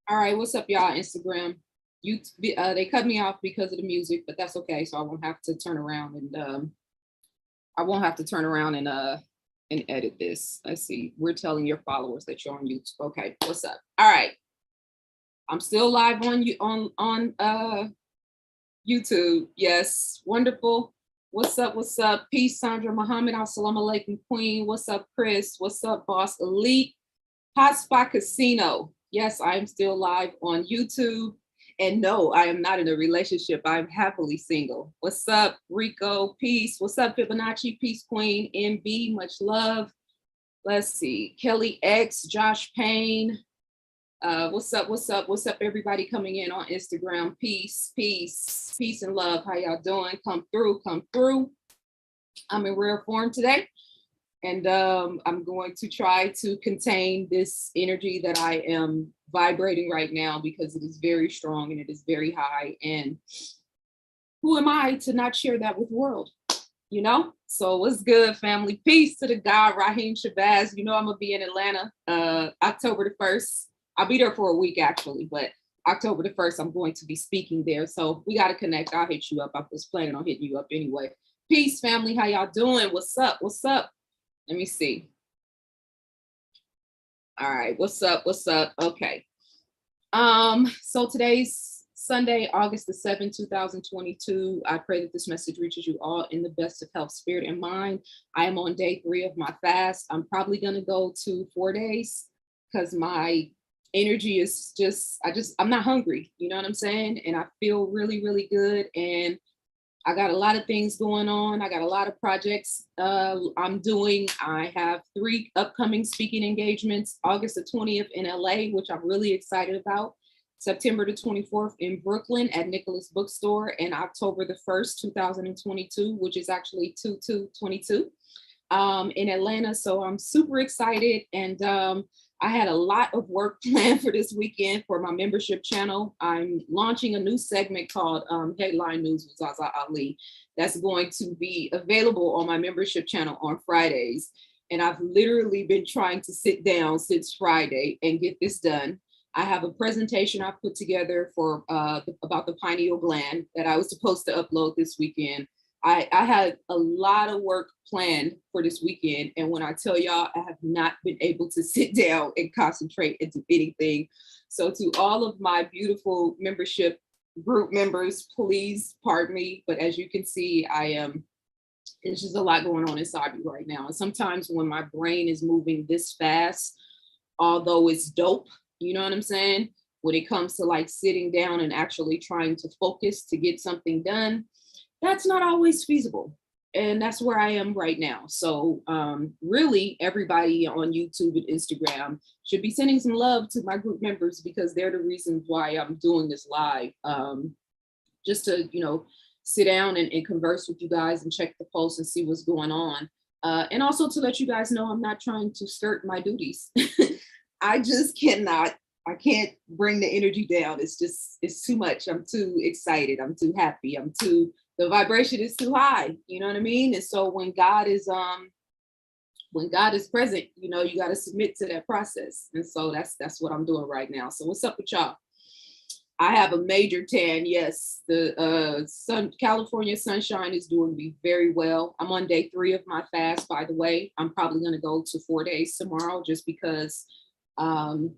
All right, what's up, y'all? Instagram. They cut me off because of the music, but that's okay. So I won't have to turn around and edit this. Let's see. We're telling your followers that you're on YouTube. Okay, what's up? All right. I'm still live on YouTube. Yes, wonderful. What's up? What's up? Peace, Sandra Muhammad. Assalamu alaikum, Queen. What's up, Chris? What's up, Boss Elite? Hotspot Casino. Yes, I am still live on YouTube. And no, I am not in a relationship. I'm happily single. What's up, Rico? Peace. What's up, Fibonacci? Peace, Queen. MB, much love. Let's see. Kelly X, Josh Payne. What's up? What's up? What's up, everybody coming in on Instagram? Peace, peace, peace and love. How y'all doing? Come through, come through. I'm in rare form today. And I'm going to try to contain this energy that I am vibrating right now because it is very strong and it is very high. And who am I to not share that with the world? You know? So what's good, family? Peace to the God, Raheem Shabazz. You know I'm going to be in Atlanta October the 1st. I'll be there for a week, actually. But October the 1st, I'm going to be speaking there. So we got to connect. I'll hit you up. I was planning on hitting you up anyway. Peace, family. How y'all doing? What's up? What's up? Let me see. All right, what's up? What's up? Okay. So today's Sunday, August the 7th, 2022. I pray that this message reaches you all in the best of health, spirit, and mind. I am on day 3 of my fast. I'm probably gonna go to 4 days because my energy is I'm not hungry, you know what I'm saying? And I feel really, really good. And I got a lot of things going on. I got a lot of projects I'm doing. I have 3 upcoming speaking engagements, August the 20th in LA, which I'm really excited about. September the 24th in Brooklyn at Nicholas Bookstore, and October the 1st, 2022, which is actually 2/2/22 in Atlanta. So I'm super excited. And I had a lot of work planned for this weekend for my membership channel. I'm launching a new segment called Headline News with ZaZa Ali. That's going to be available on my membership channel on Fridays. And I've literally been trying to sit down since Friday and get this done. I have a presentation I put together for about the pineal gland that I was supposed to upload this weekend. I had a lot of work planned for this weekend. And when I tell y'all, I have not been able to sit down and concentrate and do anything. So to all of my beautiful membership group members, please pardon me. But as you can see, it's just a lot going on inside me right now. And sometimes when my brain is moving this fast, although it's dope, you know what I'm saying? When it comes to like sitting down and actually trying to focus to get something done, that's not always feasible. And that's where I am right now. So really everybody on YouTube and Instagram should be sending some love to my group members because they're the reasons why I'm doing this live. Just to, sit down and converse with you guys and check the pulse and see what's going on. And also to let you guys know I'm not trying to skirt my duties. I just cannot. I can't bring the energy down. It's too much. I'm too excited. I'm too happy. The vibration is too high. You know what I mean? And so when God is present, you got to submit to that process. And so that's what I'm doing right now. So what's up with y'all? I have a major tan. Yes, the California sunshine is doing me very well. I'm on day 3 of my fast, by the way. I'm probably going to go to 4 days tomorrow just because I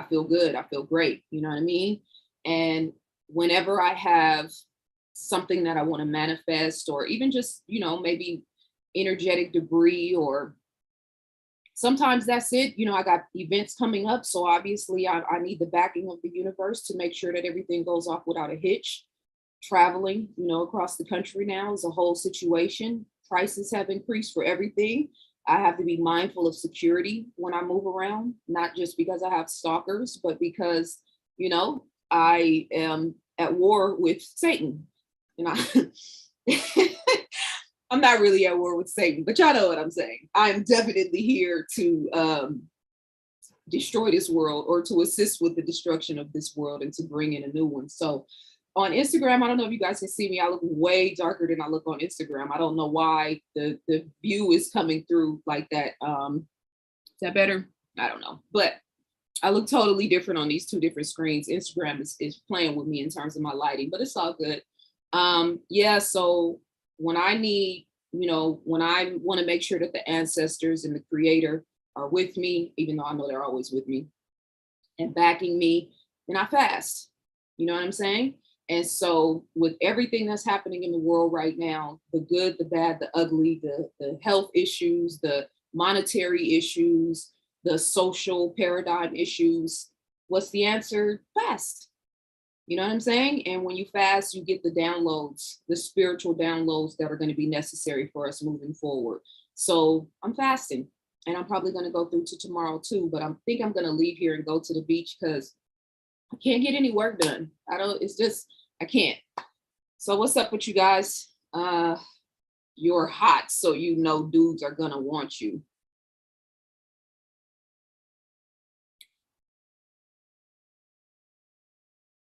feel good. I feel great. You know what I mean? And whenever I have something that I want to manifest, or even just, maybe energetic debris, or sometimes that's it. I got events coming up. So obviously I need the backing of the universe to make sure that everything goes off without a hitch. Traveling, across the country now is a whole situation. Prices have increased for everything. I have to be mindful of security when I move around, not just because I have stalkers, but because, I am at war with Satan. I'm not really at war with Satan, but y'all know what I'm saying. I'm definitely here to destroy this world, or to assist with the destruction of this world and to bring in a new one. So on Instagram, I don't know if you guys can see me. I look way darker than I look on Instagram. I don't know why the view is coming through like that. Is that better? I don't know. But I look totally different on these two different screens. Instagram is playing with me in terms of my lighting, but it's all good. Yeah, so when I need, when I want to make sure that the ancestors and the creator are with me, even though I know they're always with me and backing me, then I fast. You know what I'm saying? And so with everything that's happening in the world right now, the good, the bad, the ugly, the health issues, the monetary issues, the social paradigm issues, what's the answer? Fast. You know what I'm saying? And when you fast, you get the downloads, the spiritual downloads that are going to be necessary for us moving forward. So I'm fasting, and I'm probably going to go through to tomorrow too, but I think I'm going to leave here and go to the beach because I can't get any work done. It's just, I can't. So what's up with you guys? You're hot, so you know dudes are going to want you.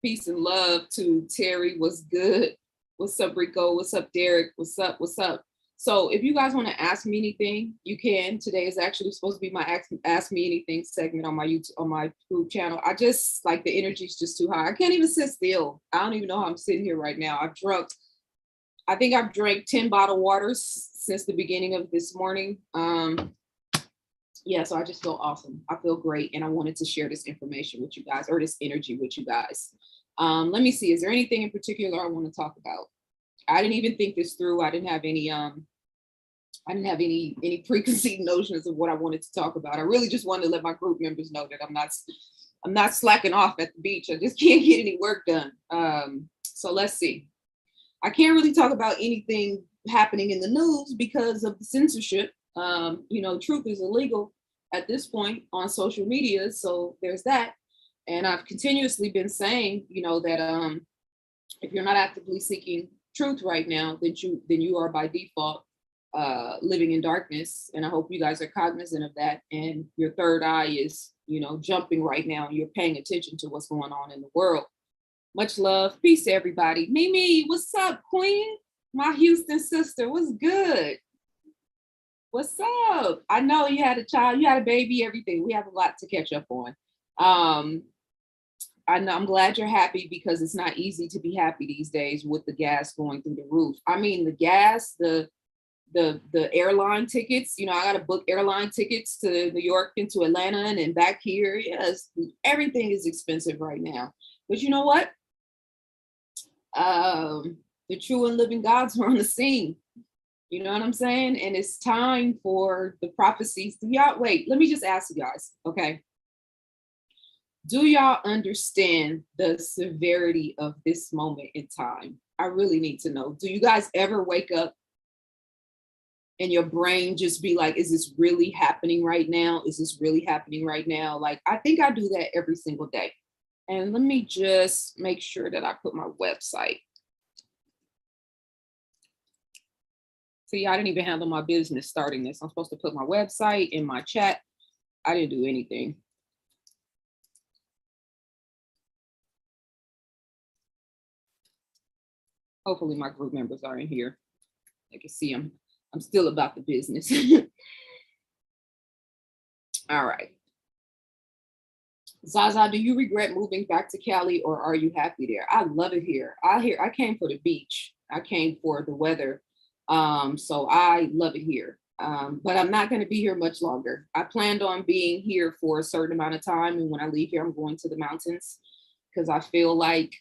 Peace and love to Terry. What's good? What's up, Rico? What's up, Derek? What's up? What's up? So if you guys want to ask me anything, you can. Today is actually supposed to be my ask me anything segment on my YouTube, on my group channel. I just like the energy is just too high. I can't even sit still. I don't even know how I'm sitting here right now. I think I've drank 10 bottled waters since the beginning of this morning. Yeah, so I just feel awesome. I feel great. And I wanted to share this information with you guys, or this energy with you guys. Let me see, is there anything in particular I want to talk about? I didn't even think this through. I didn't have any preconceived notions of what I wanted to talk about. I really just wanted to let my group members know that I'm not slacking off at the beach. I just can't get any work done. So let's see. I can't really talk about anything happening in the news because of the censorship. Truth is illegal at this point on social media. So there's that. And I've continuously been saying, that if you're not actively seeking truth right now, then you are by default living in darkness. And I hope you guys are cognizant of that. And your third eye is, jumping right now, and you're paying attention to what's going on in the world. Much love. Peace to everybody. Mimi, what's up, Queen? My Houston sister, what's good? What's up? I know you had a child, you had a baby, everything. We have a lot to catch up on. I know, I'm glad you're happy because it's not easy to be happy these days with the gas going through the roof. I mean, the gas, the airline tickets, I got to book airline tickets to New York and to Atlanta and then back here. Yes, everything is expensive right now. But you know what? The true and living gods are on the scene. You know what I'm saying? And it's time for the prophecies. Wait, let me just ask you guys, okay? Do y'all understand the severity of this moment in time? I really need to know. Do you guys ever wake up and your brain just be like, is this really happening right now? Is this really happening right now? Like, I think I do that every single day. And let me just make sure that I put my website. See, I didn't even handle my business starting this. I'm supposed to put my website in my chat. I didn't do anything. Hopefully my group members are in here. I can see them. I'm still about the business. All right. ZaZa, do you regret moving back to Cali or are you happy there? I love it here. I came for the beach. I came for the weather. So I love it here. But I'm not going to be here much longer. I planned on being here for a certain amount of time. And when I leave here, I'm going to the mountains because I feel like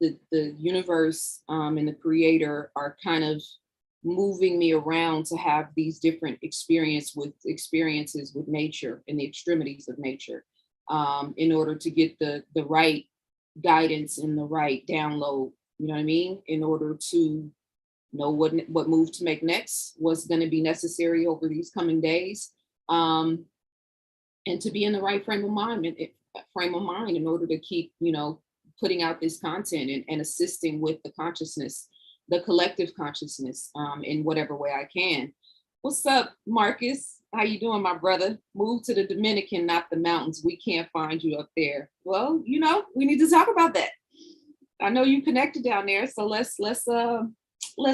the universe and the creator are kind of moving me around to have these different experiences with nature and the extremities of nature in order to get the right guidance and the right download, you know what I mean? In order to know what move to make next, what's going to be necessary over these coming days, and to be in the right frame of mind in order to keep, putting out this content and assisting with the consciousness, the collective consciousness, in whatever way I can. What's up, Marcus? How you doing, my brother? Move to the Dominican, not the mountains. We can't find you up there. Well, we need to talk about that. I know you connected down there, so let's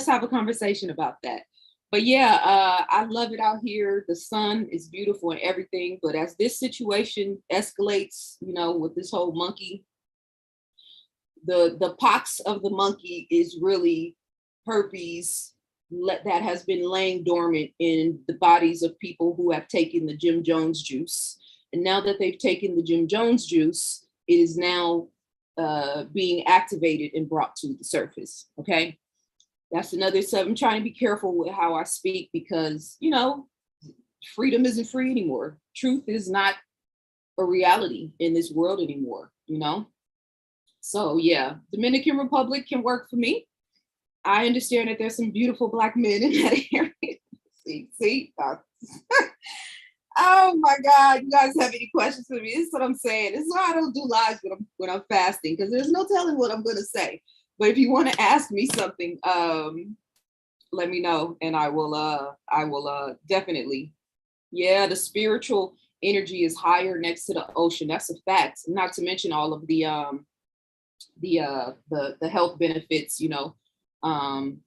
have a conversation about that. But yeah, I love it out here. The sun is beautiful and everything. But as this situation escalates, you know, with this whole monkey, the pox of the monkey is really herpes that has been laying dormant in the bodies of people who have taken the Jim Jones juice. And now that they've taken the Jim Jones juice, it is now being activated and brought to the surface. Okay. That's another sub. I'm trying to be careful with how I speak because, you know, freedom isn't free anymore. Truth is not a reality in this world anymore, you know? So yeah, Dominican Republic can work for me. I understand that there's some beautiful Black men in that area. see? Oh my God, you guys have any questions for me? This is what I'm saying. This is why I don't do lives when I'm fasting, because there's no telling what I'm gonna say. But if you want to ask me something, let me know, and I will definitely. Yeah, the spiritual energy is higher next to the ocean. That's a fact. Not to mention all of the health benefits, you know, um,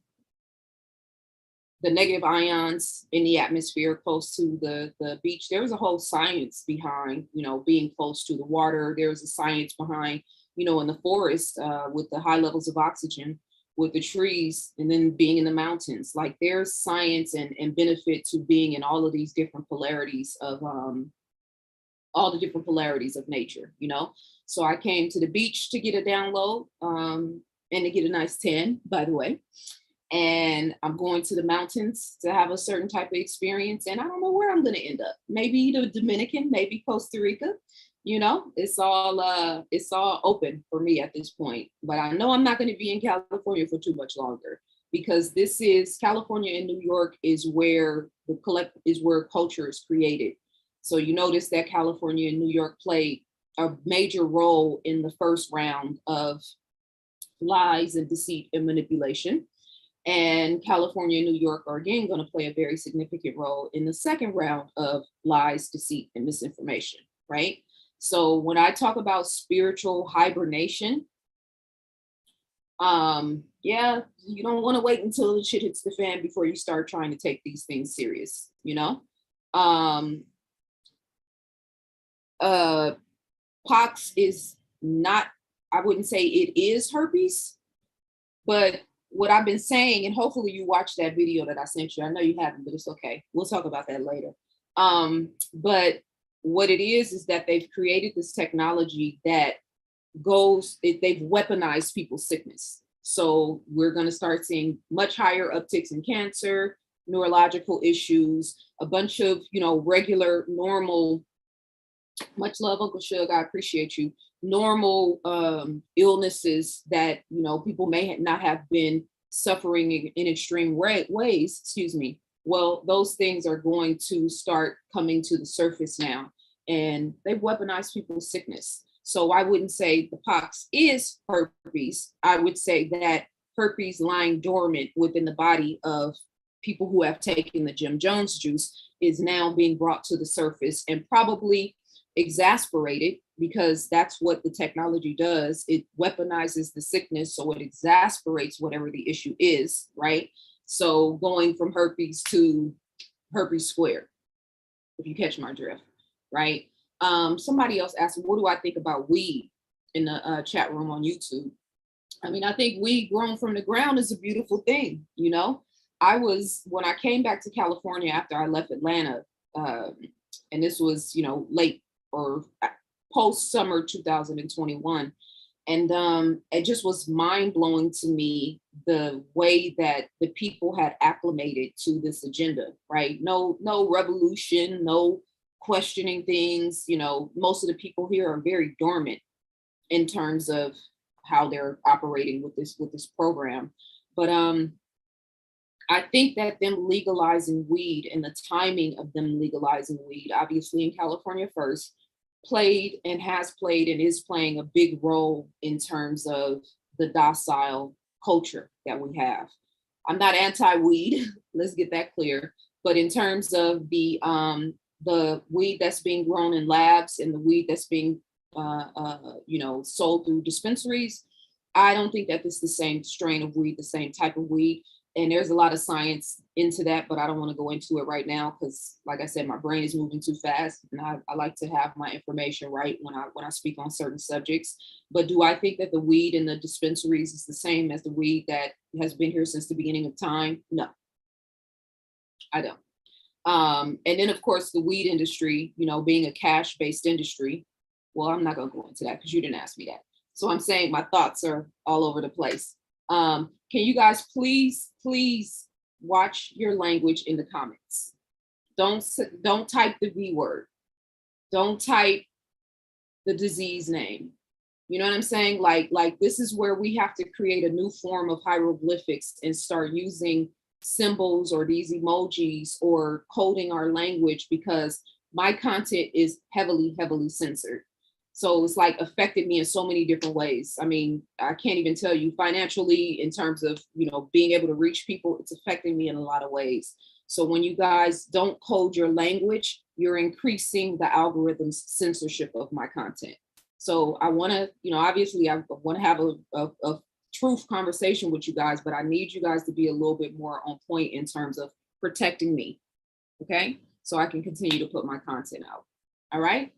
the negative ions in the atmosphere close to the beach. There was a whole science behind, you know, being close to the water. There was a science behind, you know, in the forest with the high levels of oxygen, with the trees, and then being in the mountains. Like there's science and benefit to being in all of these different polarities of all the different polarities of nature, you know? So I came to the beach to get a download and to get a nice tan, by the way. And I'm going to the mountains to have a certain type of experience. And I don't know where I'm going to end up. Maybe the Dominican, maybe Costa Rica. You know, it's all open for me at this point. But I know I'm not going to be in California for too much longer, because this is California and New York is where where culture is created. So you notice that California and New York played a major role in the first round of lies and deceit and manipulation. And California and New York are again going to play a very significant role in the second round of lies, deceit, and misinformation, right? So when I talk about spiritual hibernation, yeah, you don't want to wait until the shit hits the fan before you start trying to take these things serious, you know? Pox is not, I wouldn't say it is herpes, but what I've been saying, and hopefully you watched that video that I sent you. I know you haven't, but it's okay. We'll talk about that later. But what it is that they've created this technology that they've weaponized people's sickness. So we're going to start seeing much higher upticks in cancer, neurological issues, a bunch of, you know, regular, normal, much love, Uncle Shug, I appreciate you, normal illnesses that, you know, people may not have been suffering in extreme ways, excuse me. Well, those things are going to start coming to the surface now, and they've weaponized people's sickness. So I wouldn't say the pox is herpes. I would say that herpes lying dormant within the body of people who have taken the Jim Jones juice is now being brought to the surface and probably exasperated, because that's what the technology does. It weaponizes the sickness, so it exasperates whatever the issue is, right? So going from herpes to herpes squared, if you catch my drift, right? Somebody else asked, what do I think about weed, in the chat room on YouTube? I mean, I think weed grown from the ground is a beautiful thing, you know? When I came back to California after I left Atlanta, and this was, you know, late or post summer 2021. And it just was mind blowing to me the way that the people had acclimated to this agenda, right? No revolution, no questioning things. You know, most of the people here are very dormant in terms of how they're operating with this program. But I think that them legalizing weed and the timing of them legalizing weed, obviously in California first, played and has played and is playing a big role in terms of the docile culture that we have. I'm not anti-weed, let's get that clear. But in terms of the weed that's being grown in labs and the weed that's being you know, sold through dispensaries, I don't think that this is the same strain of weed, the same type of weed. And there's a lot of science into that, but I don't want to go into it right now because, like I said, my brain is moving too fast, and I like to have my information right when I speak on certain subjects. But do I think that the weed in the dispensaries is the same as the weed that has been here since the beginning of time? No, I don't. And then, of course, the weed industry, being a cash-based industry. Well, I'm not going to go into that because you didn't ask me that. So I'm saying my thoughts are all over the place. Can you guys please watch your language in the comments? Don't type the V word. Don't type the disease name. You know what I'm saying? Like this is where we have to create a new form of hieroglyphics and start using symbols or these emojis or coding our language, because my content is heavily censored. So it's like affected me in so many different ways. I mean, I can't even tell you financially, in terms of, being able to reach people, it's affecting me in a lot of ways. So when you guys don't code your language, you're increasing the algorithm's censorship of my content. So I want to, obviously I want to have a truth conversation with you guys, but I need you guys to be a little bit more on point in terms of protecting me. Okay. So I can continue to put my content out. All right.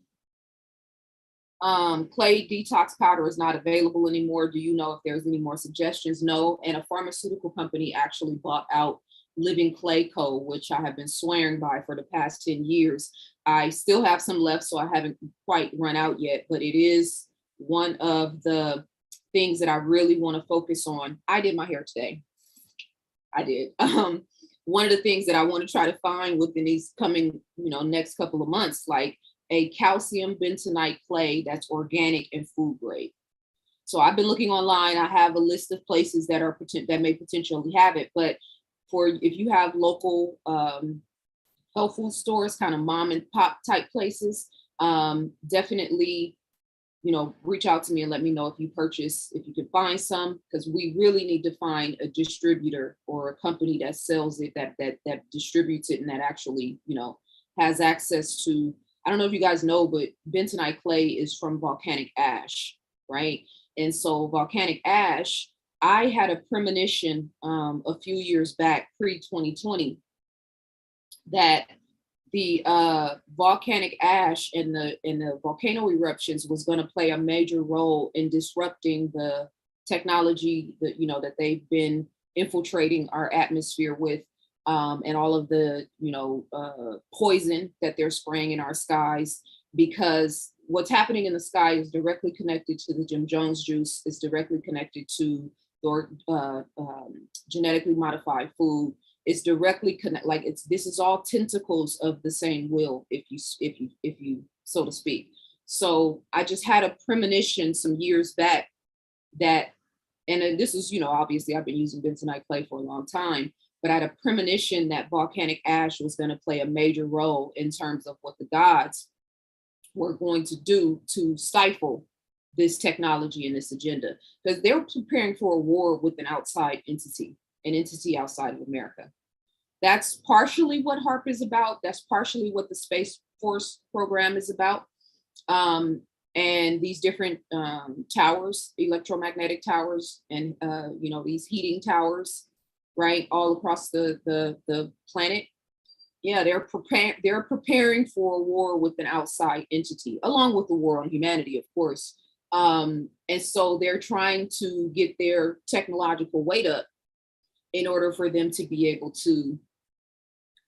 Clay detox powder is not available anymore. Do you know if there's any more suggestions? No. And a pharmaceutical company actually bought out Living Clay Co., which I have been swearing by for the past 10 years. I still have some left, so I haven't quite run out yet, but it is one of the things that I really want to focus on. I did my hair today. I did. One of the things that I want to try to find within these coming, next couple of months, like a calcium bentonite clay that's organic and food grade. So I've been looking online. I have a list of places that may potentially have it, but if you have local health food stores, kind of mom and pop type places, definitely, reach out to me and let me know if you can find some, because we really need to find a distributor or a company that sells it, that distributes it, and that actually, has access to. I don't know if you guys know, but bentonite clay is from volcanic ash, right? And so volcanic ash, I had a premonition a few years back, pre-2020, that the volcanic ash and the volcano eruptions was going to play a major role in disrupting the technology that they've been infiltrating our atmosphere with, and all of the poison that they're spraying in our skies, because what's happening in the sky is directly connected to the Jim Jones juice. It's directly connected to genetically modified food. It's directly connected. This is all tentacles of the same will, if you so to speak. So I just had a premonition some years back that, and this is, obviously I've been using bentonite clay for a long time, but I had a premonition that volcanic ash was going to play a major role in terms of what the gods were going to do to stifle this technology and this agenda, because they're preparing for a war with an outside entity, an entity outside of America. That's partially what HARP is about. That's partially what the Space Force program is about. And these different towers, electromagnetic towers, and these heating towers, right, all across the planet. Yeah, they're preparing for a war with an outside entity, along with the war on humanity, of course. And so they're trying to get their technological weight up in order for them to be able to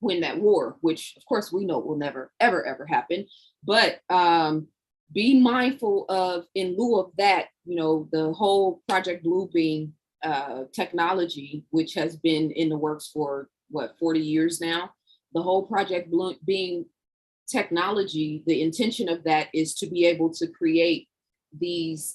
win that war, which of course we know will never, ever happen. But be mindful of, in lieu of that, the whole Project Bluebeam technology, which has been in the works for 40 years now. The whole Project Bluebeam technology, the intention of that is to be able to create these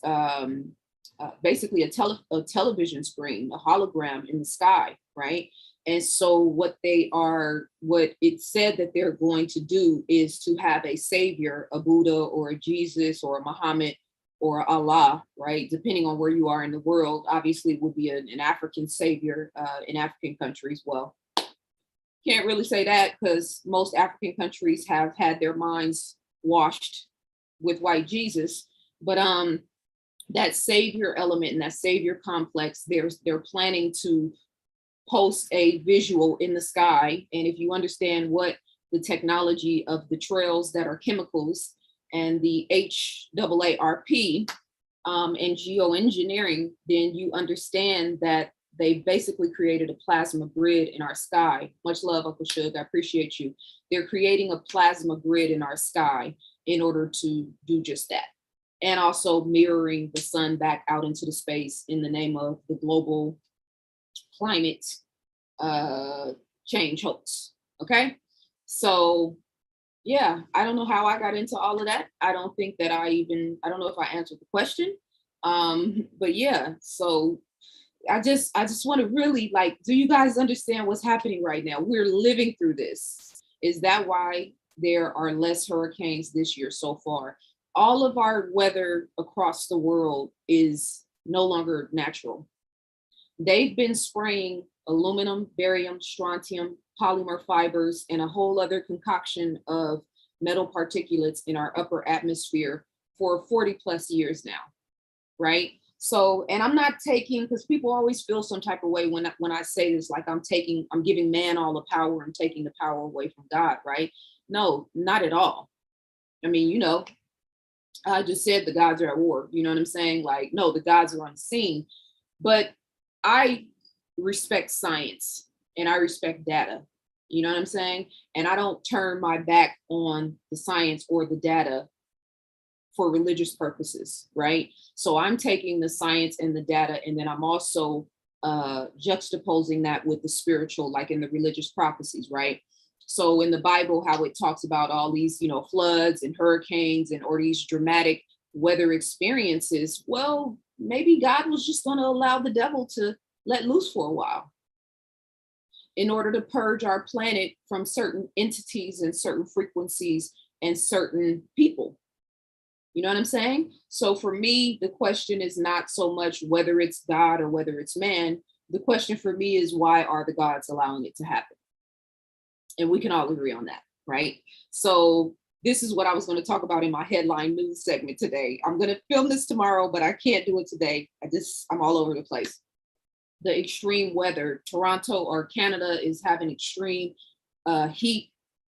basically a television screen, a hologram in the sky, right? And so what it said that they're going to do is to have a savior, a Buddha or a Jesus or a Muhammad or Allah, right? Depending on where you are in the world, obviously would be an African savior in African countries. Well, can't really say that because most African countries have had their minds washed with white Jesus. But that savior element and that savior complex, they're planning to post a visual in the sky. And if you understand what the technology of the trails that are chemicals and the HAARP and geoengineering, then you understand that they basically created a plasma grid in our sky. Much love, Uncle Shug, I appreciate you. They're creating a plasma grid in our sky in order to do just that. And also mirroring the sun back out into the space in the name of the global climate change hoax, okay? So yeah, I don't know how I got into all of that. I don't think that I don't know if I answered the question. But yeah, so I just want to really, like, do you guys understand what's happening right now? We're living through this. Is that why there are less hurricanes this year so far? All of our weather across the world is no longer natural. They've been spraying aluminum, barium, strontium, polymer fibers, and a whole other concoction of metal particulates in our upper atmosphere for 40 plus years now, right? So, and I'm not taking, because people always feel some type of way when I say this, like I'm giving man all the power and taking the power away from God, right? No, not at all. I mean, you know, I just said the gods are at war, you know what I'm saying? Like, no, the gods are unseen, but I respect science and I respect data, you know what I'm saying? And I don't turn my back on the science or the data for religious purposes, right? So I'm taking the science and the data, and then I'm also juxtaposing that with the spiritual, like in the religious prophecies, right? So in the Bible, how it talks about all these, you know, floods and hurricanes and or these dramatic weather experiences, well, maybe God was just going to allow the devil to let loose for a while in order to purge our planet from certain entities and certain frequencies and certain people. You know what I'm saying? So for me, the question is not so much whether it's God or whether it's man. The question for me is, why are the gods allowing it to happen? And we can all agree on that, right? So this is what I was going to talk about in my headline news segment today. I'm going to film this tomorrow, but I can't do it today. I'm all over the place. The extreme weather. Toronto or Canada is having extreme heat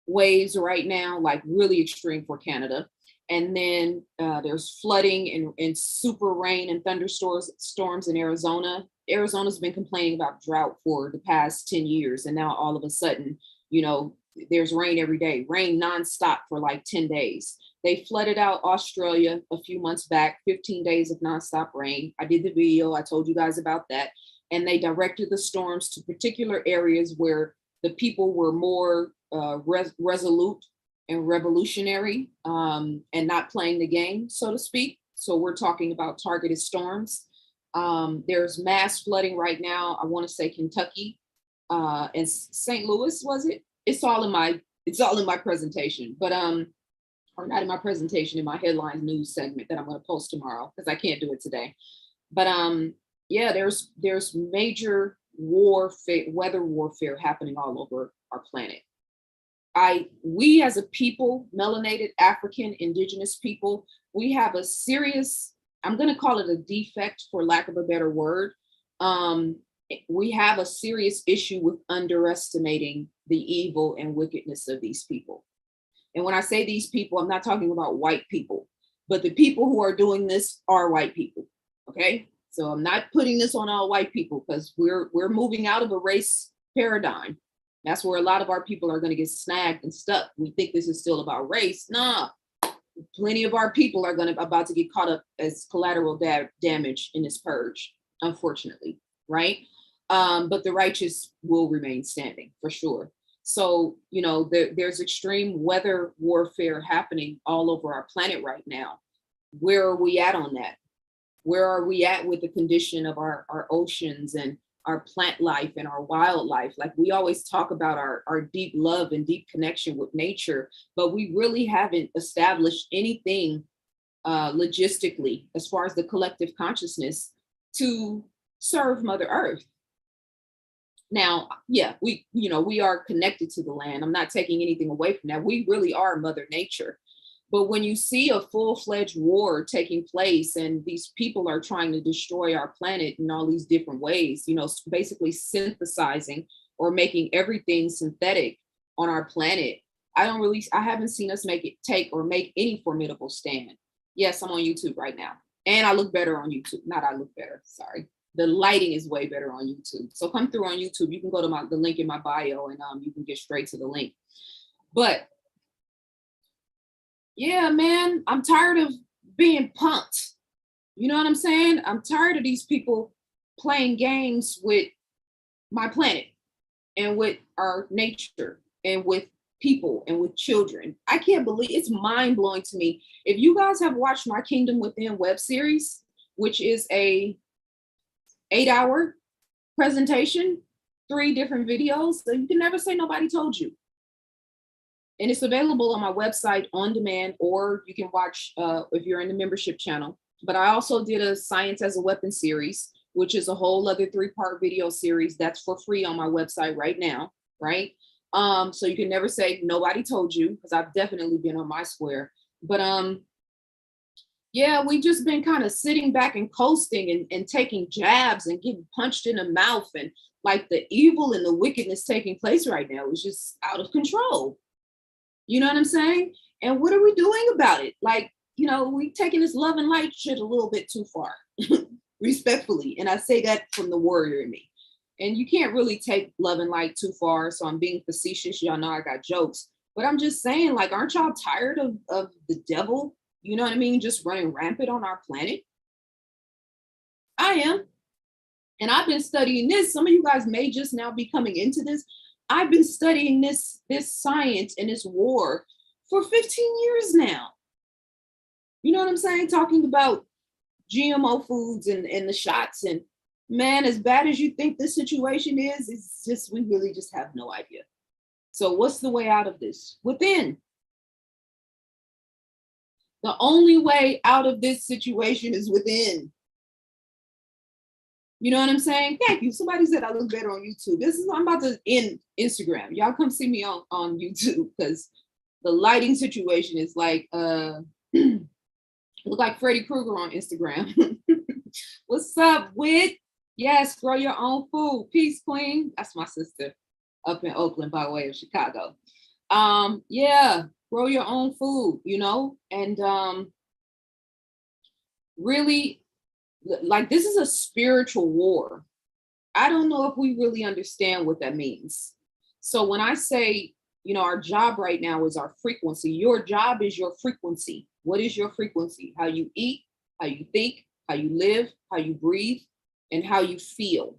waves right now, like really extreme for Canada. And then there's flooding and super rain and thunderstorms in Arizona. Arizona's been complaining about drought for the past 10 years. And now all of a sudden, you know, there's rain every day, rain nonstop for like 10 days. They flooded out Australia a few months back, 15 days of nonstop rain. I did the video, I told you guys about that. And they directed the storms to particular areas where the people were more resolute and revolutionary and not playing the game, so to speak. So we're talking about targeted storms. There's mass flooding right now. I want to say Kentucky and St. Louis, was it? It's all in my presentation, but or not in my presentation, in my headlines news segment that I'm going to post tomorrow because I can't do it today. But yeah, there's major weather warfare happening all over our planet. We as a people, melanated African, indigenous people, we have a serious, I'm going to call it a defect for lack of a better word. We have a serious issue with underestimating the evil and wickedness of these people. And when I say these people, I'm not talking about white people, but the people who are doing this are white people. Okay. So I'm not putting this on all white people because we're moving out of a race paradigm. That's where a lot of our people are going to get snagged and stuck. We think this is still about race. Nah, plenty of our people are about to get caught up as collateral damage in this purge, unfortunately, right? But the righteous will remain standing for sure. So, you know, there's extreme weather warfare happening all over our planet right now. Where are we at on that? Where are we at with the condition of our oceans and our plant life and our wildlife? Like we always talk about our deep love and deep connection with nature, but we really haven't established anything logistically as far as the collective consciousness to serve Mother Earth. Now, yeah, we are connected to the land. I'm not taking anything away from that. We really are Mother Nature. But when you see a full-fledged war taking place and these people are trying to destroy our planet in all these different ways, you know, basically synthesizing or making everything synthetic on our planet, I haven't seen us take any formidable stand. Yes, I'm on YouTube right now. And I look better on YouTube. Not I look better, sorry. The lighting is way better on YouTube. So come through on YouTube. You can go to the link in my bio and you can get straight to the link. But yeah, man, I'm tired of being punked. You know what I'm saying? I'm tired of these people playing games with my planet and with our nature and with people and with children. I can't believe it's mind blowing to me. If you guys have watched my Kingdom Within web series, which is a 8-hour presentation, 3 different videos, so you can never say nobody told you. And it's available on my website on demand, or you can watch if you're in the membership channel. But I also did a Science as a Weapon series, which is a whole other 3-part video series that's for free on my website right now, right? So you can never say nobody told you, because I've definitely been on my square. But yeah, we've just been kind of sitting back and coasting and taking jabs and getting punched in the mouth, and like the evil and the wickedness taking place right now is just out of control. You know what I'm saying? And what are we doing about it? Like, you know, we taking this love and light shit a little bit too far, respectfully. And I say that from the warrior in me. And you can't really take love and light too far. So I'm being facetious. Y'all know I got jokes. But I'm just saying, like, aren't y'all tired of the devil? You know what I mean? Just running rampant on our planet. I am. And I've been studying this. Some of you guys may just now be coming into this. I've been studying this science and this war for 15 years now. You know what I'm saying? Talking about GMO foods and the shots. And man, as bad as you think this situation is, it's just, we really just have no idea. So what's the way out of this? Within. The only way out of this situation is within. You know what I'm saying? Thank you. Somebody said I look better on YouTube. I'm about to end Instagram. Y'all come see me on YouTube, because the lighting situation is like, look like Freddy Krueger on Instagram. What's up, Wit? Yes, grow your own food. Peace, Queen. That's my sister up in Oakland by way of Chicago. Yeah, grow your own food, you know, and really, like, this is a spiritual war. I don't know if we really understand what that means. So when I say, you know, our job right now is our frequency, your job is your frequency. What is your frequency? How you eat, how you think, how you live, how you breathe, and how you feel.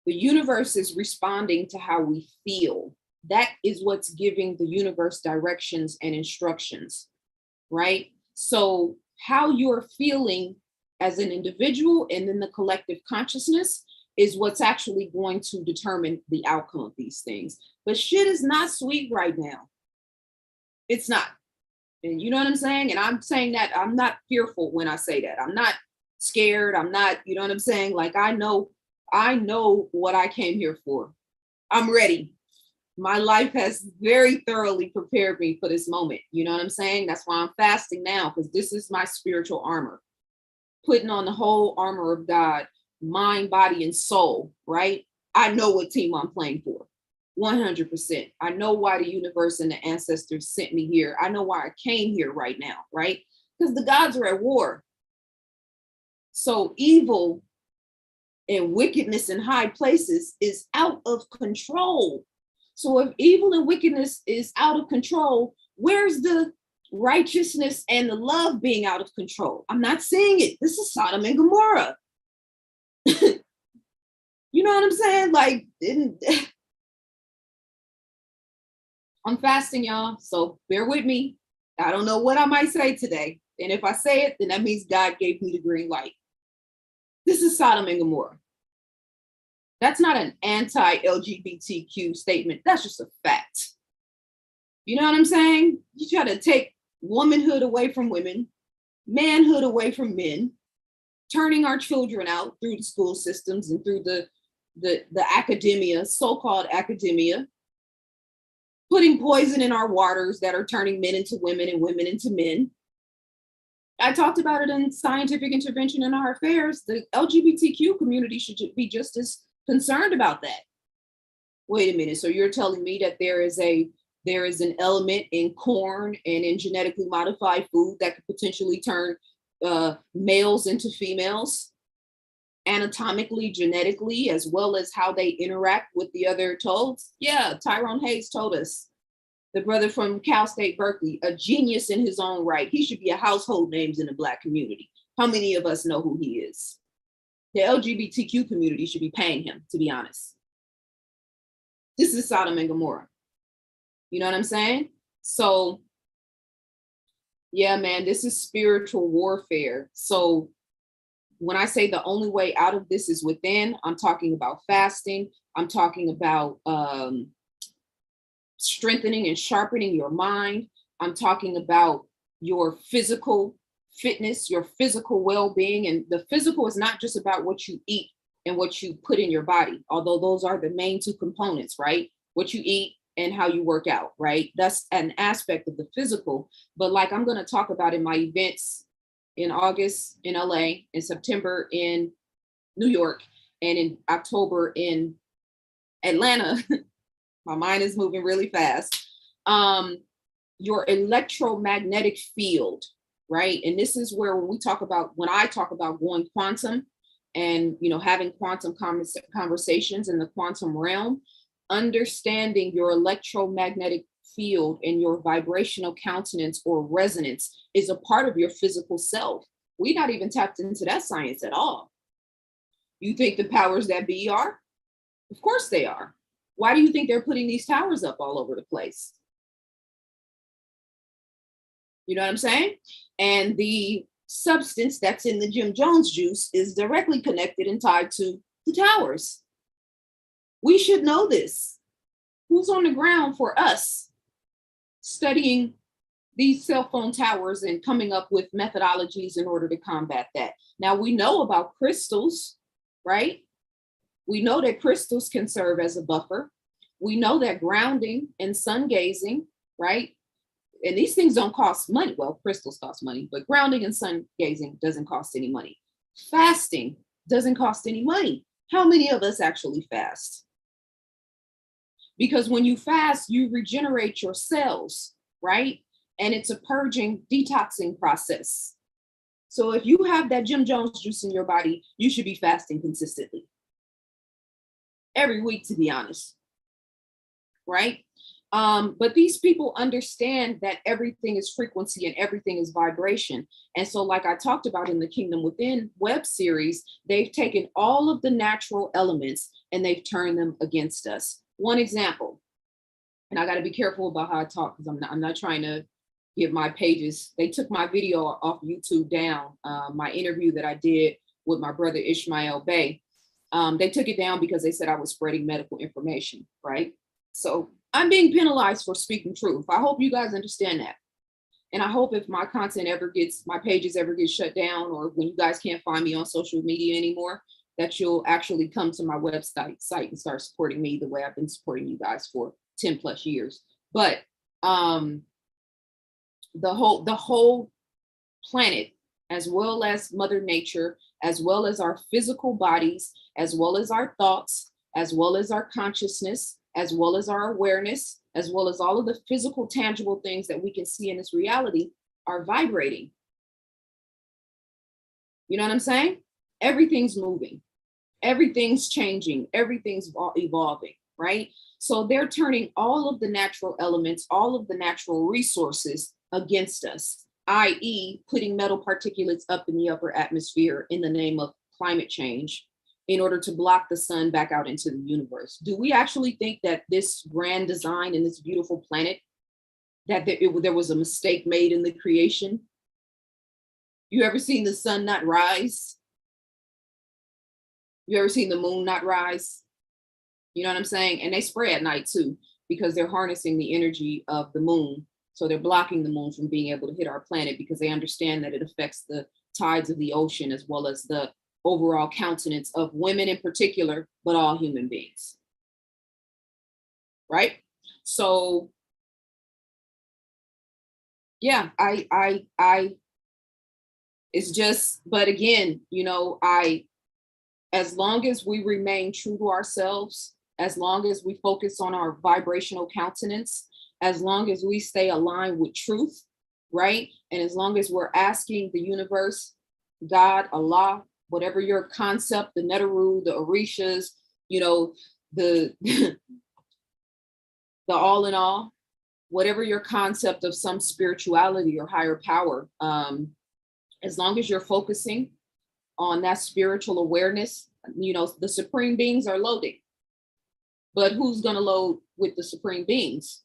The universe is responding to how we feel. That is what's giving the universe directions and instructions, right? So how you're feeling as an individual and then the collective consciousness is what's actually going to determine the outcome of these things. But shit is not sweet right now. It's not. And you know what I'm saying? And I'm saying that I'm not fearful when I say that. I'm not scared. I'm not, you know what I'm saying? Like, I know what I came here for. I'm ready. My life has very thoroughly prepared me for this moment. You know what I'm saying? That's why I'm fasting now, because this is my spiritual armor. Putting on the whole armor of God, mind, body, and soul, right? I know what team I'm playing for, 100%. I know why the universe and the ancestors sent me here. I know why I came here right now, right? Because the gods are at war. So evil and wickedness in high places is out of control. So if evil and wickedness is out of control, where's the righteousness and the love being out of control? I'm not saying it. This is Sodom and Gomorrah. You know what I'm saying? Like, I'm fasting, y'all. So bear with me. I don't know what I might say today. And if I say it, then that means God gave me the green light. This is Sodom and Gomorrah. That's not an anti-LGBTQ statement. That's just a fact. You know what I'm saying? You try to take womanhood away from women, manhood away from men, turning our children out through the school systems and through the academia, so-called academia. putting poison in our waters that are turning men into women and women into men. I talked about it in scientific intervention in our affairs. The LGBTQ community should be just as concerned about that. Wait a minute. So you're telling me that there is an element in corn and in genetically modified food that could potentially turn males into females, anatomically, genetically, as well as how they interact with the other toads? Yeah, Tyrone Hayes told us. The brother from Cal State Berkeley, a genius in his own right. He should be a household name in the Black community. How many of us know who he is? The LGBTQ community should be paying him, to be honest. This is Sodom and Gomorrah. You know what I'm saying? So, yeah, man, this is spiritual warfare. So when I say the only way out of this is within, I'm talking about fasting. I'm talking about strengthening and sharpening your mind. I'm talking about your physical fitness, your physical well-being. And the physical is not just about what you eat and what you put in your body, although those are the main two components, right? What you eat and how you work out, right? That's an aspect of the physical. But like I'm going to talk about in my events in August in LA, in September in New York, and in October in Atlanta. My mind is moving really fast. Your electromagnetic field, right? And this is where when I talk about going quantum and, having quantum conversations in the quantum realm, understanding your electromagnetic field and your vibrational countenance or resonance is a part of your physical self. We're not even tapped into that science at all. You think the powers that be are? Of course they are. Why do you think they're putting these towers up all over the place? You know what I'm saying? And the substance that's in the Jim Jones juice is directly connected and tied to the towers. We should know this. Who's on the ground for us studying these cell phone towers and coming up with methodologies in order to combat that? Now we know about crystals, right? We know that crystals can serve as a buffer. We know that grounding and sun gazing, right? And these things don't cost money. Well, crystals cost money, but grounding and sun gazing doesn't cost any money. Fasting doesn't cost any money. How many of us actually fast? Because when you fast, you regenerate your cells, right? And it's a purging, detoxing process. So if you have that Jim Jones juice in your body, you should be fasting consistently. Every week, to be honest, right? But these people understand that everything is frequency and everything is vibration. And so like I talked about in the Kingdom Within web series, they've taken all of the natural elements and they've turned them against us. One example, and I got to be careful about how I talk because I'm not trying to get my pages. They took my video off YouTube down, my interview that I did with my brother Ishmael Bey. They took it down because they said I was spreading medical information, right? So I'm being penalized for speaking truth. I hope you guys understand that. And I hope if my pages ever get shut down, or when you guys can't find me on social media anymore, that you'll actually come to my website and start supporting me the way I've been supporting you guys for 10 plus years. But the whole planet, as well as Mother Nature, as well as our physical bodies, as well as our thoughts, as well as our consciousness, as well as our awareness, as well as all of the physical, tangible things that we can see in this reality are vibrating. You know what I'm saying? Everything's moving, everything's changing, everything's evolving, right? So they're turning all of the natural elements, all of the natural resources against us, i.e. putting metal particulates up in the upper atmosphere in the name of climate change, in order to block the sun back out into the universe. Do we actually think that this grand design in this beautiful planet, that there was a mistake made in the creation? You ever seen the sun not rise? You ever seen the moon not rise? You know what I'm saying? And they spray at night too, because they're harnessing the energy of the moon. So they're blocking the moon from being able to hit our planet because they understand that it affects the tides of the ocean as well as the overall countenance of women in particular, but all human beings. Right? So Yeah, it's just, but again, as long as we remain true to ourselves, as long as we focus on our vibrational countenance, as long as we stay aligned with truth, right? And as long as we're asking the universe, God, Allah, whatever your concept, the Neteru, the Orishas, the the all in all, whatever your concept of some spirituality or higher power, as long as you're focusing on that spiritual awareness, the supreme beings are loading. But who's going to load with the supreme beings?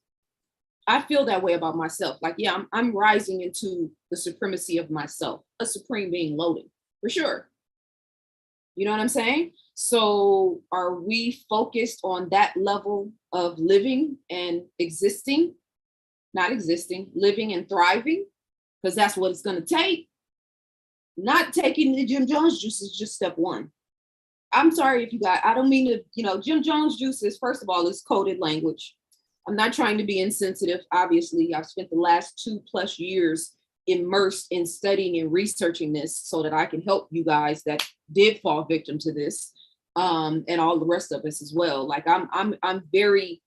I feel that way about myself. Like, yeah, I'm rising into the supremacy of myself, a supreme being loading, for sure. You know what I'm saying? So are we focused on that level of living and existing, not existing, living and thriving? Because that's what it's going to take. Not taking the Jim Jones juice is just step one. I'm sorry if you got, I don't mean to, Jim Jones juice is, first of all, is coded language. I'm not trying to be insensitive. Obviously, I've spent the last 2+ years immersed in studying and researching this so that I can help you guys that did fall victim to this, and all the rest of us as well. Like I'm very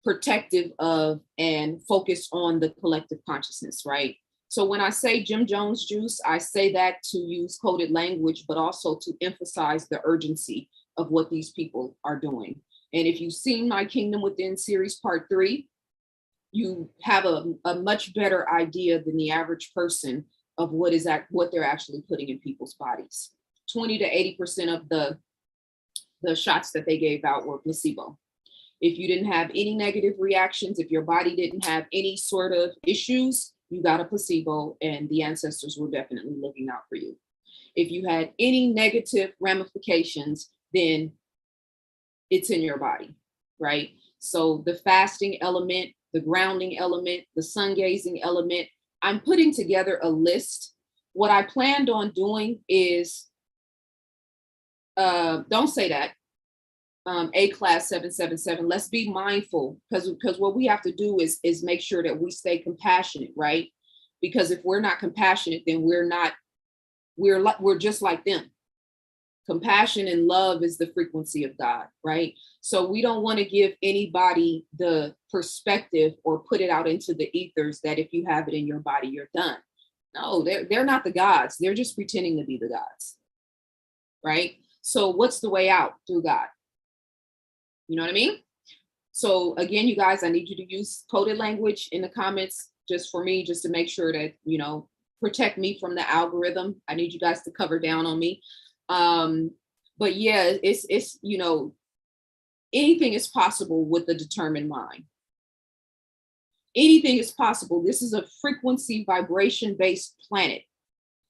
protective of and focused on the collective consciousness, right? So when I say Jim Jones juice, I say that to use coded language, but also to emphasize the urgency of what these people are doing. And if you've seen my Kingdom Within series part 3, you have a much better idea than the average person of what they're actually putting in people's bodies. 20 to 80% of the shots that they gave out were placebo. If you didn't have any negative reactions, if your body didn't have any sort of issues, you got a placebo, and the ancestors were definitely looking out for you. If you had any negative ramifications, then it's in your body, right? So the fasting element, the grounding element, the sun gazing element, I'm putting together a list. What I planned on doing is, don't say that, A class 777, let's be mindful, because what we have to do is make sure that we stay compassionate, right? Because if we're not compassionate, then we're just like them. Compassion and love is the frequency of God, right? So we don't want to give anybody the perspective or put it out into the ethers that if you have it in your body, you're done. No, they're not the gods. They're just pretending to be the gods, right? So what's the way out? Through God. You know what I mean? So again, you guys, I need you to use coded language in the comments just for me, just to make sure that, protect me from the algorithm. I need you guys to cover down on me. But yeah, it's anything is possible with a determined mind. Anything is possible. This is a frequency vibration-based planet.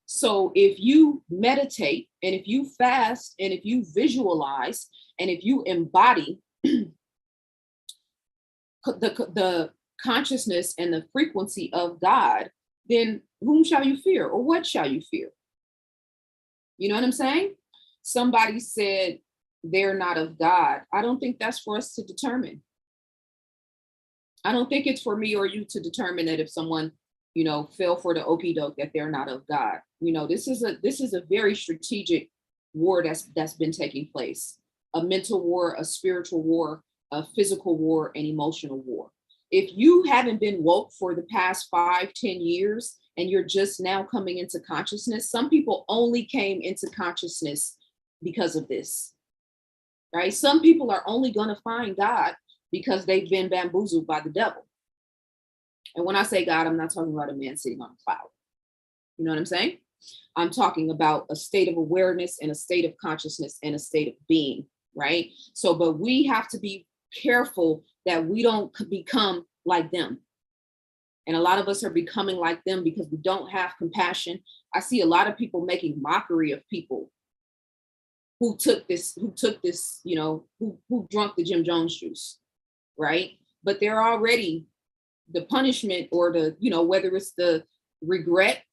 So if you meditate, and if you fast, and if you visualize, and if you embody the consciousness and the frequency of God, then whom shall you fear, or what shall you fear? You know what I'm saying? Somebody said they're not of God. I don't think that's for us to determine. I don't think it's for me or you to determine that if someone, fell for the okie doke, that they're not of God. This is a very strategic war that's been taking place. A mental war, a spiritual war, a physical war, an emotional war. If you haven't been woke for the past 5-10 years, and you're just now coming into consciousness, some people only came into consciousness because of this, right? Some people are only going to find God because they've been bamboozled by the devil. And when I say God, I'm not talking about a man sitting on a cloud. You know what I'm saying? I'm talking about a state of awareness and a state of consciousness and a state of being, right? So, but we have to be careful that we don't become like them. And a lot of us are becoming like them because we don't have compassion. I see a lot of people making mockery of people who took this, who drunk the Jim Jones juice, right? But they're already, the punishment or the, whether it's the regret,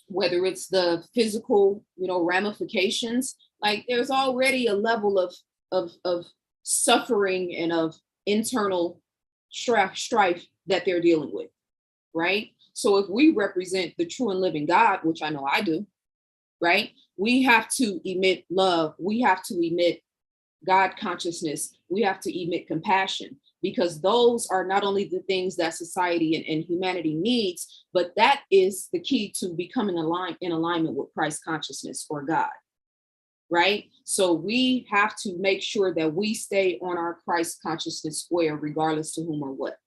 whether it's the physical, ramifications, like there's already a level of suffering and of internal strife that they're dealing with, right? So if we represent the true and living God, which I know I do, right? We have to emit love. We have to emit God consciousness. We have to emit compassion, because those are not only the things that society and humanity needs, but that is the key to becoming in alignment with Christ consciousness or God, right? So we have to make sure that we stay on our Christ consciousness square, regardless to whom or what,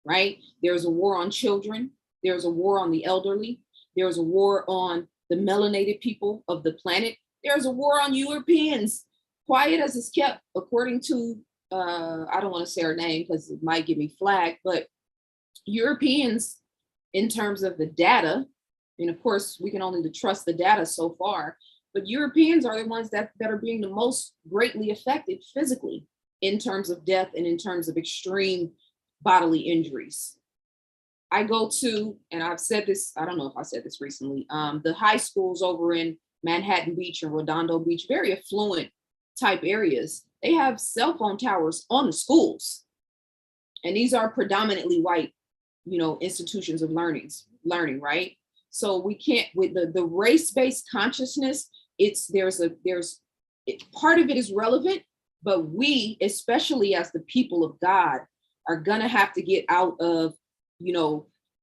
right? There's a war on children. There's a war on the elderly. There's a war on the melanated people of the planet. There's a war on Europeans. Quiet as it's kept, according to, I don't want to say her name because it might get me flagged, but Europeans, in terms of the data, and of course, we can only trust the data so far, but Europeans are the ones that are being the most greatly affected physically in terms of death and in terms of extreme bodily injuries. I go to, and I've said this, I don't know if I said this recently, the high schools over in Manhattan Beach and Redondo Beach, very affluent type areas, they have cell phone towers on the schools. And these are predominantly white, institutions of learning, right? So we can't, with the race-based consciousness, part of it is relevant, but we, especially as the people of God, are gonna have to get out of,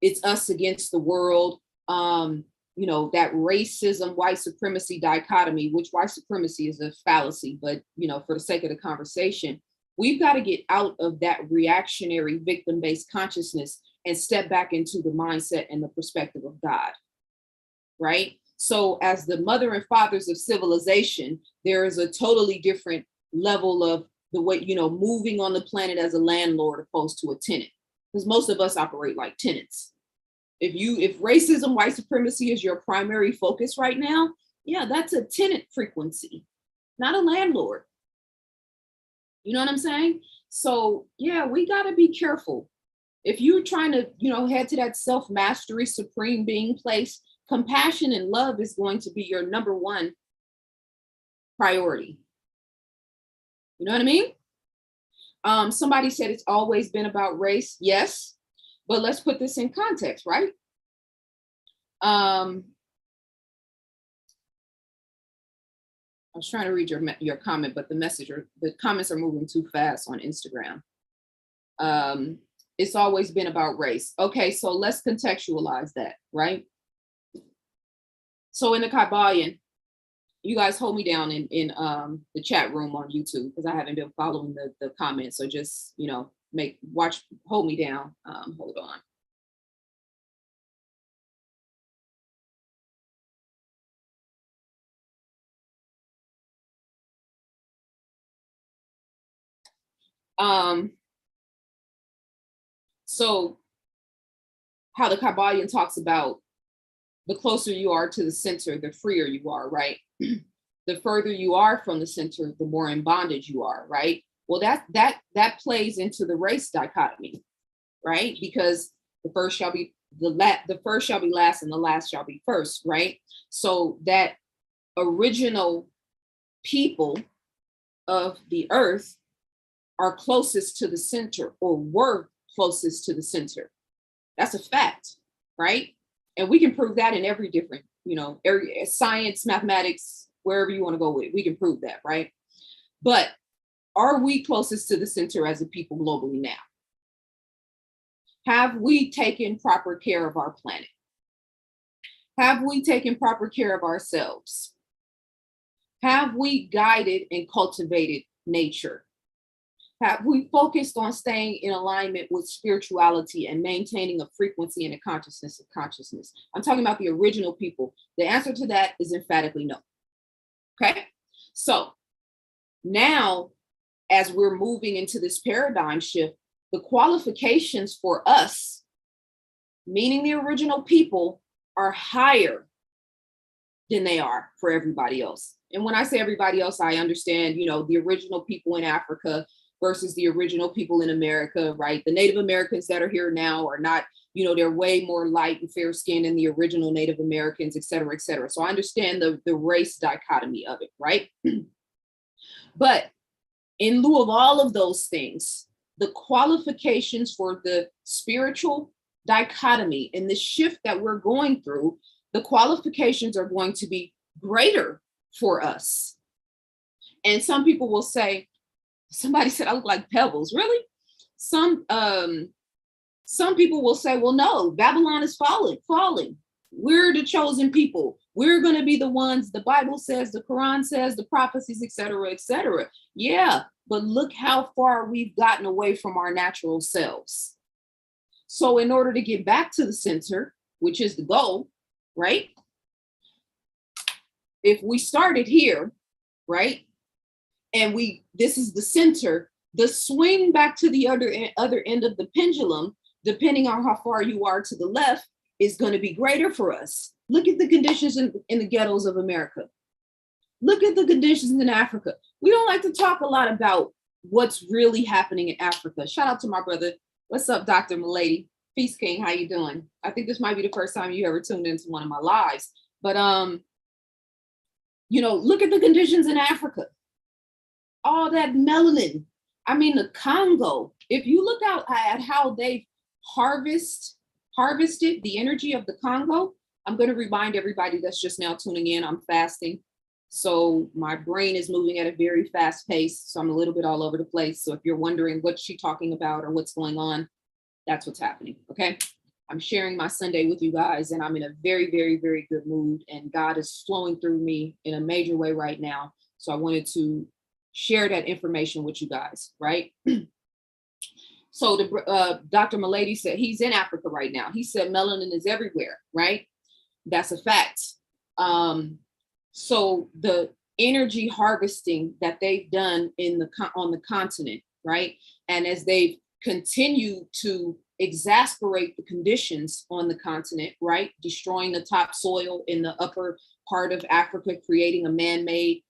it's us against the world, that racism, white supremacy dichotomy, which white supremacy is a fallacy, but, for the sake of the conversation, we've got to get out of that reactionary victim-based consciousness and step back into the mindset and the perspective of God, right? So as the mother and fathers of civilization, there is a totally different level of the way, moving on the planet as a landlord opposed to a tenant, because most of us operate like tenants. If racism, white supremacy is your primary focus right now, yeah, that's a tenant frequency, not a landlord. You know what I'm saying? So yeah, we got to be careful. If you're trying to, head to that self-mastery, supreme being place, compassion and love is going to be your number one priority. You know what I mean? Somebody said it's always been about race. Yes. But let's put this in context, right? I was trying to read your comment, but the comments are moving too fast on Instagram. It's always been about race. Okay, so let's contextualize that, right? So in the Kabbalion, you guys hold me down in the chat room on YouTube, because I haven't been following the comments. So just, hold me down. Hold on. So how the Kabbalion talks about the closer you are to the center, the freer you are, right? The further you are from the center, the more in bondage you are, right? Well, that plays into the race dichotomy, right? Because the first shall be last, and the last shall be first, right? So that original people of the earth are closest to the center, or were closest to the center. That's a fact, right? And we can prove that in every different, area, science, mathematics, wherever you want to go with it, we can prove that, right? But are we closest to the center as a people globally now? Have we taken proper care of our planet? Have we taken proper care of ourselves? Have we guided and cultivated nature? Have we focused on staying in alignment with spirituality and maintaining a frequency and a consciousness of consciousness? I'm talking about the original people. The answer to that is emphatically no. Okay, so now, as we're moving into this paradigm shift, the qualifications for us, meaning the original people, are higher than they are for everybody else. And when I say everybody else, I understand, the original people in Africa versus the original people in America, right? The Native Americans that are here now are not, they're way more light and fair skinned than the original Native Americans, et cetera, et cetera. So I understand the race dichotomy of it, right? But in lieu of all of those things, the qualifications for the spiritual, dichotomy, in the shift that we're going through, the qualifications are going to be greater for us. And some people will say, somebody said I look like pebbles. Really? Some people will say, well, no, Babylon is falling. We're the chosen people. We're going to be the ones the Bible says, the Quran says, the prophecies, et cetera, et cetera. Yeah, but look how far we've gotten away from our natural selves. So in order to get back to the center, which is the goal, right? If we started here, right? And this is the center, the swing back to the other end of the pendulum, depending on how far you are to the left, is going to be greater for us. Look at the conditions in the ghettos of America. Look at the conditions in Africa. We don't like to talk a lot about what's really happening in Africa. Shout out to my brother. What's up, Dr. Milady? Peace King, how you doing? I think this might be the first time you ever tuned into one of my lives. But look at the conditions in Africa. All that melanin. I mean, the Congo. If you look out at how they've harvested the energy of the Congo, I'm going to remind everybody that's just now tuning in, I'm fasting. So my brain is moving at a very fast pace. So I'm a little bit all over the place. So if you're wondering what's she talking about or what's going on, that's what's happening. Okay. I'm sharing my Sunday with you guys, and I'm in a very, very, very good mood. And God is flowing through me in a major way right now. So I wanted to share that information with you guys, right? So Dr. Milady said he's in Africa right now. He said melanin is everywhere, right? That's a fact. So the energy harvesting that they've done on the continent, right? And as they've continued to exasperate the conditions on the continent, right? Destroying the topsoil in the upper part of Africa, creating a man-made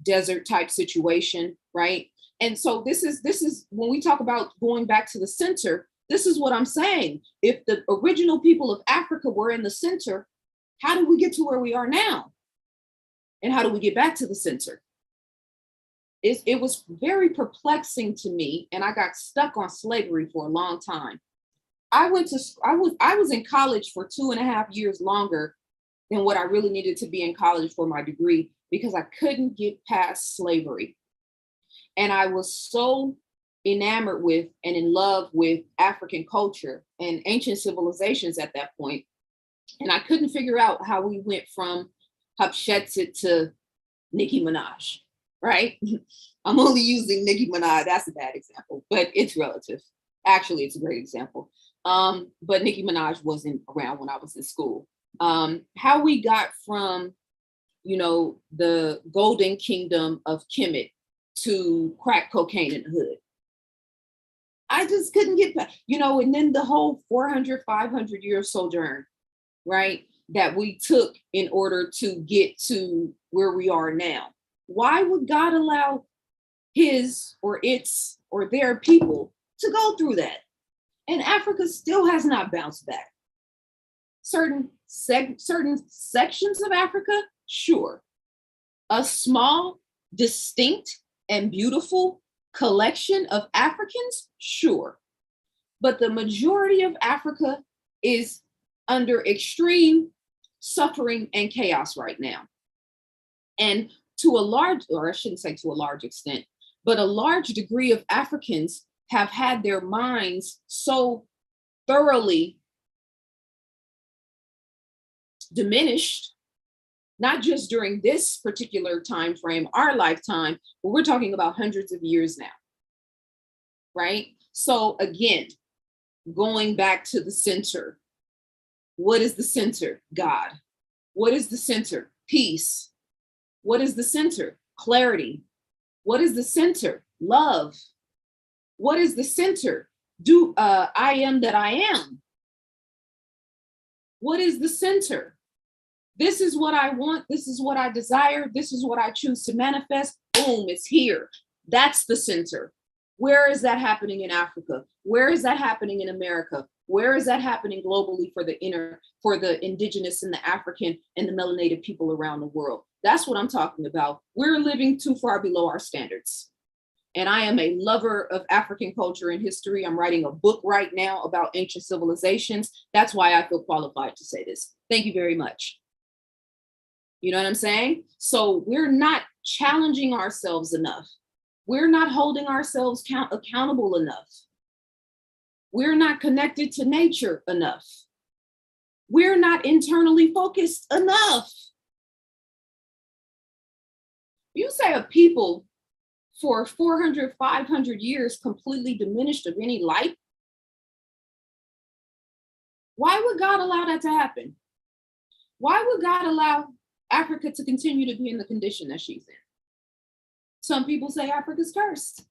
desert type situation, right? And so this is when we talk about going back to the center, this is what I'm saying. If the original people of Africa were in the center, how did we get to where we are now? And how do we get back to the center? It was very perplexing to me, and I got stuck on slavery for a long time. I was in college for 2.5 years longer than what I really needed to be in college for my degree, because I couldn't get past slavery. And I was so enamored with and in love with African culture and ancient civilizations at that point. And I couldn't figure out how we went from Hatshepsut to Nicki Minaj, right? I'm only using Nicki Minaj. That's a bad example, but it's relative. Actually, it's a great example. But Nicki Minaj wasn't around when I was in school. How we got from, the golden kingdom of Kemet to crack cocaine in the hood. I just couldn't get back, and then the whole 400, 500 year sojourn, right? That we took in order to get to where we are now. Why would God allow his or its or their people to go through that? And Africa still has not bounced back. Certain sections of Africa, sure. A small, distinct, and beautiful collection of Africans, sure. But the majority of Africa is under extreme suffering and chaos right now. And to a large, or I shouldn't say to a large extent, but a large degree of Africans have had their minds so thoroughly diminished, not just during this particular time frame, our lifetime, but we're talking about hundreds of years now, right? So again, going back to the center, what is the center? God. What is the center? Peace. What is the center? Clarity. What is the center? Love. What is the center? I am that I am. What is the center? This is what I want. This is what I desire. This is what I choose to manifest. Boom, it's here. That's the center. Where is that happening in Africa? Where is that happening in America? Where is that happening globally for the indigenous and the African and the melanated people around the world? That's what I'm talking about. We're living too far below our standards. And I am a lover of African culture and history. I'm writing a book right now about ancient civilizations. That's why I feel qualified to say this. Thank you very much. You know what I'm saying? So we're not challenging ourselves enough. We're not holding ourselves accountable enough. We're not connected to nature enough. We're not internally focused enough. You say a people for 400, 500 years completely diminished of any light. Why would God allow that to happen? Why would God allow Africa to continue to be in the condition that she's in? Some people say Africa's cursed.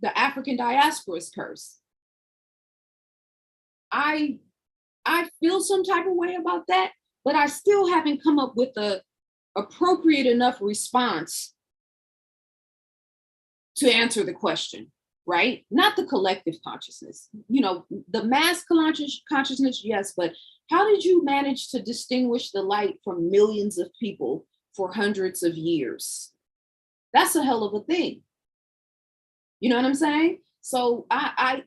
The African diaspora is cursed. I feel some type of way about that, but I still haven't come up with a appropriate enough response to answer the question, right? Not the collective consciousness. You know, the mass consciousness, yes, but how did you manage to distinguish the light from millions of people for hundreds of years? That's a hell of a thing. You know what I'm saying? So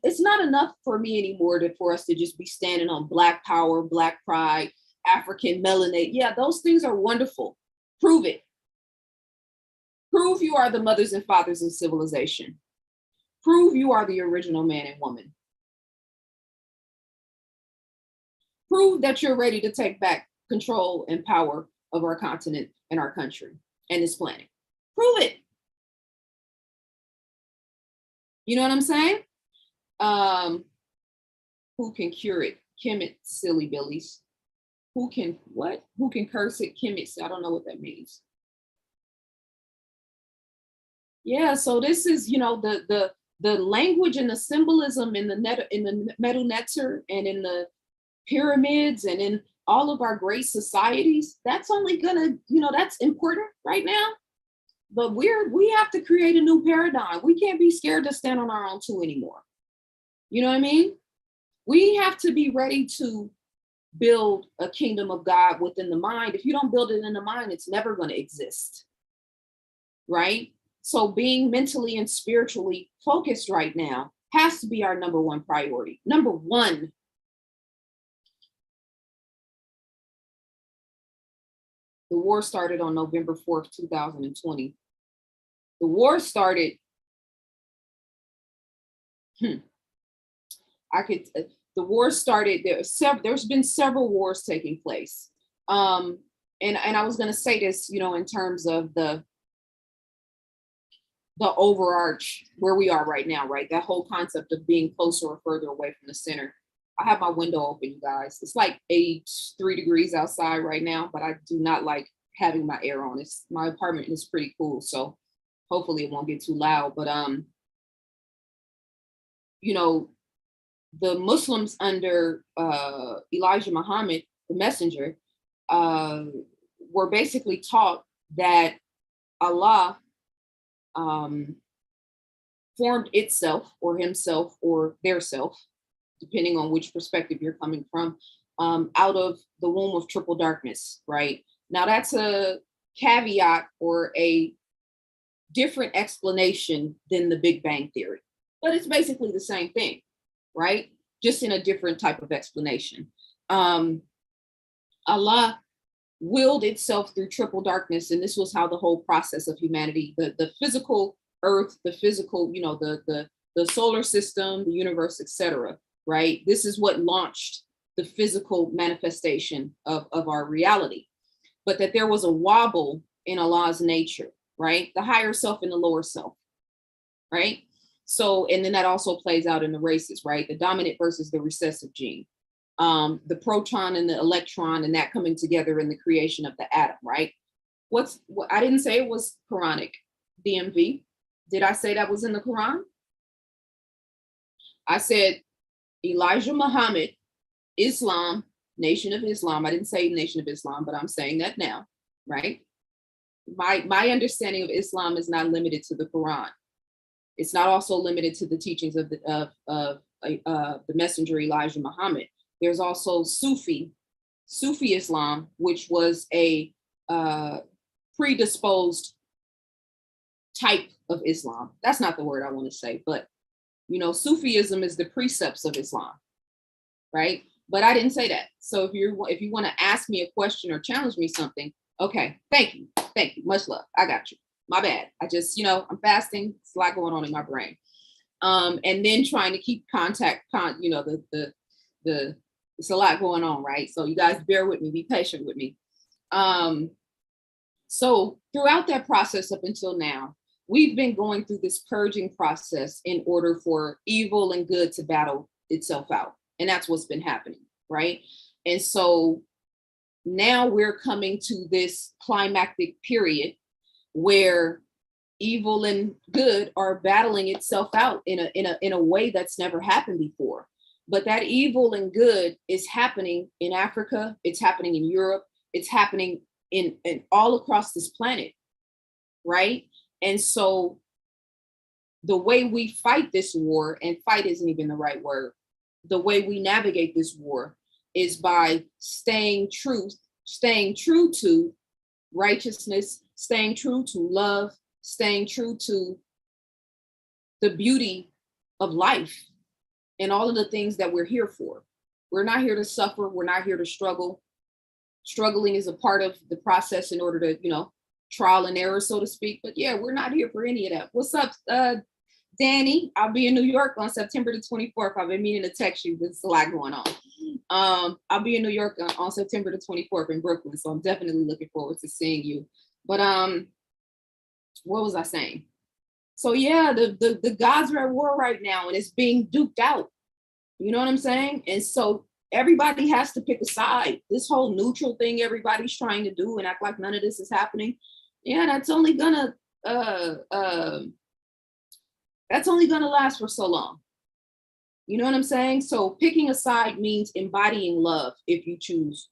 it's not enough for me anymore for us to just be standing on Black power, Black pride, African melanate. Yeah, those things are wonderful. Prove it. Prove you are the mothers and fathers of civilization. Prove you are the original man and woman. Prove that you're ready to take back control and power of our continent and our country and this planet. Prove it. You know what I'm saying? Who can cure it? Kim it, silly billies. Who can what? Who can curse it? Kim it. I don't know what that means. Yeah, so this is, you know, the language and the symbolism in the Medu Neter and in the pyramids and in all of our great societies. That's only gonna, you know, that's important right now. But we have to create a new paradigm. We can't be scared to stand on our own two anymore. You know what I mean? We have to be ready to build a kingdom of God within the mind. If you don't build it in the mind, it's never going to exist. Right? So being mentally and spiritually focused right now has to be our number one priority. Number one. The war started on November 4th, 2020. The war started, the war started, there's been several wars taking place. And I was gonna say this, you know, in terms of the overarch, where we are right now, right? That whole concept of being closer or further away from the center. I have my window open, you guys. It's like 83 degrees outside right now, but I do not like having my air on. My apartment is pretty cool, so hopefully it won't get too loud. But you know, the Muslims under Elijah Muhammad, the messenger, were basically taught that Allah formed itself or himself or their self, depending on which perspective you're coming from, out of the womb of triple darkness, right? Now that's a caveat or a different explanation than the Big Bang Theory, but it's basically the same thing, right? Just in a different type of explanation. Allah willed itself through triple darkness, and this was how the whole process of humanity, the physical earth, the physical, you know, the solar system, the universe, etc., right? This is what launched the physical manifestation of our reality. But that there was a wobble in Allah's nature, right? The higher self and the lower self, right? So, and then that also plays out in the races, right? The dominant versus the recessive gene, the proton and the electron, and that coming together in the creation of the atom, right? I didn't say it was Quranic, DMV. Did I say that was in the Quran? I said Elijah Muhammad, Islam, Nation of Islam. I didn't say Nation of Islam, but I'm saying that now, right? My understanding of Islam is not limited to the Quran. It's not also limited to the teachings of the messenger Elijah Muhammad. There's also Sufi Islam, which was a predisposed type of Islam. That's not the word I want to say, but Sufism is the precepts of Islam, right? But I didn't say that. So if you want to ask me a question or challenge me something, okay, thank you, much love, I got you. My bad. I just, I'm fasting. It's a lot going on in my brain, and then trying to keep contact. It's a lot going on, right? So you guys bear with me, be patient with me. So throughout that process up until now, we've been going through this purging process in order for evil and good to battle itself out. And that's what's been happening, right? And so now we're coming to this climactic period where evil and good are battling itself out in a way that's never happened before. But that evil and good is happening in Africa, it's happening in Europe, it's happening in all across this planet, right? And so the way we fight this war, and fight isn't even the right word, the way we navigate this war is by staying true to righteousness, staying true to love, staying true to the beauty of life and all of the things that we're here for. We're not here to suffer. We're not here to struggle. Struggling is a part of the process in order to, trial and error, so to speak. But yeah, we're not here for any of that. What's up, Danny? I'll be in New York on September the 24th. I've been meaning to text you. There's a lot going on. I'll be in New York on September the 24th in Brooklyn. So I'm definitely looking forward to seeing you. But what was I saying? So yeah, the gods are at war right now and it's being duked out. You know what I'm saying? And so everybody has to pick a side. This whole neutral thing everybody's trying to do and act like none of this is happening. Yeah, that's only gonna last for so long. You know what I'm saying? So picking a side means embodying love if you choose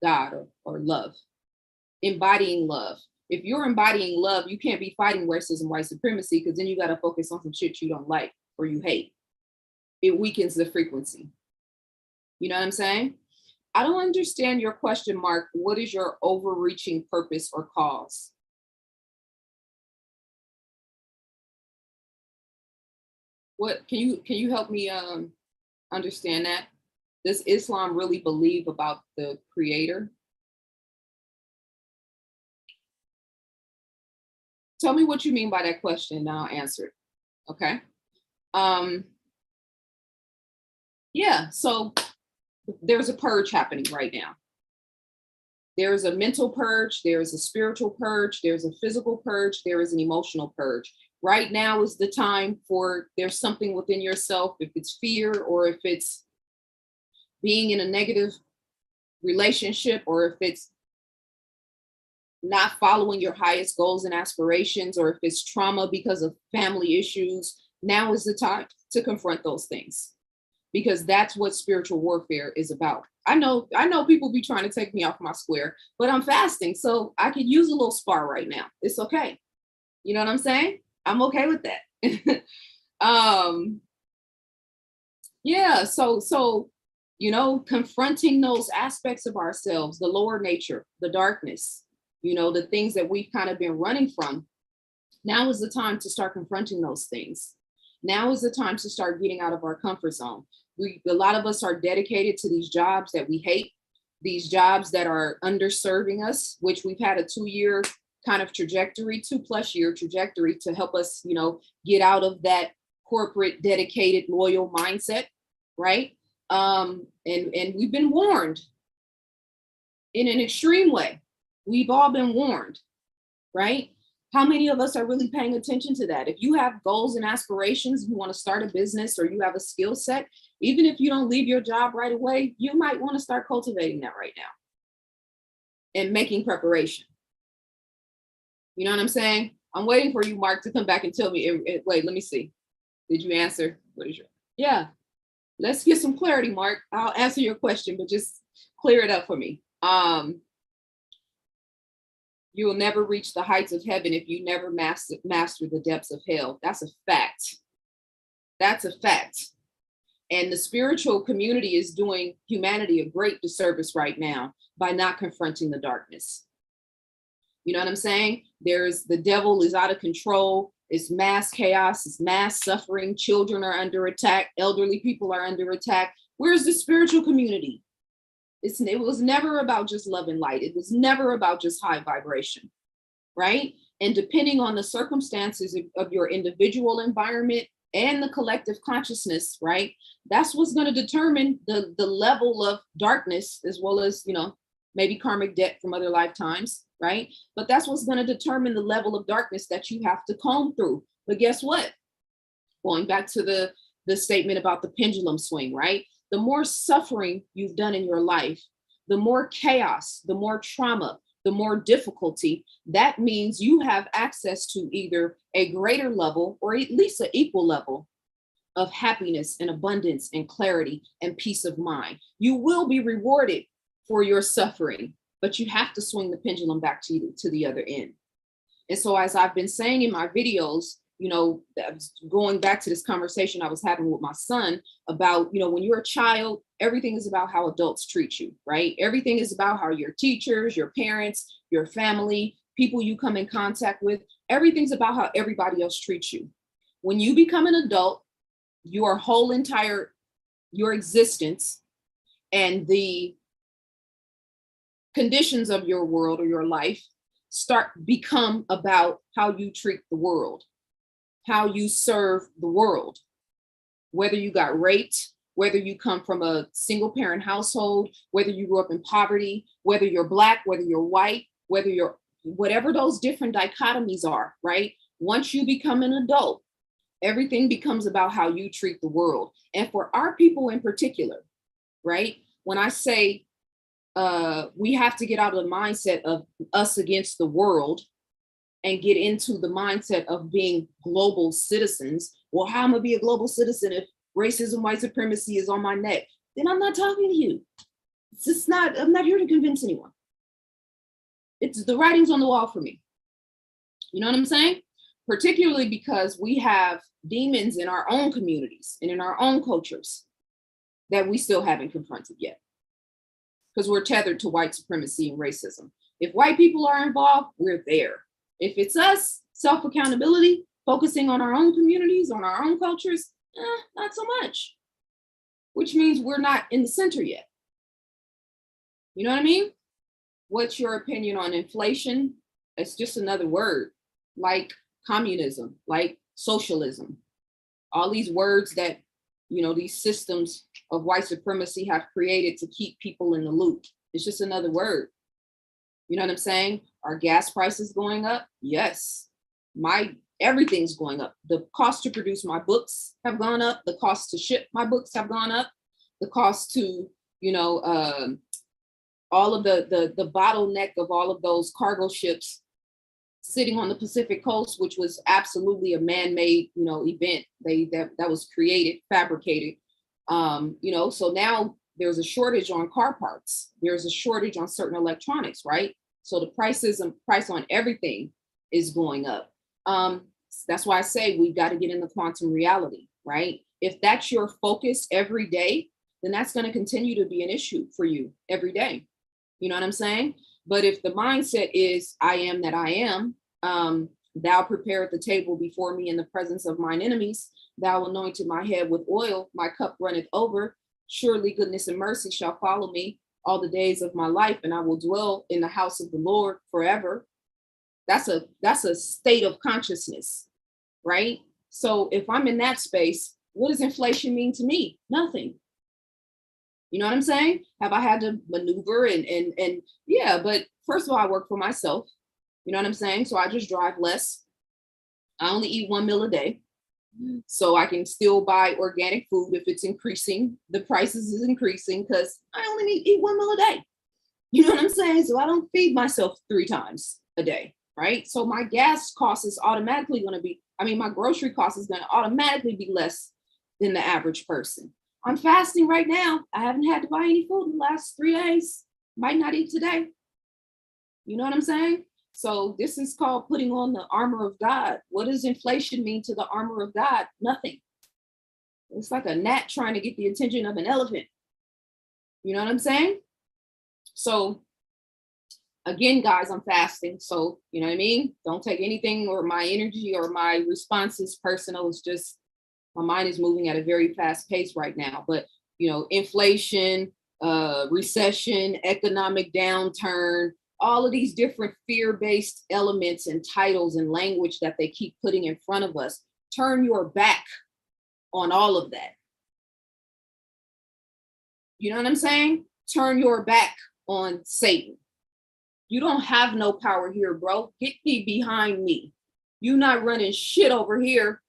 God or love. Embodying love. If you're embodying love, you can't be fighting racism, white supremacy, because then you got to focus on some shit you don't like or you hate. It weakens the frequency. You know what I'm saying? I don't understand your question, Mark. What is your overreaching purpose or cause? What can you help me understand that? Does Islam really believe about the creator? Tell me what you mean by that question and I'll answer it. Okay. Yeah, so there's a purge happening right now. There's a mental purge, there's a spiritual purge, there's a physical purge, there is an emotional purge. Right now is the time for there's something within yourself, if it's fear or if it's being in a negative relationship or if it's not following your highest goals and aspirations or if it's trauma because of family issues. Now is the time to confront those things because that's what spiritual warfare is about. I know people be trying to take me off my square, but I'm fasting, so I could use a little spar right now. It's okay. You know what I'm saying? I'm okay with that. Yeah, so confronting those aspects of ourselves, the lower nature, the darkness, the things that we've kind of been running from. Now is the time to start confronting those things. Now is the time to start getting out of our comfort zone. A lot of us are dedicated to these jobs that we hate, these jobs that are underserving us, which we've had a 2-year kind of trajectory, 2+ year trajectory to help us, get out of that corporate, dedicated, loyal mindset, right? And we've been warned in an extreme way. We've all been warned, right? How many of us are really paying attention to that? If you have goals and aspirations, you want to start a business or you have a skill set, even if you don't leave your job right away, you might want to start cultivating that right now and making preparation. You know what I'm saying? I'm waiting for you, Mark, to come back and tell me, wait, let me see. Did you answer? What is your, yeah. Let's get some clarity, Mark. I'll answer your question, but just clear it up for me. You will never reach the heights of heaven if you never master the depths of hell. That's a fact. That's a fact. And the spiritual community is doing humanity a great disservice right now by not confronting the darkness. You know what I'm saying? The devil is out of control It's mass chaos, it's mass suffering. Children are under attack. Elderly people are under attack. Where's the spiritual community? It was never about just love and light. It was never about just high vibration, right? And depending on the circumstances of your individual environment and the collective consciousness, right? That's what's going to determine the level of darkness, as well as, maybe karmic debt from other lifetimes, right? But that's what's going to determine the level of darkness that you have to comb through. But guess what? Going back to the statement about the pendulum swing, right? The more suffering you've done in your life, the more chaos, the more trauma, the more difficulty, that means you have access to either a greater level or at least an equal level of happiness and abundance and clarity and peace of mind. You will be rewarded for your suffering, but you have to swing the pendulum back to the other end. And so, as I've been saying in my videos, going back to this conversation I was having with my son about, when you're a child, everything is about how adults treat you, right? Everything is about how your teachers, your parents, your family, people you come in contact with, everything's about how everybody else treats you. When you become an adult, your whole your existence and the conditions of your world or your life become about how you treat the world, how you serve the world. Whether you got raped, whether you come from a single parent household, whether you grew up in poverty, whether you're Black, whether you're white, whatever those different dichotomies are, right? Once you become an adult, everything becomes about how you treat the world. And for our people in particular, right? When I say we have to get out of the mindset of us against the world and get into the mindset of being global citizens. Well, how am I gonna be a global citizen if racism, white supremacy is on my neck? Then I'm not talking to you. I'm not here to convince anyone. It's the writing's on the wall for me. You know what I'm saying? Particularly because we have demons in our own communities and in our own cultures that we still haven't confronted yet. Because we're tethered to white supremacy and racism. If white people are involved, we're there. If it's us, self-accountability, focusing on our own communities, on our own cultures, not so much. Which means we're not in the center yet. You know what I mean? What's your opinion on inflation? It's just another word, like communism, like socialism. All these words that, these systems of white supremacy have created to keep people in the loop. It's just another word. You know what I'm saying? Are gas prices going up? Yes. Everything's going up. The cost to produce my books have gone up. The cost to ship my books have gone up. The cost to, all of the bottleneck of all of those cargo ships sitting on the Pacific coast, which was absolutely a man-made, event. That was created, fabricated. So now there's a shortage on car parts. There's a shortage on certain electronics, right? So the price on everything is going up. That's why I say we've got to get in the quantum reality, right? If that's your focus every day, then that's going to continue to be an issue for you every day. You know what I'm saying? But if the mindset is, I am that I am, thou prepared the table before me in the presence of mine enemies, thou anointed my head with oil, my cup runneth over, surely goodness and mercy shall follow me all the days of my life, and I will dwell in the house of the Lord forever. That's a state of consciousness, right? So if I'm in that space, what does inflation mean to me? Nothing. You know what I'm saying? Have I had to maneuver and yeah, but first of all, I work for myself. You know what I'm saying? So I just drive less. I only eat 1 meal a day. So I can still buy organic food if it's increasing. The prices is increasing because I only need to eat 1 meal a day. You know what I'm saying? So I don't feed myself 3 times a day, right? So my gas cost is automatically going to be, my grocery cost is going to automatically be less than the average person. I'm fasting right now. I haven't had to buy any food in the last 3 days. Might not eat today. You know what I'm saying? So this is called putting on the armor of God. What does inflation mean to the armor of God? Nothing. It's like a gnat trying to get the attention of an elephant. You know what I'm saying? So Again, guys, I'm fasting. So, you know what I mean? Don't take anything or my energy or my responses personal. It's just my mind is moving at a very fast pace right now. But, you know, inflation, recession, economic downturn, all of these different fear-based elements and titles and language that they keep putting in front of us. Turn your back on all of that. You know what I'm saying? Turn your back on Satan. You don't have no power here, bro. Get thee behind me. You not running shit over here.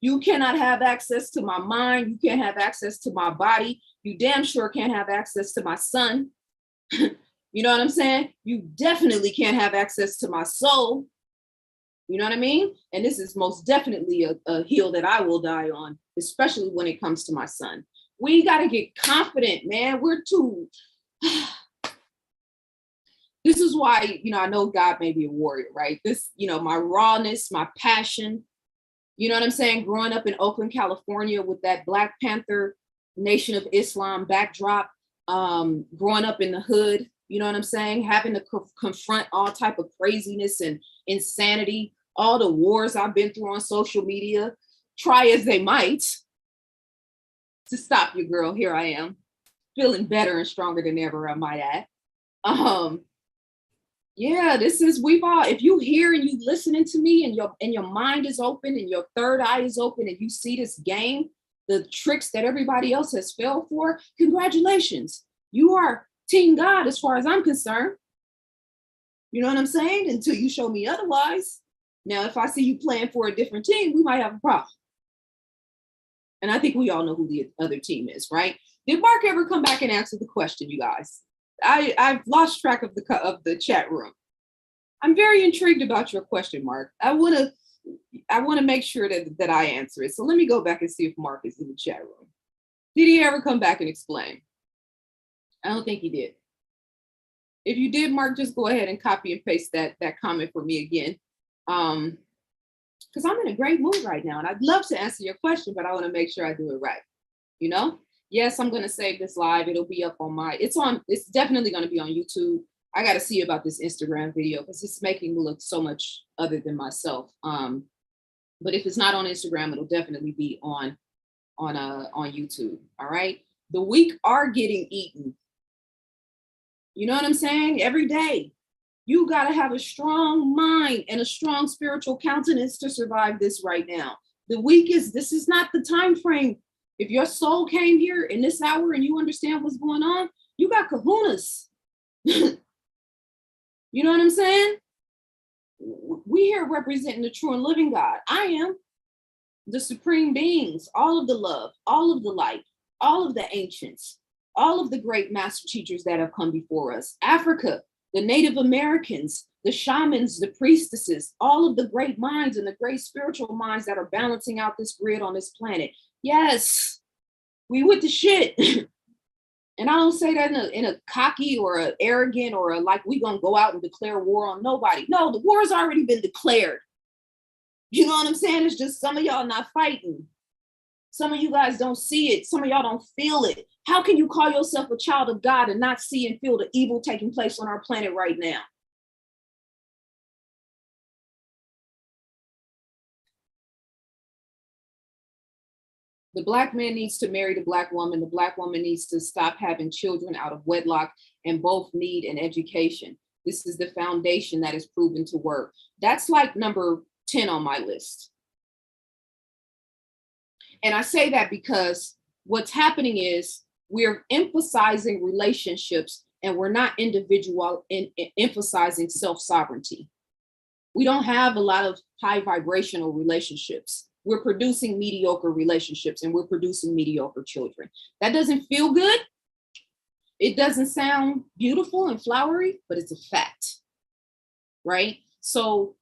You cannot have access to my mind. You can't have access to my body. You damn sure can't have access to my son. You know what I'm saying? You definitely can't have access to my soul. You know what I mean? And this is most definitely a hill that I will die on, especially when it comes to my son. We got to get confident, man. We're too... This is why, you know, I know God made me a warrior, right? This, you know, my rawness, my passion, you know what I'm saying? Growing up in Oakland, California with that Black Panther Nation of Islam backdrop, growing up in the hood, you know what I'm saying? Having to confront all type of craziness and insanity, all the wars I've been through on social media, try as they might to stop you, girl. Here I am, feeling better and stronger than ever, I might add. Yeah, this is, we've all, if you hear and you listening to me and your mind is open and your third eye is open and you see this game, the tricks that everybody else has fell for, congratulations. You are Team God as far as I'm concerned. You know what I'm saying? Until you show me otherwise. Now, if I see you playing for a different team, we might have a problem. And I think we all know who the other team is, right? Did Mark ever come back and answer the question, you guys? I've lost track of the chat room. I'm very intrigued about your question, Mark. I want to make sure that I answer it. So let me go back and see if Mark is in the chat room. Did he ever come back and explain? I don't think he did. If you did, Mark, just go ahead and copy and paste that comment for me again. Because I'm in a great mood right now and I'd love to answer your question, but I want to make sure I do it right. You know? Yes, I'm going to save this live. It'll be up on it's definitely going to be on YouTube. I got to see about this Instagram video because it's making me look so much other than myself. But if it's not on Instagram, it'll definitely be on YouTube. All right. The weak are getting eaten. You know what I'm saying? Every day. You got to have a strong mind and a strong spiritual countenance to survive this right now. The weak this is not the time frame. If your soul came here in this hour and you understand what's going on, you got kahunas. You know what I'm saying? We here representing the true and living God. I am the supreme beings, all of the love, all of the light, all of the ancients, all of the great master teachers that have come before us. Africa, the Native Americans, the shamans, the priestesses, all of the great minds and the great spiritual minds that are balancing out this grid on this planet. Yes, we with the shit. And I don't say that in a cocky or a arrogant or like we gonna go out and declare war on nobody. No, the war's already been declared. You know what I'm saying? It's just some of y'all not fighting. Some of you guys don't see it. Some of y'all don't feel it. How can you call yourself a child of God and not see and feel the evil taking place on our planet right now? The Black man needs to marry the Black woman. The Black woman needs to stop having children out of wedlock, and both need an education. This is the foundation that is proven to work. That's like number 10 on my list. And I say that because what's happening is we're emphasizing relationships and we're not emphasizing self-sovereignty. We don't have a lot of high vibrational relationships. We're producing mediocre relationships and we're producing mediocre children. That doesn't feel good. It doesn't sound beautiful and flowery, but it's a fact, right? So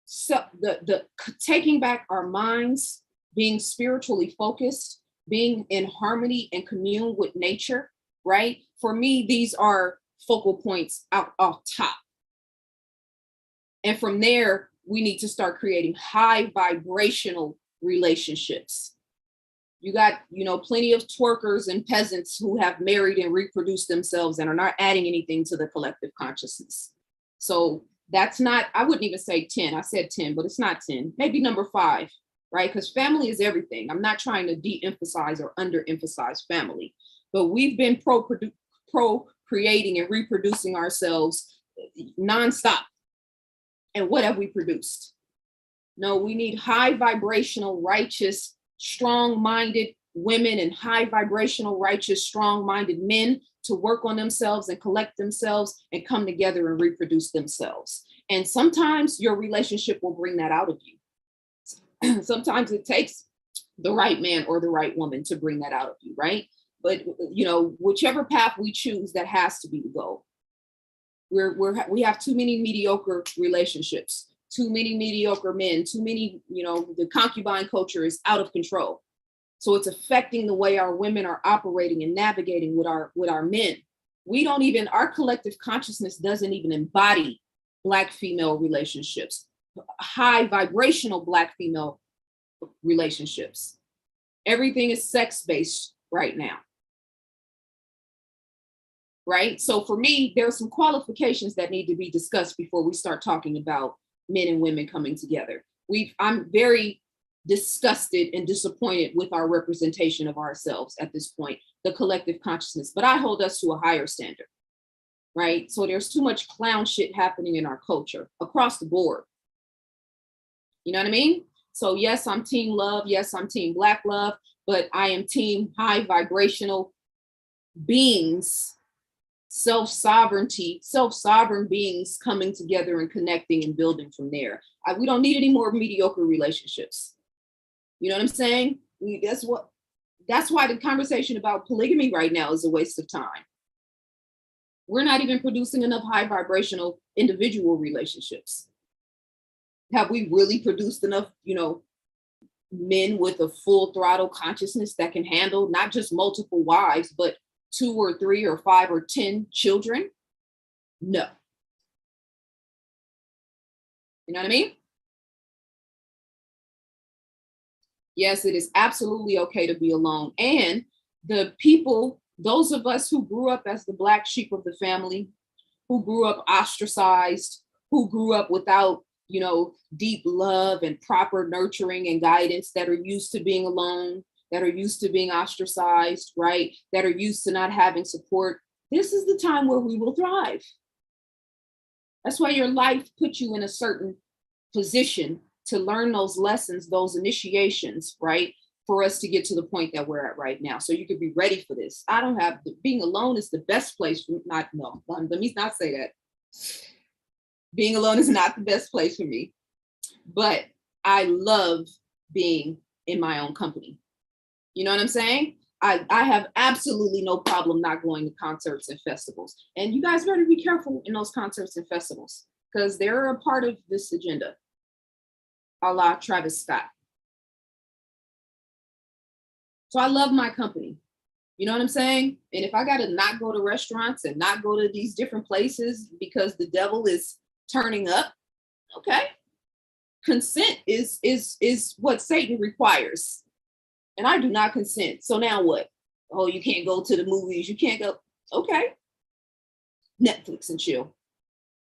the taking back our minds, being spiritually focused, being in harmony and commune with nature, right? For me, these are focal points out off top. And from there, we need to start creating high vibrational relationships. You got, plenty of twerkers and peasants who have married and reproduced themselves and are not adding anything to the collective consciousness. So that's not, I wouldn't even say 10. I said 10, but it's not 10. Maybe number 5, right? Because family is everything. I'm not trying to de-emphasize or under-emphasize family, but we've been procreating and reproducing ourselves nonstop. And what have we produced? No, we need high vibrational, righteous, strong-minded women and high vibrational, righteous, strong-minded men to work on themselves and collect themselves and come together and reproduce themselves. And sometimes your relationship will bring that out of you. Sometimes it takes the right man or the right woman to bring that out of you, right? But whichever path we choose, that has to be the goal. We have too many mediocre relationships, too many mediocre men, too many, the concubine culture is out of control. So it's affecting the way our women are operating and navigating with our men. Our collective consciousness doesn't even embody Black female relationships, high vibrational Black female relationships. Everything is sex-based right now. Right? So for me, there are some qualifications that need to be discussed before we start talking about men and women coming together. I'm very disgusted and disappointed with our representation of ourselves at this point, the collective consciousness, but I hold us to a higher standard, right? So there's too much clown shit happening in our culture across the board. You know what I mean? So yes, I'm team love. Yes, I'm team Black love, but I am team high vibrational beings, self-sovereign beings coming together and connecting and building from there. We don't need any more mediocre relationships. You know what I'm saying? That's why the conversation about polygamy right now is a waste of time. We're not even producing enough high vibrational individual relationships. Have we really produced enough, men with a full throttle consciousness that can handle not just multiple wives, but 2 or 3 or 5 or 10 children? No. You know what I mean? Yes, it is absolutely okay to be alone. And the people, those of us who grew up as the Black sheep of the family, who grew up ostracized, who grew up without, deep love and proper nurturing and guidance, that are used to being alone, that are used to being ostracized, right? That are used to not having support. This is the time where we will thrive. That's why your life puts you in a certain position to learn those lessons, those initiations, right? For us to get to the point that we're at right now. So you could be ready for this. Being alone is the best place for, let me not say that. Being alone is not the best place for me, but I love being in my own company. You know what I'm saying? I have absolutely no problem not going to concerts and festivals. And you guys better be careful in those concerts and festivals, because they're a part of this agenda, a la Travis Scott. So I love my company. You know what I'm saying? And if I got to not go to restaurants and not go to these different places because the devil is turning up, okay. Consent is what Satan requires. And I do not consent. So now what? Oh, you can't go to the movies. You can't go. Okay. Netflix and chill.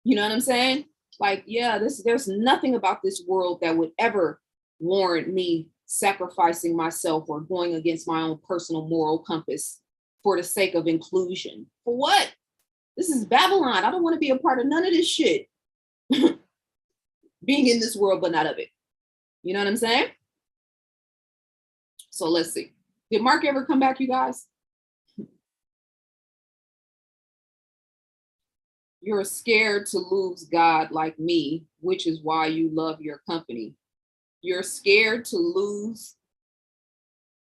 You know what I'm saying? Like, yeah, there's nothing about this world that would ever warrant me sacrificing myself or going against my own personal moral compass for the sake of inclusion. For what? This is Babylon. I don't want to be a part of none of this shit. Being in this world, but not of it. You know what I'm saying? So let's see. Did Mark ever come back, you guys? You're scared to lose God like me, which is why you love your company. You're scared to lose.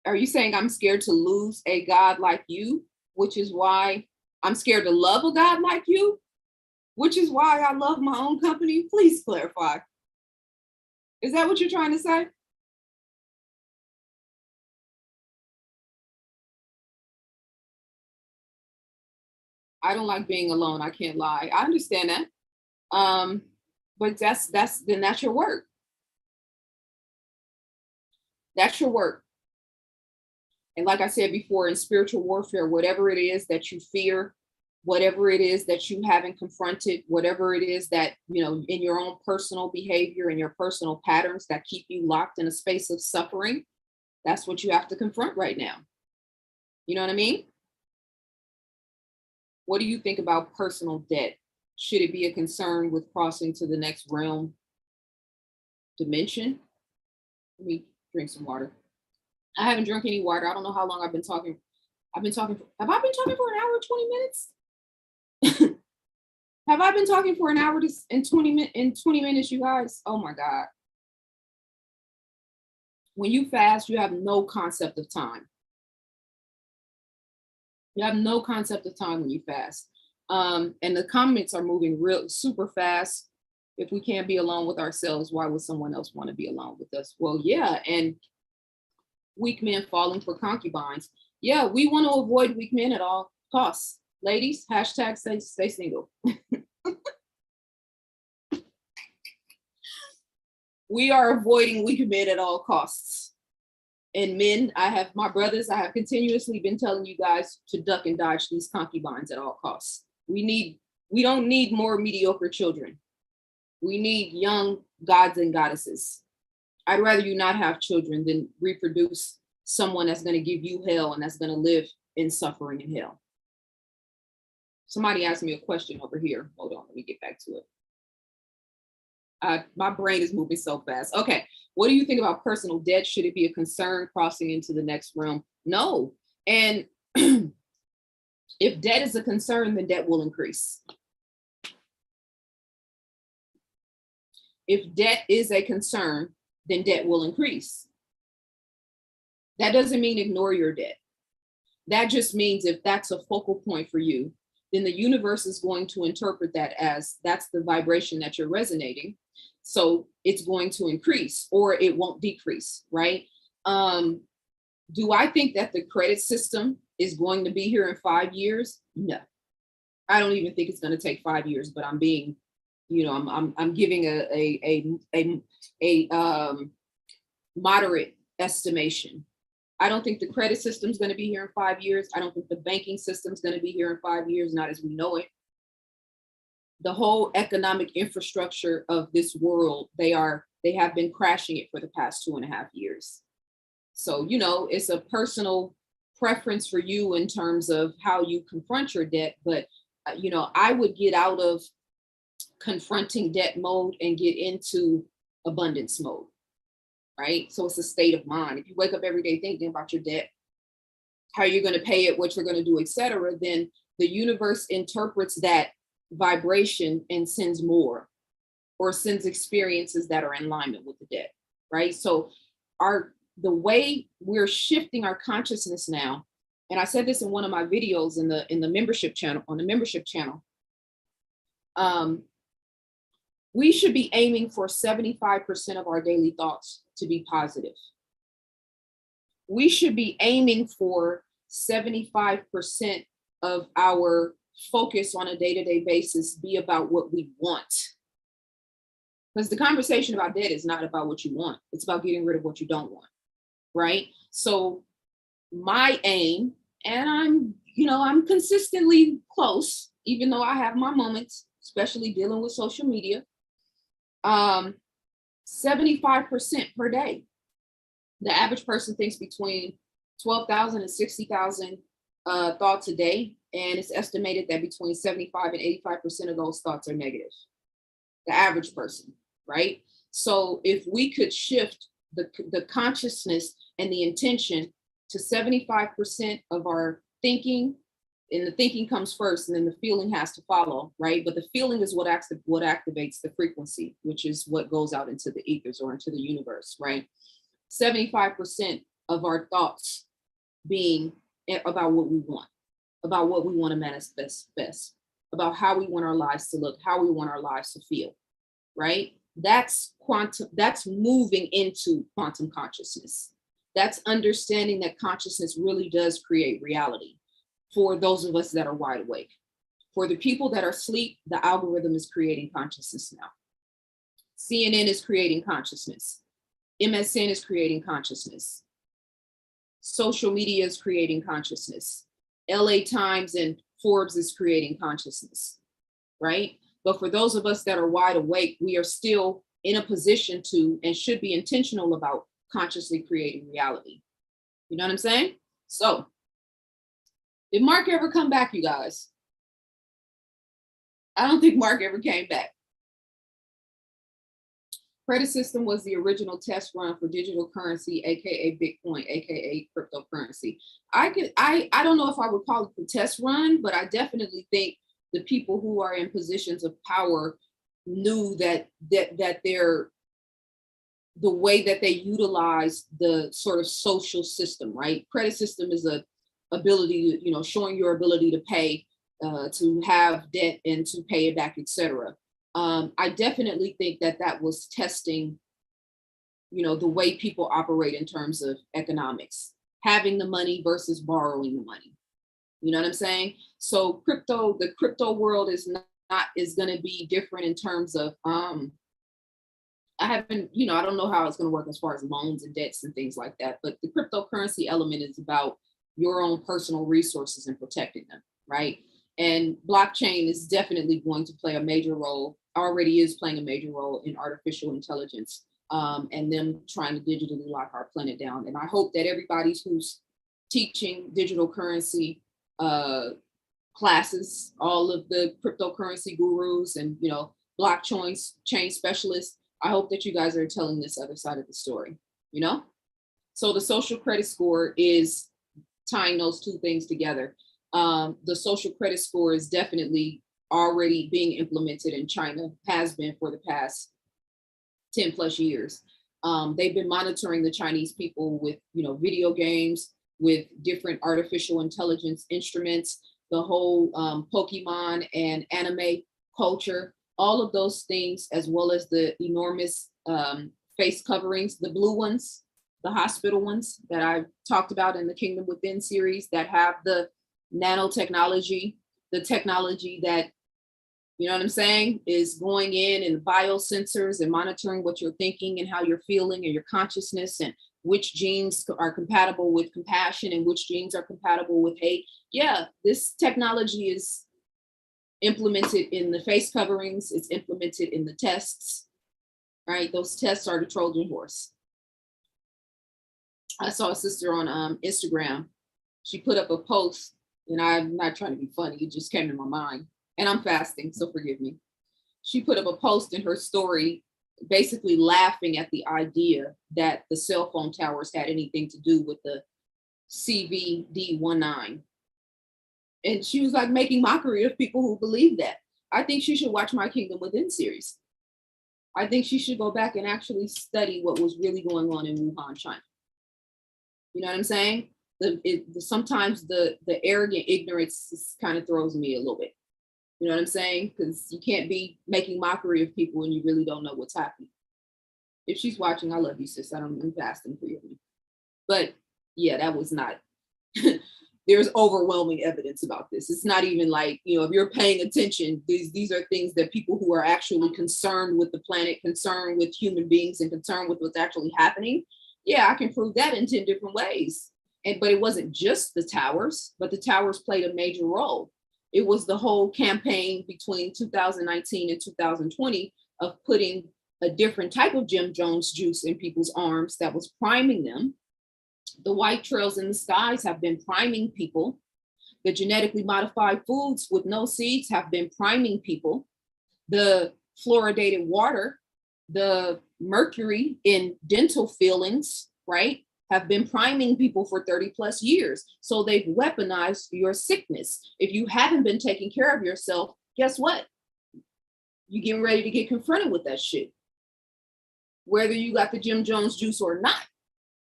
Are you saying I'm scared to lose a God like you, which is why I'm scared to love a God like you, which is why I love my own company? Please clarify. Is that what you're trying to say? I don't like being alone. I can't lie. I understand that. But that's your work. That's your work. And like I said before, in spiritual warfare, whatever it is that you fear, whatever it is that you haven't confronted, whatever it is that, you know, in your own personal behavior and your personal patterns that keep you locked in a space of suffering, that's what you have to confront right now. You know what I mean? What do you think about personal debt? Should it be a concern with crossing to the next realm, dimension? Let me drink some water. I haven't drunk any water. I don't know how long I've been talking. Have I been talking for an hour, 20 minutes? Have I been talking for an hour in 20 minutes, you guys? Oh my God. When you fast, you have no concept of time. You have no concept of time when you fast. And the comments are moving real super fast. If we can't be alone with ourselves, why would someone else want to be alone with us? Well, yeah, and weak men falling for concubines. Yeah, we want to avoid weak men at all costs. Ladies, hashtag stay single. We are avoiding weak men at all costs. And men, I have continuously been telling you guys to duck and dodge these concubines at all costs. We don't need more mediocre children. We need young gods and goddesses. I'd rather you not have children than reproduce someone that's going to give you hell and that's going to live in suffering and hell. Somebody asked me a question over here. Hold on, let me get back to it. My brain is moving so fast. Okay, what do you think about personal debt? Should it be a concern crossing into the next realm? No. And if debt is a concern, then debt will increase. If debt is a concern, then debt will increase. That doesn't mean ignore your debt. That just means if that's a focal point for you, then the universe is going to interpret that as that's the vibration that you're resonating. So it's going to increase or it won't decrease, right? Do I think that the credit system is going to be here in 5 years? No, I don't even think it's going to take 5 years, but I'm being, you know, I'm giving a moderate estimation. I don't think the credit system is going to be here in 5 years. I don't think the banking system is going to be here in 5 years, not as we know it. The whole economic infrastructure of this world, they have been crashing it for the past 2.5 years. So, you know, it's a personal preference for you in terms of how you confront your debt. But, you know, I would get out of confronting debt mode and get into abundance mode, right? So it's a state of mind. If you wake up every day thinking about your debt, how you're going to pay it, what you're going to do, etc., then the universe interprets that vibration and sends more or sends experiences that are in alignment with the debt, right? So the way we're shifting our consciousness now, and I said this in one of my videos in the membership channel, on the membership channel, we should be aiming for 75% of our daily thoughts to be positive. We should be aiming for 75% of our focus on a day-to-day basis be about what we want. Because the conversation about debt is not about what you want. It's about getting rid of what you don't want, right? So my aim, and I'm consistently close, even though I have my moments, especially dealing with social media, 75% per day. The average person thinks between 12,000 and 60,000 thoughts a day. And it's estimated that between 75 and 85% of those thoughts are negative. The average person, right? So if we could shift the consciousness and the intention to 75% of our thinking, and the thinking comes first and then the feeling has to follow, right? But the feeling is what activates the frequency, which is what goes out into the ethers or into the universe, right? 75% of our thoughts being about what we want, about what we want to manifest best, about how we want our lives to look, how we want our lives to feel, right? That's moving into quantum consciousness. That's understanding that consciousness really does create reality for those of us that are wide awake. For the people that are asleep, the algorithm is creating consciousness now. CNN is creating consciousness. MSN is creating consciousness. Social media is creating consciousness. LA Times and Forbes is creating consciousness, right? But for those of us that are wide awake, we are still in a position to and should be intentional about consciously creating reality. You know what I'm saying? So, did Mark ever come back, you guys? I don't think Mark ever came back. Credit system was the original test run for digital currency, aka Bitcoin, aka cryptocurrency. I don't know if I would call it the test run, but I definitely think the people who are in positions of power knew that they're the way that they utilize the sort of social system, right? Credit system is a ability to, showing your ability to pay, to have debt and to pay it back, etc. I definitely think that was testing, the way people operate in terms of economics, having the money versus borrowing the money. You know what I'm saying? So the crypto world is going to be different in terms of, I don't know how it's going to work as far as loans and debts and things like that, but the cryptocurrency element is about your own personal resources and protecting them, right? And blockchain is definitely going to play a major role, already is playing a major role in artificial intelligence, and them trying to digitally lock our planet down. And I hope that everybody who's teaching digital currency classes, all of the cryptocurrency gurus and, blockchain chain specialists, I hope that you guys are telling this other side of the story, So the social credit score is tying those two things together. The social credit score is definitely already being implemented in China, has been for the past 10 plus years. They've been monitoring the Chinese people with, video games, with different artificial intelligence instruments, the whole Pokemon and anime culture, all of those things, as well as the enormous face coverings, the blue ones, the hospital ones that I've talked about in the Kingdom Within series that have the nanotechnology, the technology that, you know what I'm saying, is going in and biosensors and monitoring what you're thinking and how you're feeling and your consciousness and which genes are compatible with compassion and which genes are compatible with hate. Yeah, this technology is implemented in the face coverings. It's implemented in the tests, right? Those tests are the Trojan horse. I saw a sister on Instagram. She put up a post, and I'm not trying to be funny. It just came to my mind. And I'm fasting, so forgive me. She put up a post in her story, basically laughing at the idea that the cell phone towers had anything to do with the CVD-19. And she was like making mockery of people who believe that. I think she should watch my Kingdom Within series. I think she should go back and actually study what was really going on in Wuhan, China. You know what I'm saying? Sometimes the arrogant ignorance kind of throws me a little bit. You know what I'm saying? Because you can't be making mockery of people when you really don't know what's happening. If she's watching, I love you, sis. I'm fasting for you. But yeah, that was not, there's overwhelming evidence about this. It's not even like, if you're paying attention, these are things that people who are actually concerned with the planet, concerned with human beings, and concerned with what's actually happening. Yeah, I can prove that in 10 different ways. But it wasn't just the towers, but the towers played a major role. It was the whole campaign between 2019 and 2020 of putting a different type of Jim Jones juice in people's arms that was priming them. The white trails in the skies have been priming people. The genetically modified foods with no seeds have been priming people. The fluoridated water, the mercury in dental fillings, right, have been priming people for 30 plus years. So they've weaponized your sickness. If you haven't been taking care of yourself, guess what? You're getting ready to get confronted with that shit. Whether you got the Jim Jones juice or not.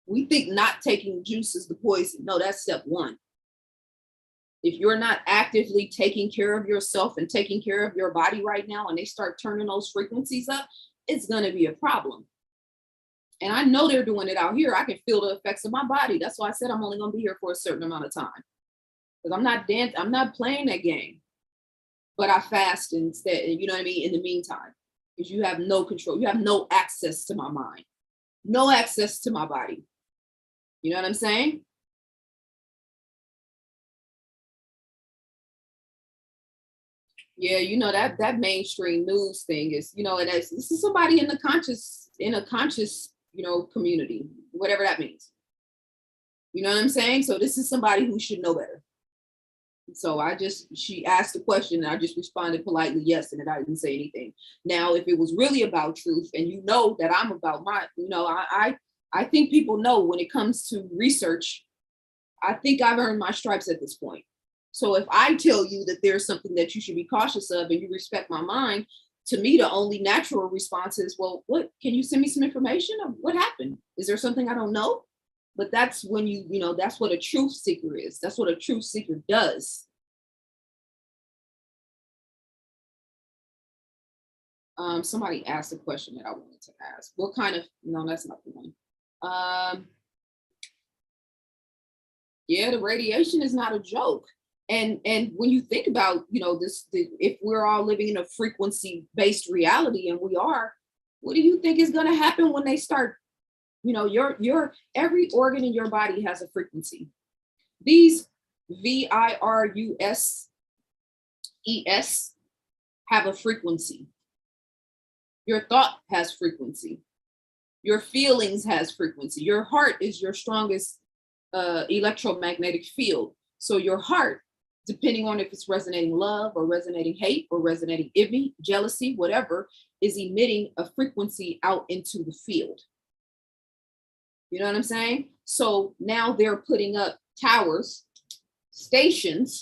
We think not taking juice is the poison. No, that's step one. If you're not actively taking care of yourself and taking care of your body right now, and they start turning those frequencies up, it's going to be a problem. And I know they're doing it out here. I can feel the effects of my body. That's why I said I'm only going to be here for a certain amount of time. Because I'm not playing that game. But I fast instead, you know what I mean, in the meantime. Because you have no control. You have no access to my mind. No access to my body. You know what I'm saying? Yeah, you know, that mainstream news thing is, you know, and this is somebody in a conscious, you know, community, whatever that means. You know what I'm saying? So this is somebody who should know better. So she asked the question and I just responded politely yes, and then I didn't say anything. Now, if it was really about truth, and you know that I'm about my, you know, I think people know when it comes to research, I think I've earned my stripes at this point. So if I tell you that there's something that you should be cautious of and you respect my mind, to me, the only natural response is, well, what, can you send me some information of what happened? Is there something I don't know? But that's when you know, that's what a truth seeker is. That's what a truth seeker does. Somebody asked a question that I wanted to ask. What kind of, no, that's not the one. Yeah, the radiation is not a joke. And when you think about, you know, if we're all living in a frequency based reality, and we are, what do you think is going to happen when they start, you know, your every organ in your body has a frequency. These VIRUSES have a frequency. Your thought has frequency. Your feelings has frequency. Your heart is your strongest electromagnetic field. So your heart, depending on if it's resonating love or resonating hate or resonating envy, jealousy, whatever, is emitting a frequency out into the field. You know what I'm saying? So now they're putting up towers, stations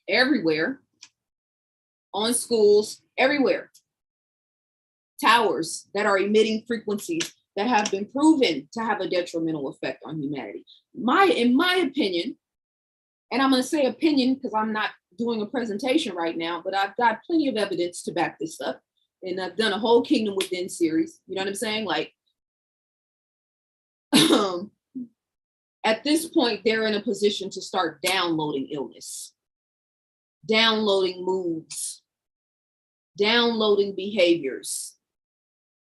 everywhere, on schools, everywhere. Towers that are emitting frequencies that have been proven to have a detrimental effect on humanity. In my opinion, and I'm going to say opinion because I'm not doing a presentation right now, but I've got plenty of evidence to back this up. And I've done a whole Kingdom Within series. You know what I'm saying? Like, at this point, they're in a position to start downloading illness, downloading moods, downloading behaviors,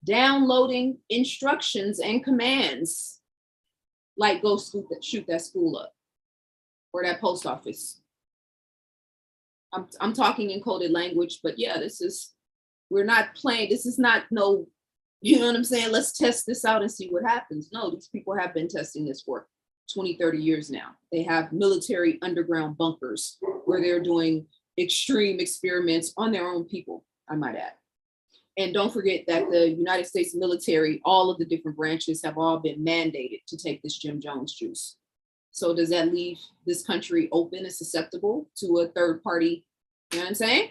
downloading instructions and commands, like go shoot that school up or that post office. I'm talking in coded language, but yeah, we're not playing. This is not no, you know what I'm saying? Let's test this out and see what happens. No, these people have been testing this for 20, 30 years now. They have military underground bunkers where they're doing extreme experiments on their own people, I might add. And don't forget that the United States military, all of the different branches have all been mandated to take this Jim Jones juice. So does that leave this country open and susceptible to a third party? You know what I'm saying?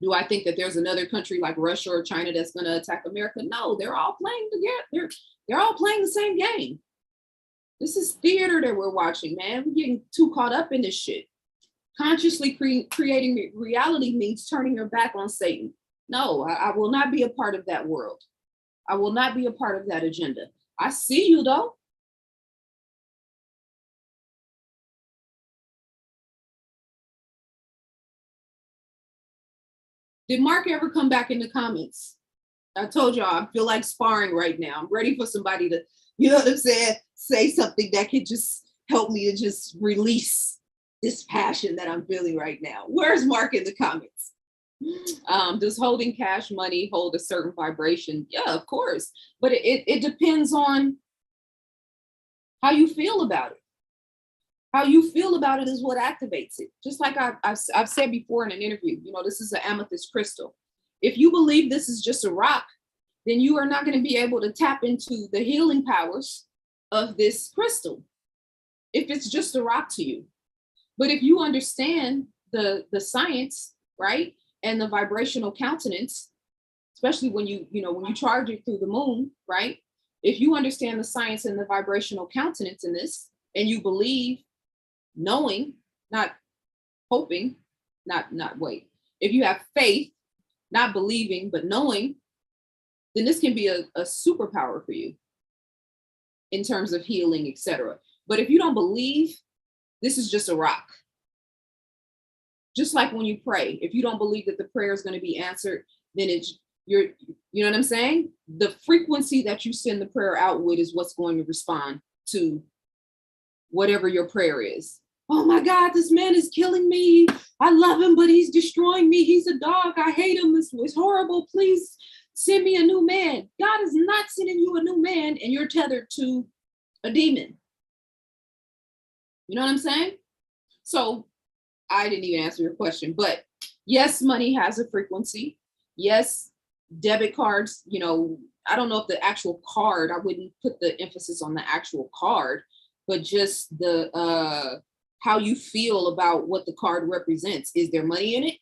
Do I think that there's another country like Russia or China that's going to attack America? No, they're all playing together. They're all playing the same game. This is theater that we're watching, man. We're getting too caught up in this shit. Consciously creating reality means turning your back on Satan. No, I will not be a part of that world. I will not be a part of that agenda. I see you though. Did Mark ever come back in the comments? I told y'all, I feel like sparring right now. I'm ready for somebody to, you know what I'm saying, say something that could just help me to just release this passion that I'm feeling right now. Where's Mark in the comments? Does holding cash money hold a certain vibration? Yeah, of course. But it depends on how you feel about it. How you feel about it is what activates it. Just like I've said before in an interview, you know, this is an amethyst crystal. If you believe this is just a rock, then you are not going to be able to tap into the healing powers of this crystal if it's just a rock to you. But if you understand the science, right, and the vibrational countenance, especially when you charge it through the moon, right? If you understand the science and the vibrational countenance in this, and you believe, knowing, not hoping, not wait. If you have faith, not believing, but knowing, then this can be a superpower for you in terms of healing, etc. But if you don't believe, this is just a rock. Just like when you pray, if you don't believe that the prayer is going to be answered, then you know what I'm saying? The frequency that you send the prayer out with is what's going to respond to whatever your prayer is. oh my God, this man is killing me. I love him, but he's destroying me. He's a dog. I hate him. It's horrible. Please send me a new man. God is not sending you a new man, and you're tethered to a demon. You know what I'm saying? So I didn't even answer your question, but yes, money has a frequency. Yes, debit cards, you know, I don't know if the actual card, I wouldn't put the emphasis on the actual card, but just the how you feel about what the card represents. Is there money in it?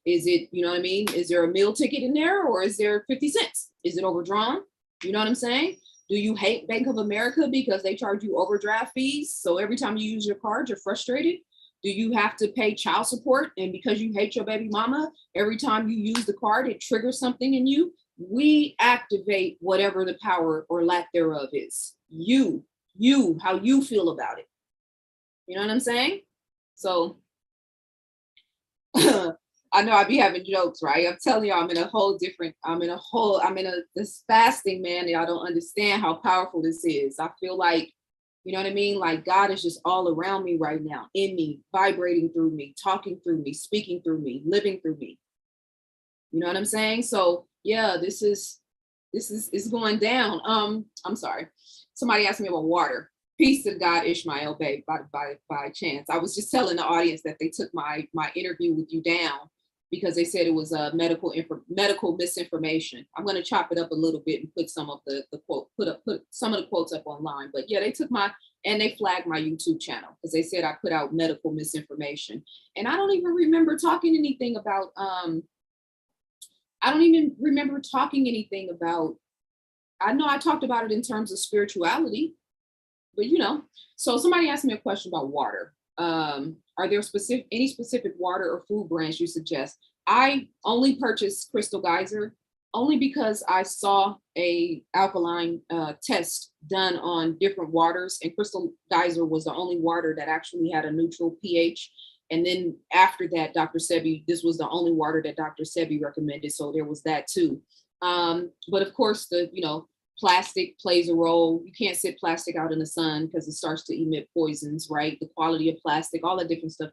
Is it, you know what I mean? Is there a meal ticket in there, or is there 50 cents? Is it overdrawn? You know what I'm saying? Do you hate Bank of America because they charge you overdraft fees? So every time you use your card, you're frustrated? Do you have to pay child support? And because you hate your baby mama, every time you use the card, it triggers something in you? We activate whatever the power or lack thereof is. You, how you feel about it. You know what I'm saying? So I know I be having jokes, right? I'm telling you, I'm in this fasting, man. Y'all don't understand how powerful this is. I feel like, you know what I mean? Like God is just all around me right now, in me, vibrating through me, talking through me, speaking through me, living through me. You know what I'm saying? So yeah, this is going down. I'm sorry. Somebody asked me about water. Peace to God, Ishmael, babe, by chance. I was just telling the audience that they took my interview with you down because they said it was a medical misinformation. I'm going to chop it up a little bit and put some of the quote, put some of the quotes up online. But yeah, they took and they flagged my YouTube channel because they said I put out medical misinformation. And I don't even remember talking anything about, I know I talked about it in terms of spirituality, but you know. So somebody asked me a question about water. Are there any specific water or food brands you suggest? I only purchased Crystal Geyser only because I saw a alkaline test done on different waters, and Crystal Geyser was the only water that actually had a neutral pH. And then after that, Dr. Sebi, this was the only water that Dr. Sebi recommended. So there was that too. But of course, plastic plays a role. You can't sit plastic out in the sun because it starts to emit poisons, right? The quality of plastic, all that different stuff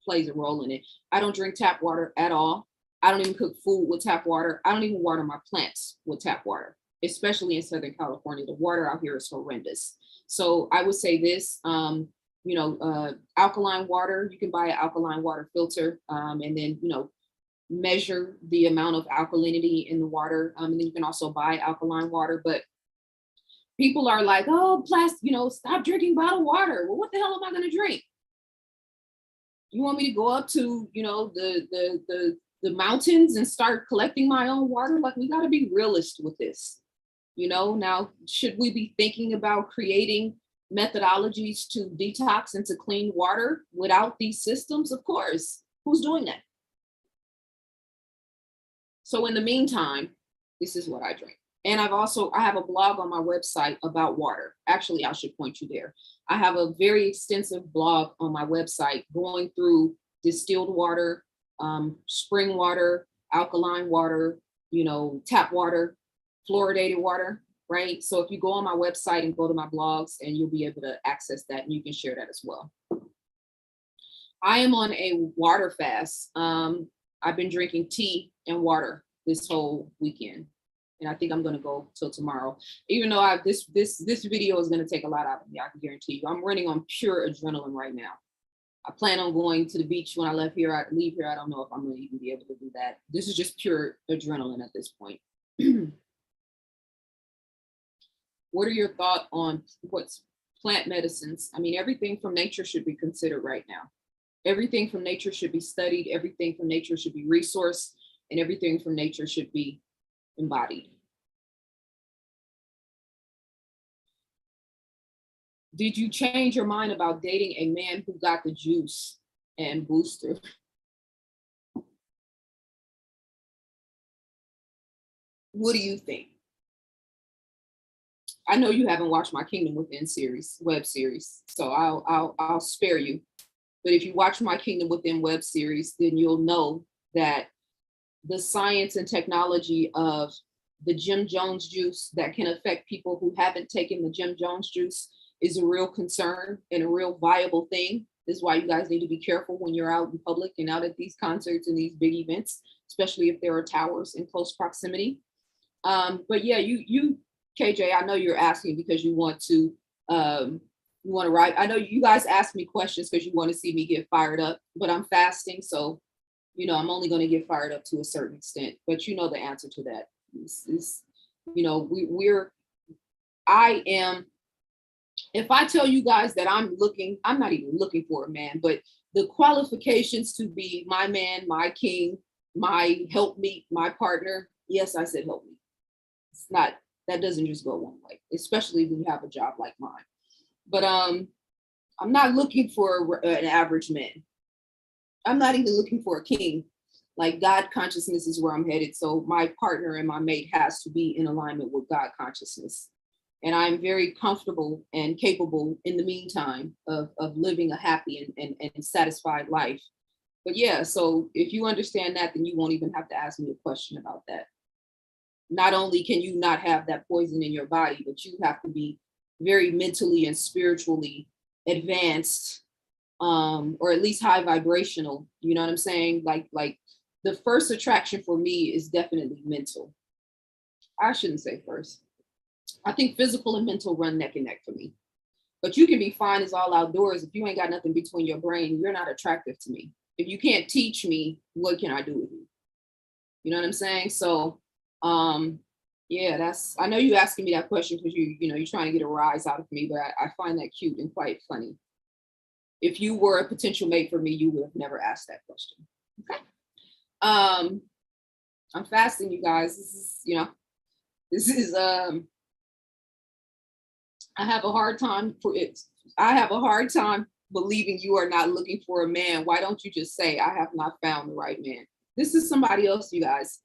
plays a role in it. I don't drink tap water at all. I don't even cook food with tap water. I don't even water my plants with tap water, especially in Southern California. The water out here is horrendous. So I would say this, alkaline water, you can buy an alkaline water filter, and then, measure the amount of alkalinity in the water. And then you can also buy alkaline water, but people are like, oh, stop drinking bottled water. Well, what the hell am I going to drink? You want me to go up to, the mountains and start collecting my own water? Like, we got to be realist with this. Now, should we be thinking about creating methodologies to detox and to clean water without these systems? Of course. Who's doing that? So in the meantime, this is what I drink. And I have a blog on my website about water. Actually, I should point you there. I have a very extensive blog on my website going through distilled water, spring water, alkaline water, tap water, fluoridated water, right? So if you go on my website and go to my blogs, and you'll be able to access that, and you can share that as well. I am on a water fast. I've been drinking tea and water this whole weekend, and I think I'm going to go till tomorrow. Even though this video is going to take a lot out of me, I can guarantee you. I'm running on pure adrenaline right now. I plan on going to the beach when I leave here. I don't know if I'm going to even be able to do that. This is just pure adrenaline at this point. What are your thoughts on what's plant medicines? I mean, everything from nature should be considered right now. Everything from nature should be studied. Everything from nature should be resourced, and everything from nature should be embodied. Did you change your mind about dating a man who got the juice and booster? What do you think? I know you haven't watched my Kingdom Within web series, so I'll spare you. But if you watch my Kingdom Within web series, then you'll know that the science and technology of the Jim Jones juice that can affect people who haven't taken the Jim Jones juice is a real concern and a real viable thing. This is why you guys need to be careful when you're out in public and out at these concerts and these big events, especially if there are towers in close proximity. But yeah, you KJ, I know you're asking because you want to write. I know you guys ask me questions because you want to see me get fired up, but I'm fasting, so I'm only going to get fired up to a certain extent. But you know the answer to that. I am. If I tell you guys that I'm not even looking for a man, but the qualifications to be my man, my king, my helpmeet, my partner. Yes, I said helpmeet. It's not, that doesn't just go one way, especially when you have a job like mine. But I'm not looking for an average man. I'm not even looking for a king. Like, God consciousness is where I'm headed. So my partner and my mate has to be in alignment with God consciousness. And I'm very comfortable and capable in the meantime of living a happy and satisfied life. But yeah, so if you understand that, then you won't even have to ask me a question about that. Not only can you not have that poison in your body, but you have to be very mentally and spiritually advanced, or at least high vibrational. You know what I'm saying? Like the first attraction for me is definitely mental. I shouldn't say first. I think physical and mental run neck and neck for me. But you can be fine as all outdoors. If you ain't got nothing between your brain, you're not attractive to me. If you can't teach me, what can I do with you? You know what I'm saying? So yeah, I know you asking me that question because you're trying to get a rise out of me, but I find that cute and quite funny. If you were a potential mate for me, you would have never asked that question. Okay. I'm fasting, you guys. This is I have a hard time believing you are not looking for a man. Why don't you just say, I have not found the right man? This is somebody else, you guys.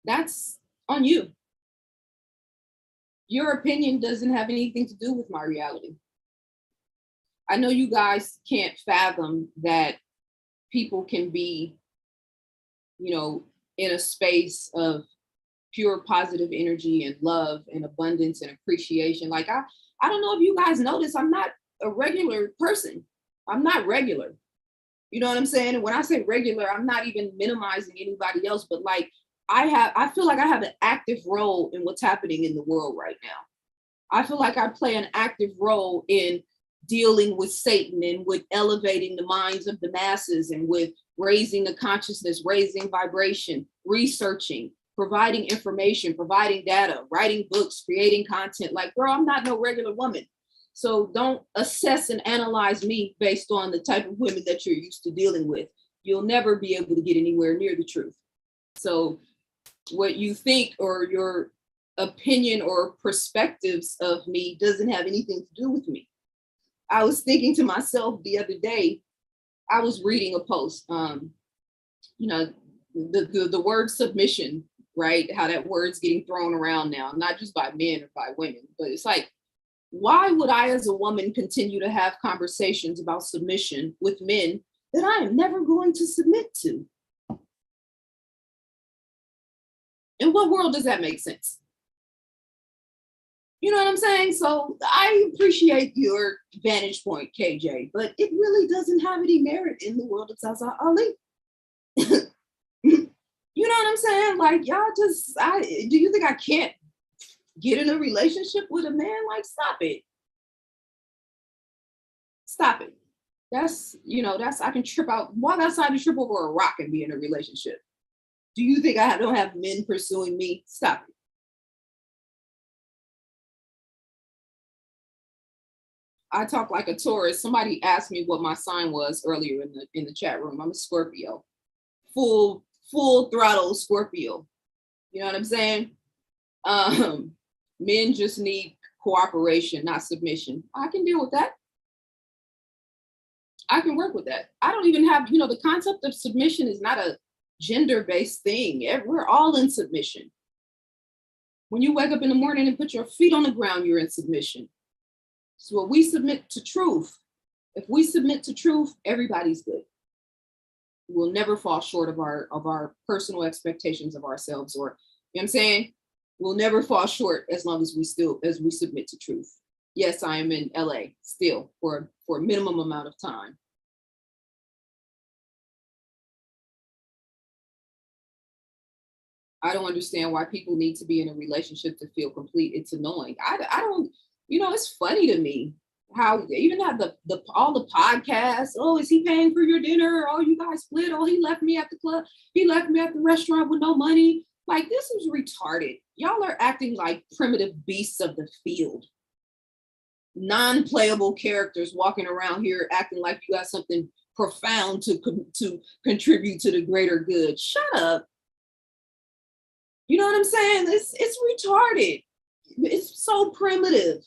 That's on you. Your opinion doesn't have anything to do with my reality. I know you guys can't fathom that people can be, in a space of pure positive energy and love and abundance and appreciation. Like, I don't know if you guys notice, I'm not a regular person. I'm not regular. You know what I'm saying? And when I say regular, I'm not even minimizing anybody else, but like, I feel like I have an active role in what's happening in the world right now. I feel like I play an active role in dealing with Satan and with elevating the minds of the masses and with raising the consciousness, raising vibration, researching, providing information, providing data, writing books, creating content. Like, girl, I'm not no regular woman. So don't assess and analyze me based on the type of women that you're used to dealing with. You'll never be able to get anywhere near the truth. So what you think or your opinion or perspectives of me doesn't have anything to do with me. I was thinking to myself the other day, I was reading a post, the word submission, right? How that word's getting thrown around now, not just by men or by women, but it's like, why would I as a woman continue to have conversations about submission with men that I am never going to submit to? In what world does that make sense? You know what I'm saying? So I appreciate your vantage point, KJ, but it really doesn't have any merit in the world of ZaZa Ali. You know what I'm saying? Like, y'all do you think I can't get in a relationship with a man? Like, stop it. Stop it. I can trip out, walk outside and trip over a rock and be in a relationship. Do you think I don't have men pursuing me? Stop it. I talk like a Taurus. Somebody asked me what my sign was earlier in the chat room. I'm a Scorpio, full throttle Scorpio. You know what I'm saying? Men just need cooperation, not submission. I can deal with that. I can work with that. I don't even have, the concept of submission is not a gender-based thing. We're all in submission. When you wake up in the morning and put your feet on the ground, you're in submission. So we submit to truth. If we submit to truth, everybody's good. We'll never fall short of our personal expectations of ourselves, or, you know what I'm saying? We'll never fall short as long as we submit to truth. Yes, I am in LA still for a minimum amount of time. I don't understand why people need to be in a relationship to feel complete. It's annoying. I don't, it's funny to me how even have the all the podcasts. Oh, is he paying for your dinner? Oh, you guys split. Oh, he left me at the club. He left me at the restaurant with no money. Like, this is retarded. Y'all are acting like primitive beasts of the field. Non-playable characters walking around here acting like you got something profound to contribute to the greater good. Shut up. You know what I'm saying? It's retarded. It's so primitive.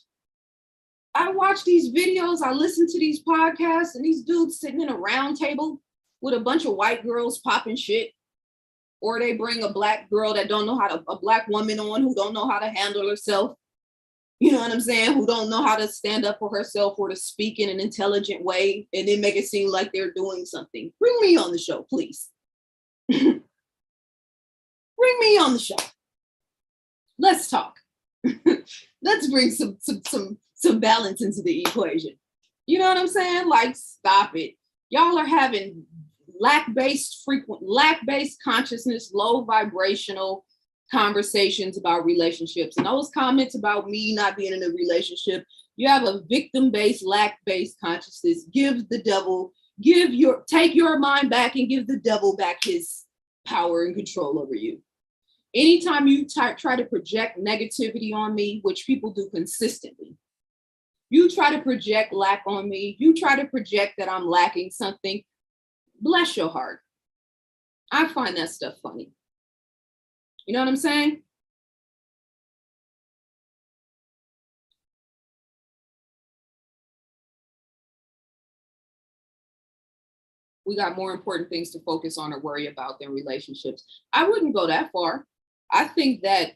I watch these videos, I listen to these podcasts, and these dudes sitting in a round table with a bunch of white girls popping shit. Or they bring a black girl that don't know a black woman on who don't know how to handle herself. You know what I'm saying? Who don't know how to stand up for herself or to speak in an intelligent way, and then make it seem like they're doing something. Bring me on the show, please. Bring me on the show. Let's talk. Let's bring some balance into the equation. You know what I'm saying? Like, stop it. Y'all are having lack-based consciousness, low vibrational conversations about relationships. And those comments about me not being in a relationship, you have a victim-based, lack-based consciousness. Take your mind back and give the devil back his power and control over you. Anytime you try to project negativity on me, which people do consistently, you try to project lack on me, you try to project that I'm lacking something, bless your heart. I find that stuff funny. You know what I'm saying? We got more important things to focus on or worry about than relationships. I wouldn't go that far. I think that,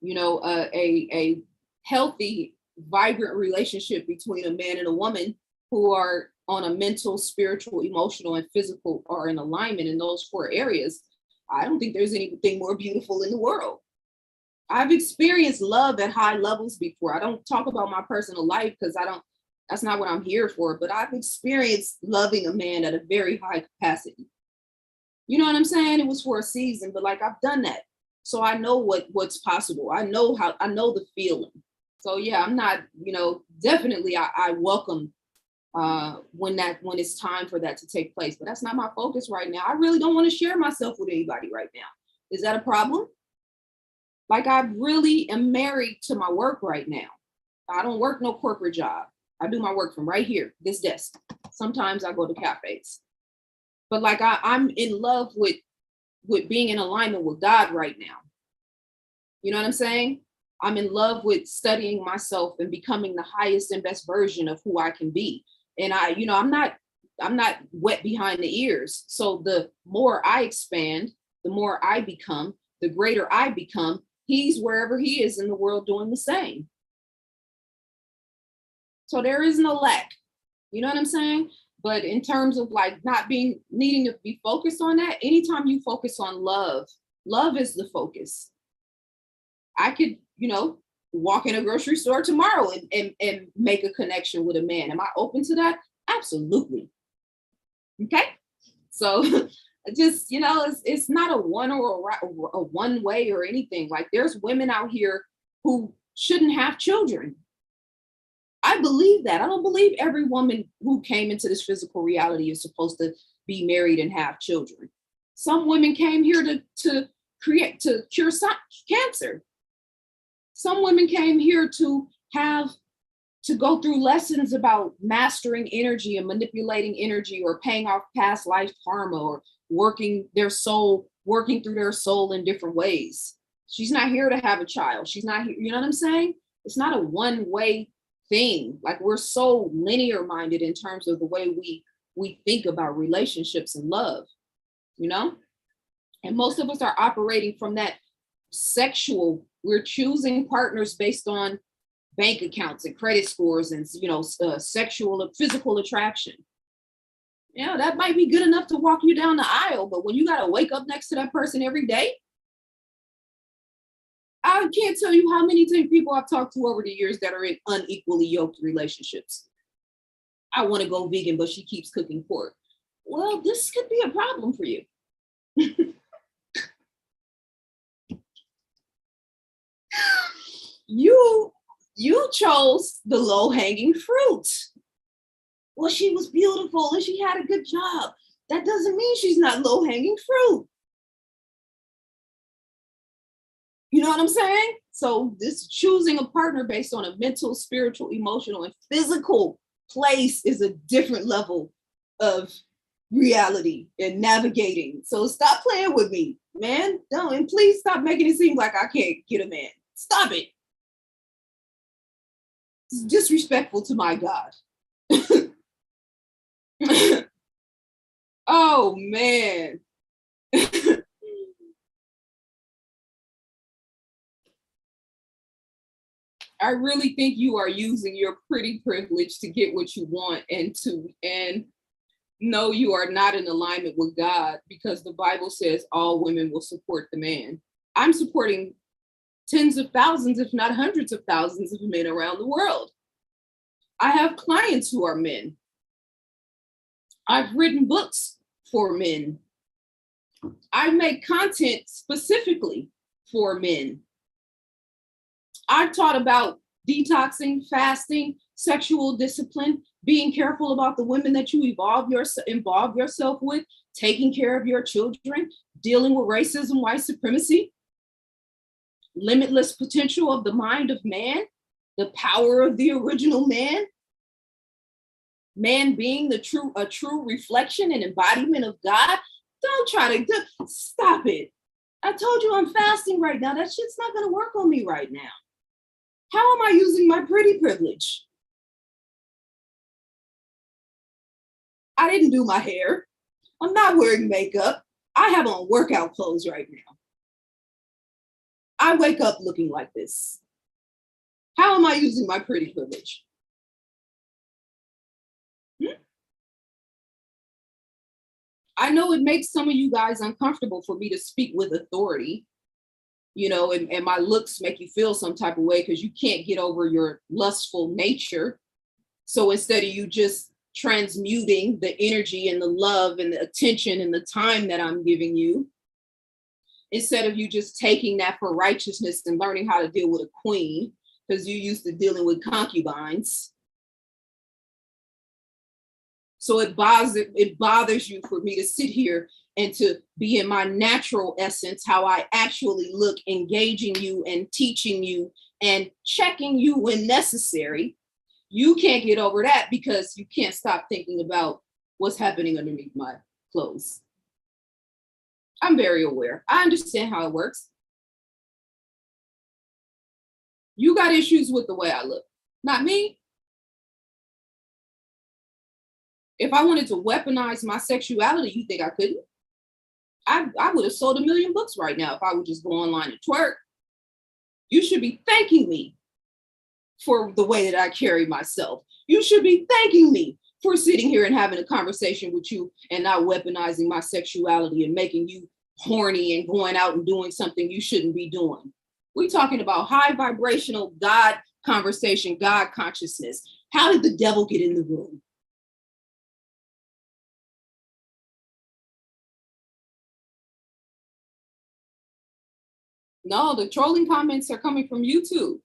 a healthy, vibrant relationship between a man and a woman who are on a mental, spiritual, emotional, and physical are in alignment in those 4 areas, I don't think there's anything more beautiful in the world. I've experienced love at high levels before. I don't talk about my personal life because that's not what I'm here for, but I've experienced loving a man at a very high capacity. You know what I'm saying? It was for a season, but like, I've done that. So I know what's possible. I know the feeling. So yeah, I'm not, definitely I welcome when it's time for that to take place, but that's not my focus right now. I really don't want to share myself with anybody right now. Is that a problem? Like, I really am married to my work right now. I don't work no corporate job. I do my work from right here, this desk. Sometimes I go to cafes. But like, I'm in love with being in alignment with God right now. You know what I'm saying? I'm in love with studying myself and becoming the highest and best version of who I can be. And I'm not wet behind the ears. So the more I expand, the more I become, the greater I become. He's wherever he is in the world doing the same. So there is no lack. You know what I'm saying? But in terms of like needing to be focused on that, anytime you focus on love is the focus. I could, walk in a grocery store tomorrow and make a connection with a man. Am I open to that? Absolutely. Okay. So just, it's not a one or a one way or anything. Like, there's women out here who shouldn't have children. I believe that. I don't believe every woman who came into this physical reality is supposed to be married and have children. Some women came here to cure cancer. Some women came here to go through lessons about mastering energy and manipulating energy, or paying off past life karma, or working through their soul in different ways. She's not here to have a child. She's not here. You know what I'm saying? It's not a one-way thing. Like, we're so linear minded in terms of the way we think about relationships and love, and most of us are operating from that sexual. We're choosing partners based on bank accounts and credit scores and sexual or physical attraction. That might be good enough to walk you down the aisle, but when you got to wake up next to that person every day, I can't tell you how many people I've talked to over the years that are in unequally yoked relationships. I want to go vegan, but she keeps cooking pork. Well, this could be a problem for you. You chose the low-hanging fruit. Well, she was beautiful and she had a good job. That doesn't mean she's not low-hanging fruit. You know what I'm saying? So this choosing a partner based on a mental, spiritual, emotional, and physical place is a different level of reality and navigating. So stop playing with me, man. Don't, and please stop making it seem like I can't get a man. Stop it. It's disrespectful to my God. Oh man. I really think you are using your pretty privilege to get what you want, and no, you are not in alignment with God, because the Bible says all women will support the man. I'm supporting tens of thousands, if not hundreds of thousands of men around the world. I have clients who are men. I've written books for men. I make content specifically for men. I've taught about detoxing, fasting, sexual discipline, being careful about the women that you involve yourself with, taking care of your children, dealing with racism, white supremacy, limitless potential of the mind of man, the power of the original man, man being a true reflection and embodiment of God. Don't try to stop it. I told you I'm fasting right now. That shit's not gonna work on me right now. How am I using my pretty privilege? I didn't do my hair. I'm not wearing makeup. I have on workout clothes right now. I wake up looking like this. How am I using my pretty privilege? I know it makes some of you guys uncomfortable for me to speak with authority, you know, and my looks make you feel some type of way because you can't get over your lustful nature. So instead of you just transmuting the energy and the love and the attention and the time that I'm giving you, instead of you just taking that for righteousness and learning how to deal with a queen, because you're used to dealing with concubines. So it bothers you for me to sit here and to be in my natural essence, how I actually look, engaging you and teaching you and checking you when necessary. You can't get over that because you can't stop thinking about what's happening underneath my clothes. I'm very aware. I understand how it works. You got issues with the way I look, not me. If I wanted to weaponize my sexuality, you think I couldn't? I would have sold 1 million books right now if I would just go online and twerk. You should be thanking me for the way that I carry myself. You should be thanking me for sitting here and having a conversation with you and not weaponizing my sexuality and making you horny and going out and doing something you shouldn't be doing. We're talking about high vibrational God conversation, God consciousness. How did the devil get in the room? No, the trolling comments are coming from YouTube.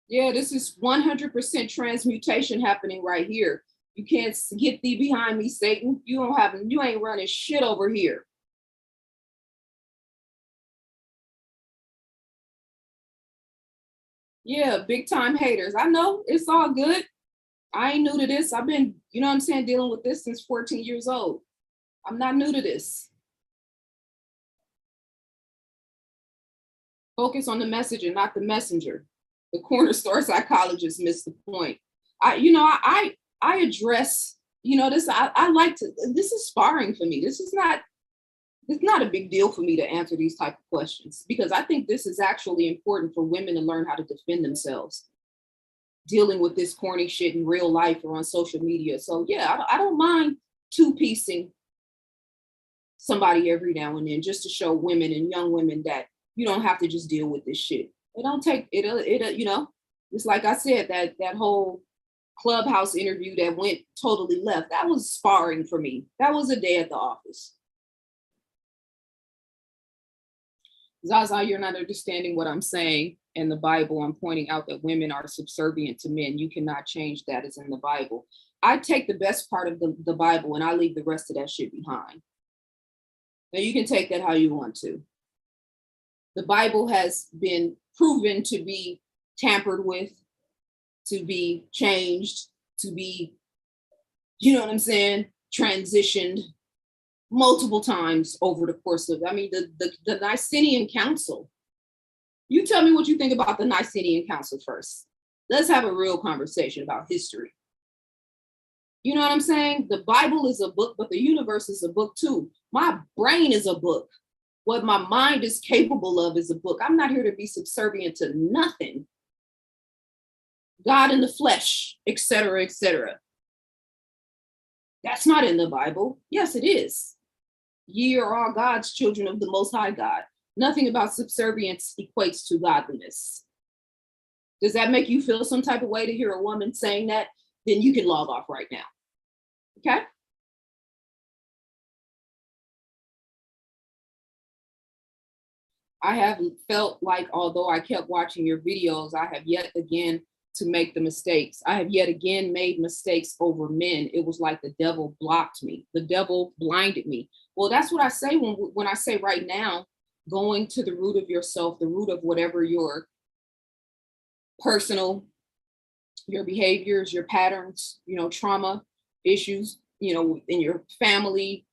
Yeah, this is 100% transmutation happening right here. You can't get thee behind me, Satan. You ain't running shit over here. Yeah, big time haters. I know, it's all good. I ain't new to this. I've been, you know what I'm saying, dealing with this since 14 years old. I'm not new to this. Focus on the message and not the messenger. The corner store psychologist missed the point. I address, this, I like to, this is sparring for me. It's not a big deal for me to answer these type of questions because I think this is actually important for women to learn how to defend themselves, dealing with this corny shit in real life or on social media. So yeah, I don't mind two-piecing somebody every now and then, just to show women and young women that you don't have to just deal with this shit. It don't take it, you know, it's like I said, that whole Clubhouse interview that went totally left. That was sparring for me. That was a day at the office. ZaZa, you're not understanding what I'm saying. In the Bible, I'm pointing out that women are subservient to men. You cannot change that. It's in the Bible. I take the best part of the Bible and I leave the rest of that shit behind. Now you can take that how you want to. The Bible has been proven to be tampered with, to be changed, to be, you know what I'm saying, transitioned multiple times over the course of, I mean, the Nicene Council. You tell me what you think about the Nicene Council first. Let's have a real conversation about history. You know what I'm saying? The Bible is a book, but the universe is a book too. My brain is a book. What my mind is capable of is a book. I'm not here to be subservient to nothing. God in the flesh, etc., etc. That's not in the Bible. Yes, it is. Ye are all God's children of the Most High God. Nothing about subservience equates to godliness. Does that make you feel some type of way to hear a woman saying that? Then you can log off right now. Okay? I have felt like, although I kept watching your videos, I have yet again to make the mistakes. I have yet again made mistakes over men. It was like the devil blocked me. The devil blinded me. Well, that's what I say when I say right now, going to the root of yourself, the root of whatever your personal, your behaviors, your patterns, you know, trauma issues, you know, in your family,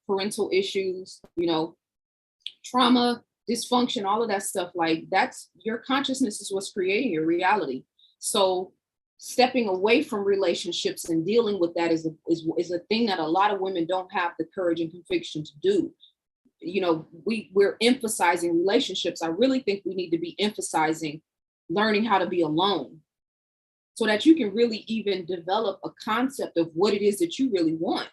parental issues, you know, trauma, dysfunction, all of that stuff, like that's your consciousness is what's creating your reality. So stepping away from relationships and dealing with that is a thing that a lot of women don't have the courage and conviction to do. You know, we're emphasizing relationships. I really think we need to be emphasizing learning how to be alone so that you can really even develop a concept of what it is that you really want.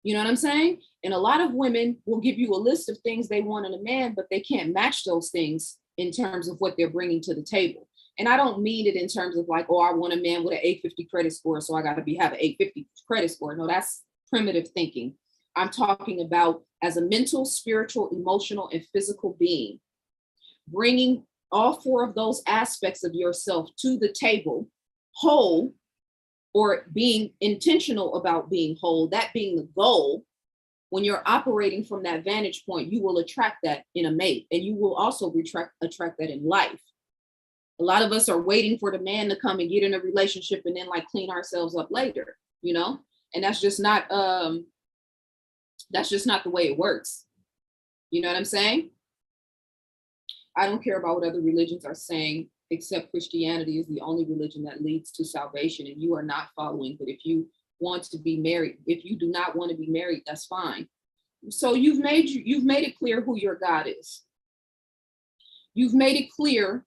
You know what I'm saying? And a lot of women will give you a list of things they want in a man, but they can't match those things in terms of what they're bringing to the table. And I don't mean it in terms of like, oh, I want a man with an 850 credit score, so I got to have an 850 credit score. No, that's primitive thinking. I'm talking about as a mental, spiritual, emotional, and physical being, bringing all four of those aspects of yourself to the table, whole, or being intentional about being whole, that being the goal. When you're operating from that vantage point, you will attract that in a mate, and you will also attract that in life. A lot of us are waiting for the man to come and get in a relationship and then like clean ourselves up later, you know? And that's just not the way it works. You know what I'm saying? I don't care about what other religions are saying, except Christianity is the only religion that leads to salvation, and you are not following. But if you want to be married, if you do not want to be married, that's fine. So you've made it clear who your God is. You've made it clear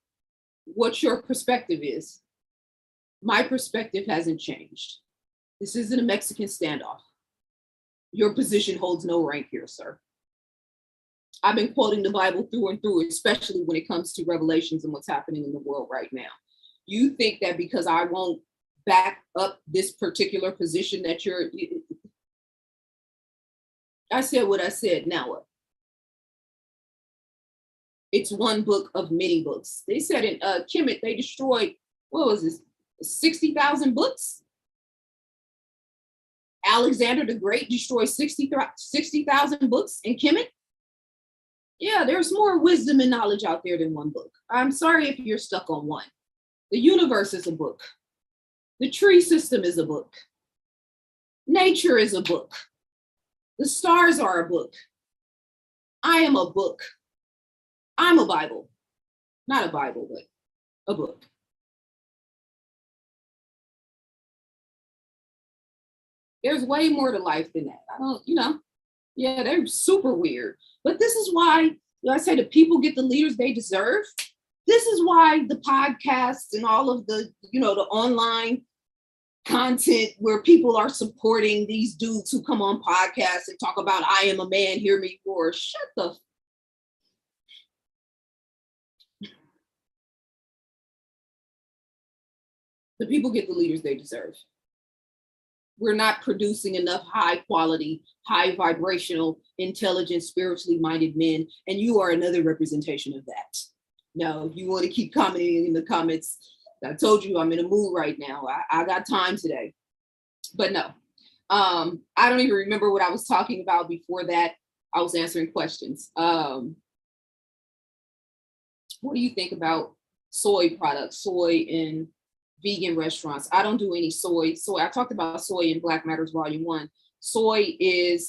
what your perspective is. My perspective hasn't changed. This isn't a Mexican standoff. Your position holds no rank here, sir. I've been quoting the Bible through and through, especially when it comes to revelations and what's happening in the world right now. You think that because I won't back up this particular position that I said what I said, now what? It's one book of many books. They said in Kemet, they destroyed, what was this, 60,000 books? Alexander the Great destroyed 60,000 books in Kemet? Yeah, there's more wisdom and knowledge out there than one book. I'm sorry if you're stuck on one. The universe is a book. The tree system is a book. Nature is a book. The stars are a book. I am a book. I'm a Bible. Not a Bible, but a book. There's way more to life than that. I don't, yeah, they're super weird. But this is why I say the people get the leaders they deserve. This is why the podcasts and all of the, the online content where people are supporting these dudes who come on podcasts and talk about I am a man, hear me roar. Shut the people get the leaders they deserve. We're not producing enough high quality, high vibrational, intelligent, spiritually minded men. And you are another representation of that. No, you want to keep commenting in the comments. I told you I'm in a mood right now. I got time today. But no, I don't even remember what I was talking about before that. I was answering questions. What do you think about soy products, soy in vegan restaurants? I don't do any soy. I talked about soy in Black Matters Volume 1. Soy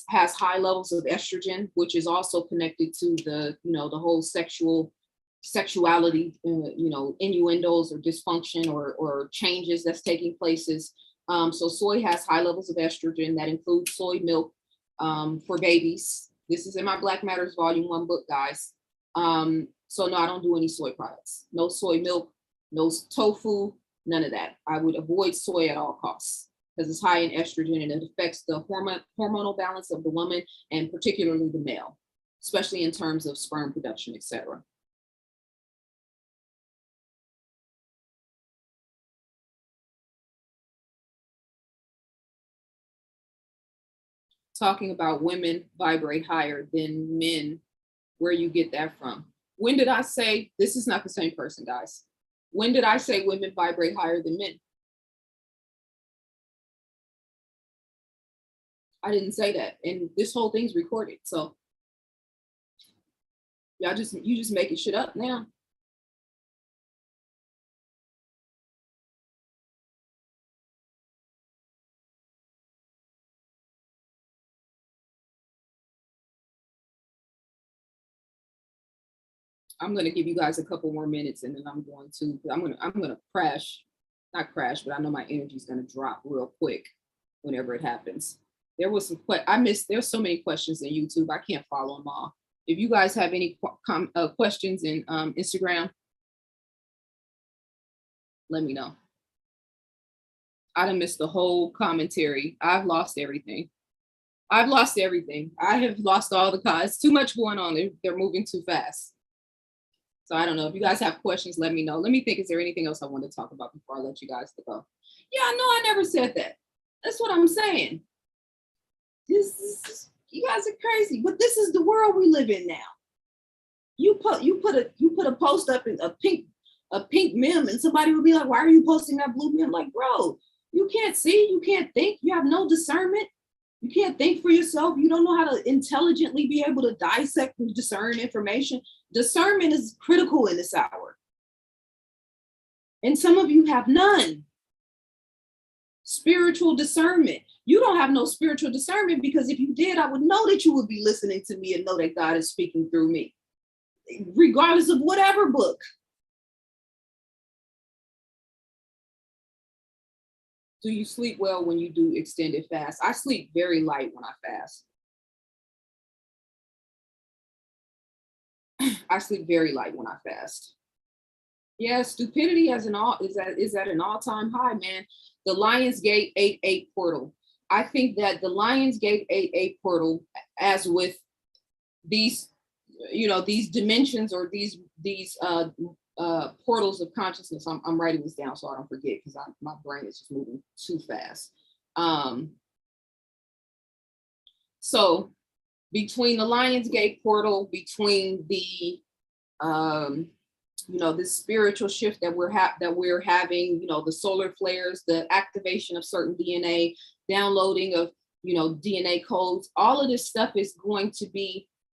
has high levels of estrogen, which is also connected to the whole sexuality, innuendos or dysfunction or changes that's taking places. So soy has high levels of estrogen that includes soy milk for babies. This is in my Black Matters Volume 1 book, guys. So no, I don't do any soy products. No soy milk, no tofu, none of that. I would avoid soy at all costs because it's high in estrogen and it affects the hormonal balance of the woman and particularly the male, especially in terms of sperm production, etc. Talking about women vibrate higher than men, where you get that from. When did I say, this is not the same person, guys. When did I say women vibrate higher than men? I didn't say that. And this whole thing's recorded. So you just making shit up now. I'm gonna give you guys a couple more minutes and then I'm gonna crash, not crash, but I know my energy is gonna drop real quick whenever it happens. There was there's so many questions in YouTube, I can't follow them all. If you guys have any questions in Instagram, let me know. I done missed the whole commentary. I've lost everything. I have lost all the cards. Too much going on. They're moving too fast. So I don't know. If you guys have questions, let me know. Let me think, is there anything else I want to talk about before I let you guys go? Yeah, no, I never said that. That's what I'm saying. You guys are crazy, but this is the world we live in now. You put a post up in a pink meme and somebody would be like, why are you posting that blue meme? Like, bro, you can't see, you can't think, you have no discernment. You can't think for yourself. You don't know how to intelligently be able to dissect and discern information. Discernment is critical in this hour. And some of you have none. Spiritual discernment. You don't have no spiritual discernment because if you did, I would know that you would be listening to me and know that God is speaking through me, regardless of whatever book. Do you sleep well when you do extended fast? I sleep very light when I fast. I sleep very light when I fast. Yeah, stupidity is at an all-time high, man. The Lionsgate 8-8 portal. I think that the Lionsgate 8-8 portal, as with these, these dimensions or these portals of consciousness. I'm writing this down so I don't forget because my brain is just moving too fast. So between the Lionsgate portal, between the this spiritual shift that we're having, the solar flares, the activation of certain DNA, downloading of DNA codes, all of this stuff is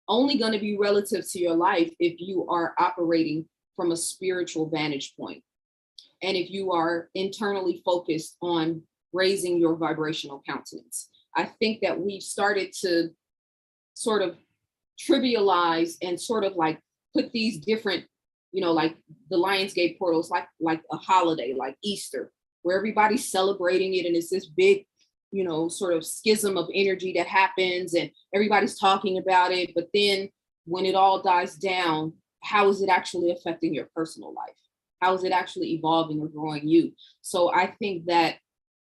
only going to be relative to your life if you are operating from a spiritual vantage point. And if you are internally focused on raising your vibrational countenance. I think that we've started to sort of trivialize and sort of like put these different, like the Lionsgate portals, like a holiday, like Easter, where everybody's celebrating it. And it's this big, sort of schism of energy that happens and everybody's talking about it. But then when it all dies down, how is it actually affecting your personal life? How is it actually evolving or growing you? So I think that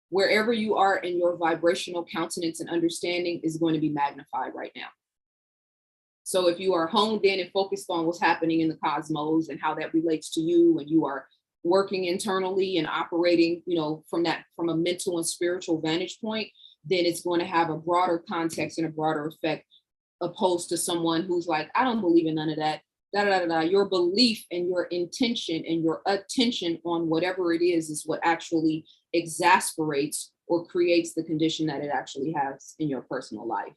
wherever you are in your vibrational countenance and understanding is going to be magnified right now. So if you are honed in and focused on what's happening in the cosmos and how that relates to you, and you are working internally and operating, you know, from a mental and spiritual vantage point, then it's going to have a broader context and a broader effect, opposed to someone who's like, I don't believe in none of that. Da, da, da, da. Your belief and your intention and your attention on whatever it is what actually exasperates or creates the condition that it actually has in your personal life.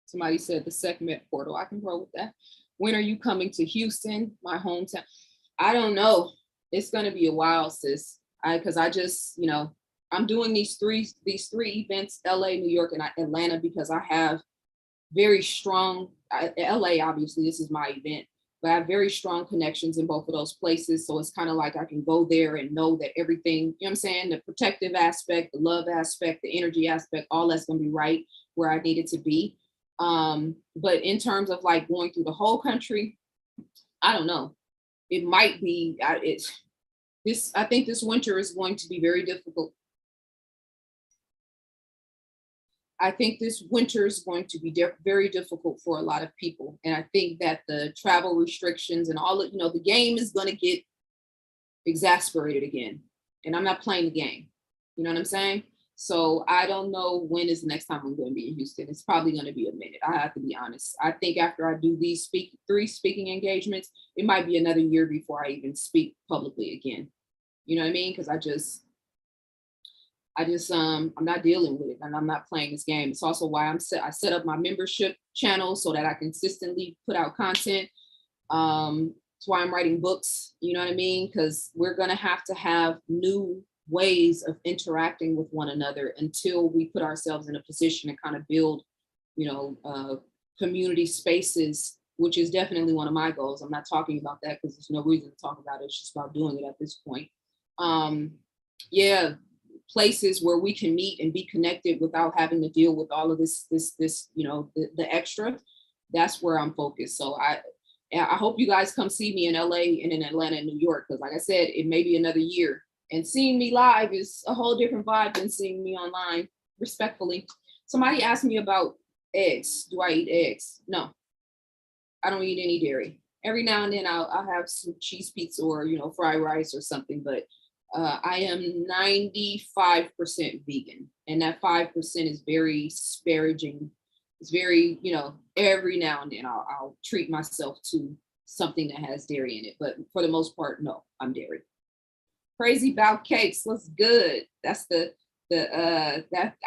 Somebody said the segment portal. I can roll with that. When are you coming to Houston, my hometown? I don't know. It's going to be a while, sis. Because I just, you know, I'm doing these three events, LA, New York, and Atlanta, because I have very strong, LA, obviously, this is my event, but I have very strong connections in both of those places. So it's kind of like I can go there and know that everything, you know what I'm saying, the protective aspect, the love aspect, the energy aspect, all that's going to be right where I need it to be. But in terms of like going through the whole country, I don't know. It might be, I think this winter is going to be very difficult. I think this winter is going to be very difficult for a lot of people. And I think that the travel restrictions and all of, you know, the game is going to get exasperated again. And I'm not playing the game. You know what I'm saying? So I don't know when is the next time I'm going to be in Houston. It's probably going to be a minute. I have to be honest. I think after I do these three speaking engagements, it might be another year before I even speak publicly again. You know what I mean? Because I'm not dealing with it, and I'm not playing this game. It's also why I set up my membership channel so that I consistently put out content. It's why I'm writing books, you know what I mean? Because we're going to have new ways of interacting with one another until we put ourselves in a position to kind of build, you know, community spaces, which is definitely one of my goals. I'm not talking about that because there's no reason to talk about it. It's just about doing it at this point. Yeah, places where we can meet and be connected without having to deal with all of this, you know, the extra. That's where I'm focused. So I hope you guys come see me in LA and in Atlanta and New York, because like I said, it may be another year. And seeing me live is a whole different vibe than seeing me online, respectfully. Somebody asked me about eggs. Do I eat eggs? No, I don't eat any dairy. Every now and then I'll have some cheese pizza or, you know, fried rice or something, but I am 95% vegan. And that 5% is very disparaging. It's very, you know, every now and then I'll treat myself to something that has dairy in it. But for the most part, no, I'm dairy. Crazy about cakes. What's good? That's that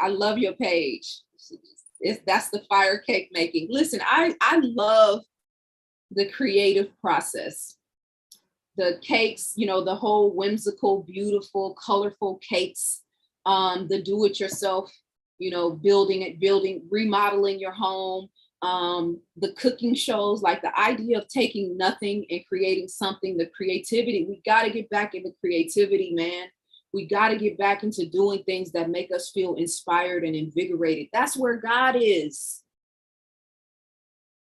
I love your page. That's the fire cake making. Listen, I love the creative process. The cakes, you know, the whole whimsical, beautiful, colorful cakes, the do-it-yourself, you know, remodeling your home, the cooking shows, like the idea of taking nothing and creating something, the creativity. We got to get back into creativity, man. We got to get back into doing things that make us feel inspired and invigorated. That's where God is.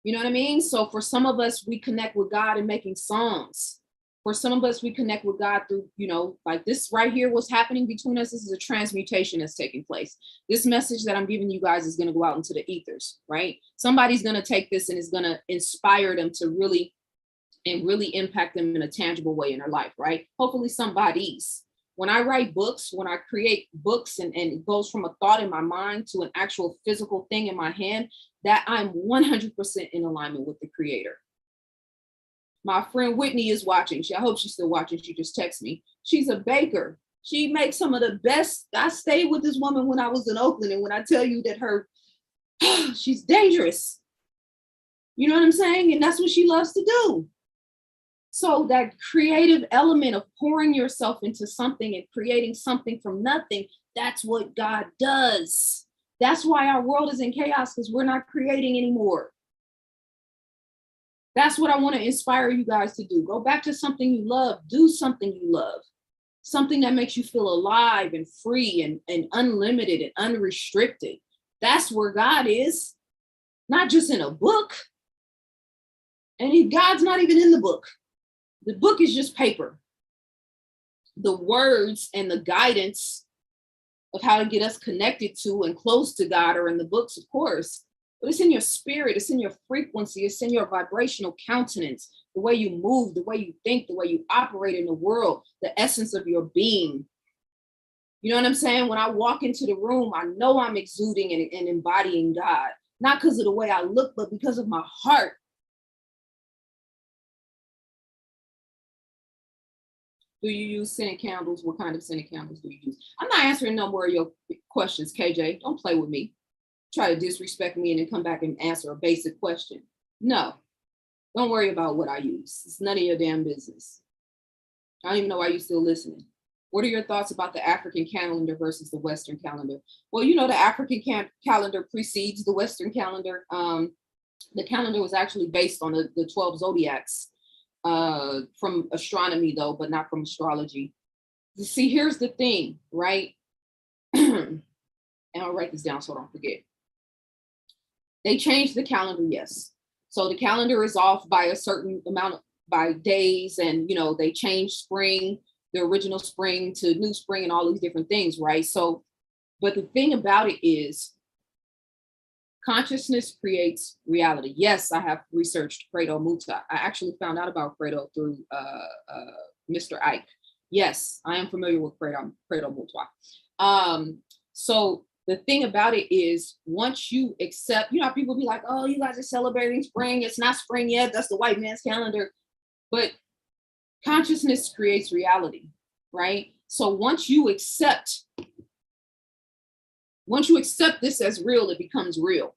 You know what I mean? So for some of us, we connect with God in making songs. For some of us, we connect with God through, you know, like this right here, what's happening between us. This is a transmutation that's taking place. This message that I'm giving you guys is going to go out into the ethers, right? Somebody's going to take this and is going to inspire them to really impact them in a tangible way in their life, right? Hopefully somebody's. When I write books, when I create books and it goes from a thought in my mind to an actual physical thing in my hand, that I'm 100% in alignment with the creator. My friend Whitney is watching. I hope she's still watching. She just texted me. She's a baker. She makes some of the best. I stayed with this woman when I was in Oakland. And when I tell you that she's dangerous. You know what I'm saying? And that's what she loves to do. So that creative element of pouring yourself into something and creating something from nothing, that's what God does. That's why our world is in chaos, because we're not creating anymore. That's what I want to inspire you guys to do. Go back to something you love. Do something you love. Something that makes you feel alive and free and unlimited and unrestricted. That's where God is, not just in a book. And God's not even in the book. The book is just paper. the words and the guidance of how to get us connected to and close to God are in the books, of course, but it's in your spirit, it's in your frequency, it's in your vibrational countenance, the way you move, the way you think, the way you operate in the world, the essence of your being. You know what I'm saying? When I walk into the room, I know I'm exuding and embodying God, not because of the way I look, but because of my heart. Do you use scented candles? What kind of scented candles do you use? I'm not answering no more of your questions, KJ. Don't play with me. Try to disrespect me and then come back and answer a basic question. No, don't worry about what I use. It's none of your damn business. I don't even know why you're still listening. What are your thoughts about the African calendar versus the Western calendar? Well, you know, the African calendar precedes the Western calendar. The calendar was actually based on the 12 zodiacs from astronomy, though, but not from astrology. You see, here's the thing, right? And I'll write this down so I don't forget. They changed the calendar, yes. So the calendar is off by a certain amount by days, and you know, they changed spring, the original spring to new spring and all these different things, right? So, but the thing about it is consciousness creates reality. Yes, I have researched Credo Muta. I actually found out about Credo through Mr. Ike. Yes, I am familiar with Credo Muta. So the thing about it is, once you accept, you know, people be like, oh, you guys are celebrating spring. It's not spring yet. That's the white man's calendar. But consciousness creates reality, right? So once you accept this as real, it becomes real.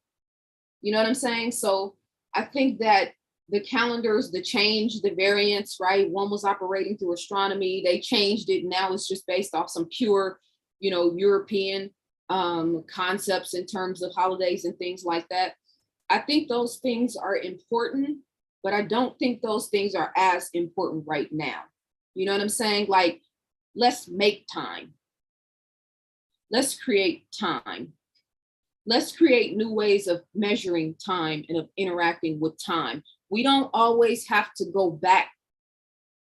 You know what I'm saying? So I think that the calendars, the change, the variants, right? One was operating through astronomy. They changed it. Now it's just based off some pure, you know, European concepts in terms of holidays and things like that. I think those things are important, but I don't think those things are as important right now. You know what I'm saying? Like, let's make time. Let's create time. Let's create new ways of measuring time and of interacting with time. We don't always have to go back,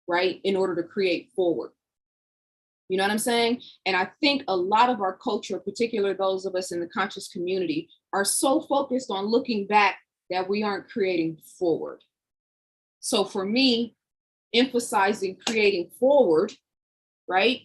right, in order to create forward. You know what I'm saying? And I think a lot of our culture, particularly those of us in the conscious community, are so focused on looking back that we aren't creating forward. So for me, emphasizing creating forward, right,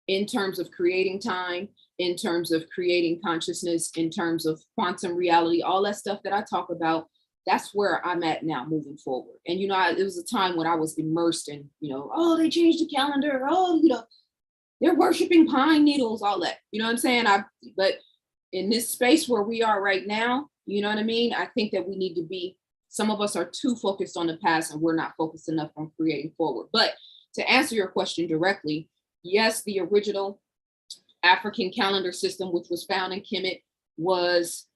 in terms of creating time, in terms of creating consciousness, in terms of quantum reality, all that stuff that I talk about, that's where I'm at now moving forward. And, you know, it was a time when I was immersed in, you know, oh, they changed the calendar. Oh, you know, they're worshiping pine needles, all that. You know what I'm saying? But in this space where we are right now, you know what I mean? I think that we need to be, some of us are too focused on the past and we're not focused enough on creating forward. But to answer your question directly, yes, the original African calendar system, which was found in Kemet, was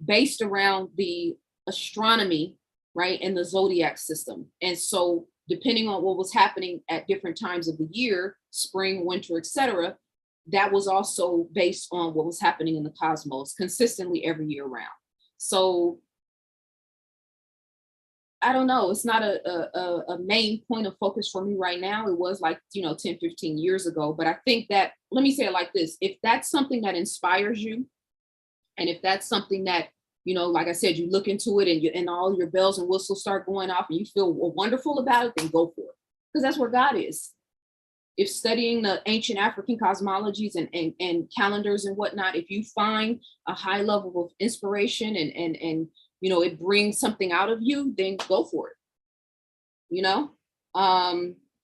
based around the astronomy, right, and the zodiac system. And so depending on what was happening at different times of the year, spring, winter, etc., that was also based on what was happening in the cosmos consistently every year round. So I don't know, it's not a main point of focus for me right now. It was like, you know, 10, 15 years ago. But I think that, let me say it like this, if that's something that inspires you, and if that's something that, you know, like I said, you look into it and all your bells and whistles start going off and you feel wonderful about it, then go for it. Because that's where God is. If studying the ancient African cosmologies and calendars and whatnot, if you find a high level of inspiration and you know, it brings something out of you, then go for it. You know,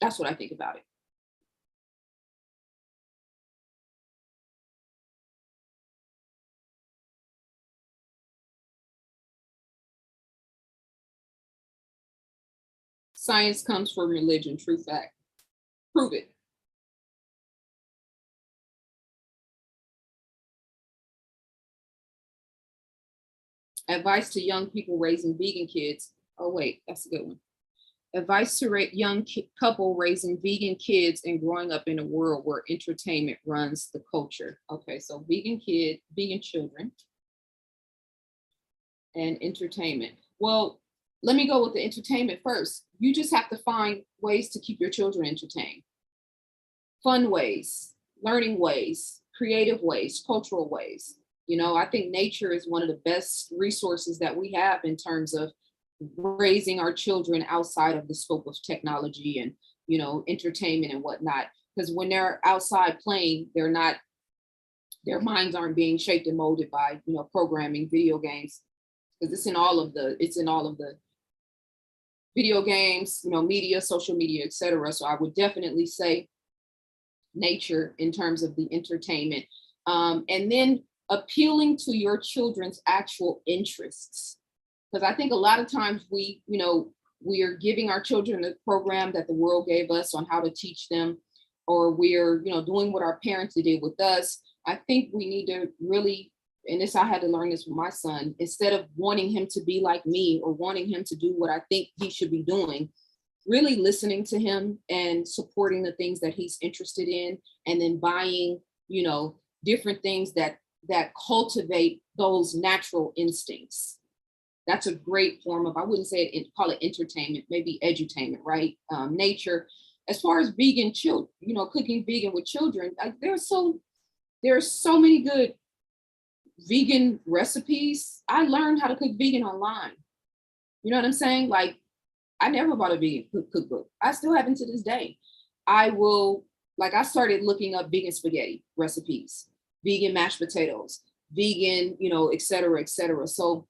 that's what I think about it. Science comes from religion, true fact. Prove it. Advice to young people raising vegan kids. Oh, wait, that's a good one. Advice to young couple raising vegan kids and growing up in a world where entertainment runs the culture. Okay, so vegan children, and entertainment. Well, let me go with the entertainment first. You just have to find ways to keep your children entertained. fun ways, learning ways, creative ways, cultural ways. You know, I think nature is one of the best resources that we have in terms of raising our children outside of the scope of technology and, you know, entertainment and whatnot. Because when they're outside playing, they're not, their minds aren't being shaped and molded by, you know, programming, video games. Because it's in all of the video games, you know, media, social media, etc. So I would definitely say nature in terms of the entertainment. And then appealing to your children's actual interests. Because I think a lot of times we, you know, we are giving our children a program that the world gave us on how to teach them, or we're, you know, doing what our parents did with us. I think we need to really, and this, I had to learn this with my son, instead of wanting him to be like me or wanting him to do what I think he should be doing, really listening to him and supporting the things that he's interested in, and then buying, you know, different things that cultivate those natural instincts. That's a great form of, I wouldn't say call it entertainment, maybe edutainment, right? Nature. As far as vegan children, you know, cooking vegan with children, like there are so many good vegan recipes. I learned how to cook vegan online. You know what I'm saying? Like, I never bought a vegan cookbook. I still haven't to this day. I started looking up vegan spaghetti recipes, vegan mashed potatoes, vegan, you know, et cetera, et cetera. So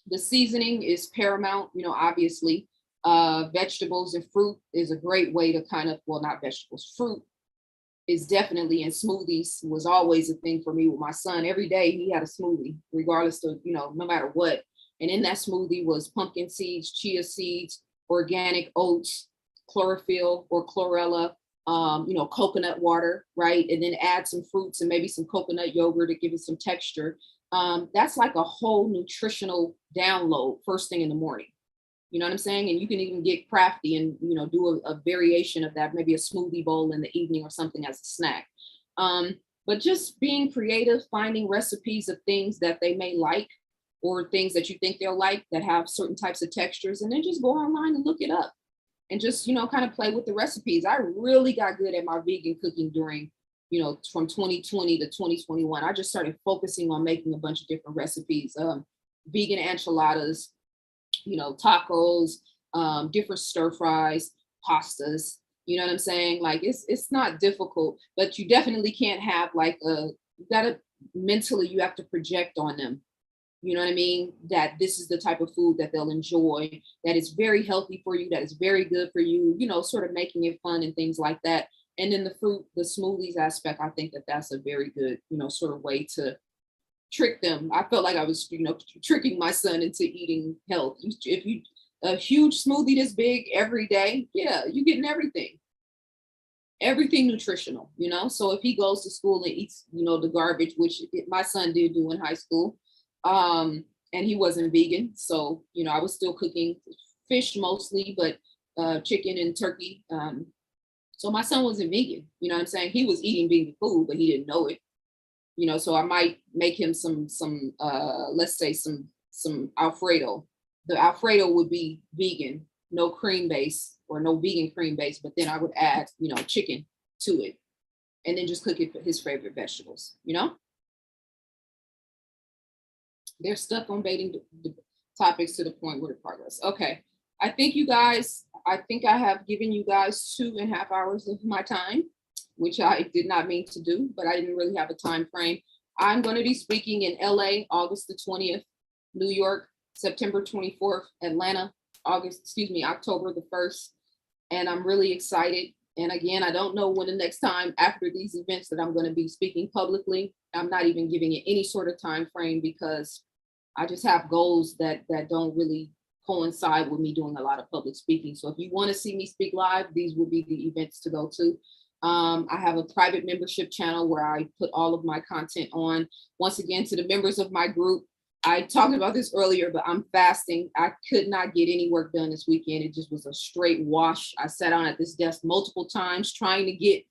the seasoning is paramount, you know, obviously. Vegetables and fruit is a great way to kind of, well, not vegetables, fruit is definitely, and smoothies was always a thing for me with my son. Every day he had a smoothie, regardless of, you know, no matter what. And in that smoothie was pumpkin seeds, chia seeds, organic oats, chlorophyll or chlorella, you know, coconut water, right? And then add some fruits and maybe some coconut yogurt to give it some texture. That's like a whole nutritional download first thing in the morning. You know what I'm saying? And you can even get crafty and, you know, do a variation of that, maybe a smoothie bowl in the evening or something as a snack. But just being creative, finding recipes of things that they may like, or things that you think they'll like that have certain types of textures, and then just go online and look it up and just, you know, kind of play with the recipes. I really got good at my vegan cooking during, you know, from 2020 to 2021. I just started focusing on making a bunch of different recipes, vegan enchiladas, you know, tacos, different stir fries, pastas. You know what I'm saying? Like, it's not difficult, but you definitely can't have like you gotta mentally, you have to project on them. You know what I mean? That this is the type of food that they'll enjoy, that is very healthy for you, that is very good for you, you know, sort of making it fun and things like that. And then the fruit, the smoothies aspect, I think that that's a very good, you know, sort of way to trick them. I felt like I was, you know, tricking my son into eating health. If you a huge smoothie this big every day, yeah, you're getting everything nutritional, you know. So if he goes to school and eats, you know, the garbage, which my son did do in high school, and he wasn't vegan, so, you know, I was still cooking fish mostly, but chicken and turkey. So my son wasn't vegan, you know what I'm saying? He was eating vegan food, but he didn't know it. You know, so I might make him some let's say some Alfredo. The Alfredo would be vegan, no cream base or no vegan cream base, but then I would add, you know, chicken to it, and then just cook it his favorite vegetables, you know? They're stuck on baiting the topics to the point where the progress. Okay. I think I have given you guys 2.5 hours of my time, which I did not mean to do, but I didn't really have a time frame. I'm going to be speaking in LA, August the 20th, New York, September 24th, Atlanta, October the 1st. And I'm really excited. And again, I don't know when the next time after these events that I'm going to be speaking publicly. I'm not even giving it any sort of time frame, because I just have goals that don't really coincide with me doing a lot of public speaking. So if you want to see me speak live, these will be the events to go to. I have a private membership channel where I put all of my content on. Once again, to the members of my group, I talked about this earlier, but I'm fasting. I could not get any work done this weekend. It just was a straight wash. I sat on at this desk multiple times trying to get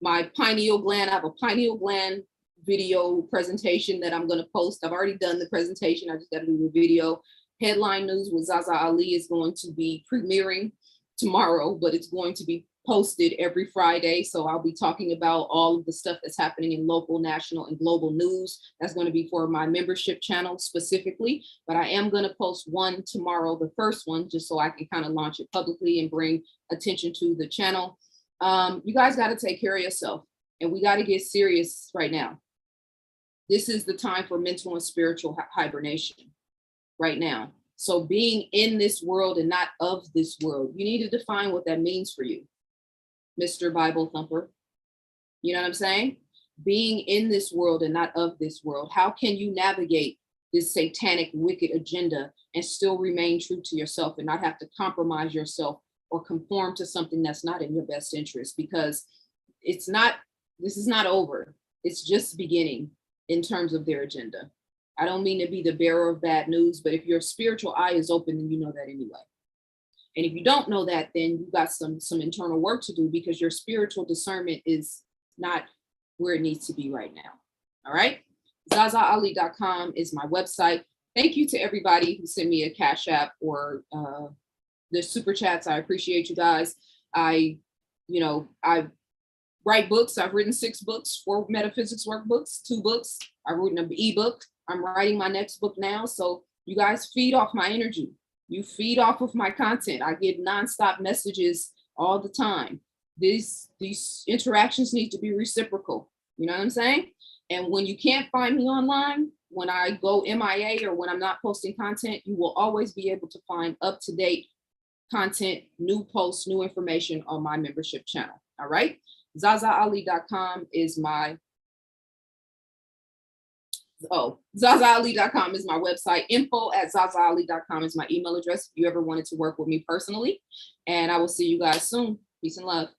my pineal gland. I have a pineal gland video presentation that I'm going to post. I've already done the presentation. I just got to do the video. Headline News with ZaZa Ali is going to be premiering tomorrow, but it's going to be posted every Friday. So I'll be talking about all of the stuff that's happening in local, national, and global news. That's going to be for my membership channel specifically, but I am going to post one tomorrow, the first one, just so I can kind of launch it publicly and bring attention to the channel. You guys got to take care of yourself, and we got to get serious right now. This is the time for mental and spiritual hibernation right now. So being in this world and not of this world, you need to define what that means for you, Mr. Bible Thumper. You know what I'm saying? Being in this world and not of this world. How can you navigate this satanic, wicked agenda and still remain true to yourself and not have to compromise yourself or conform to something that's not in your best interest? Because it's not, this is not over. It's just beginning in terms of their agenda. I don't mean to be the bearer of bad news, but if your spiritual eye is open, then you know that anyway. And if you don't know that, then you've got some internal work to do, because your spiritual discernment is not where it needs to be right now. All right. ZaZaAli.com is my website. Thank you to everybody who sent me a Cash App or the super chats. I appreciate you guys. I write books. I've written 6 books, 4 metaphysics workbooks, 2 books. I've written an ebook. I'm writing my next book now. So you guys feed off my energy. You feed off of my content. I get nonstop messages all the time. These interactions need to be reciprocal. You know what I'm saying? And when you can't find me online, when I go MIA or when I'm not posting content, you will always be able to find up-to-date content, new posts, new information on my membership channel. All right. ZaZaAli.com is my ZaZaAli.com is my website. info@ZaZaAli.com is my email address if you ever wanted to work with me personally. And I will see you guys soon. Peace and love.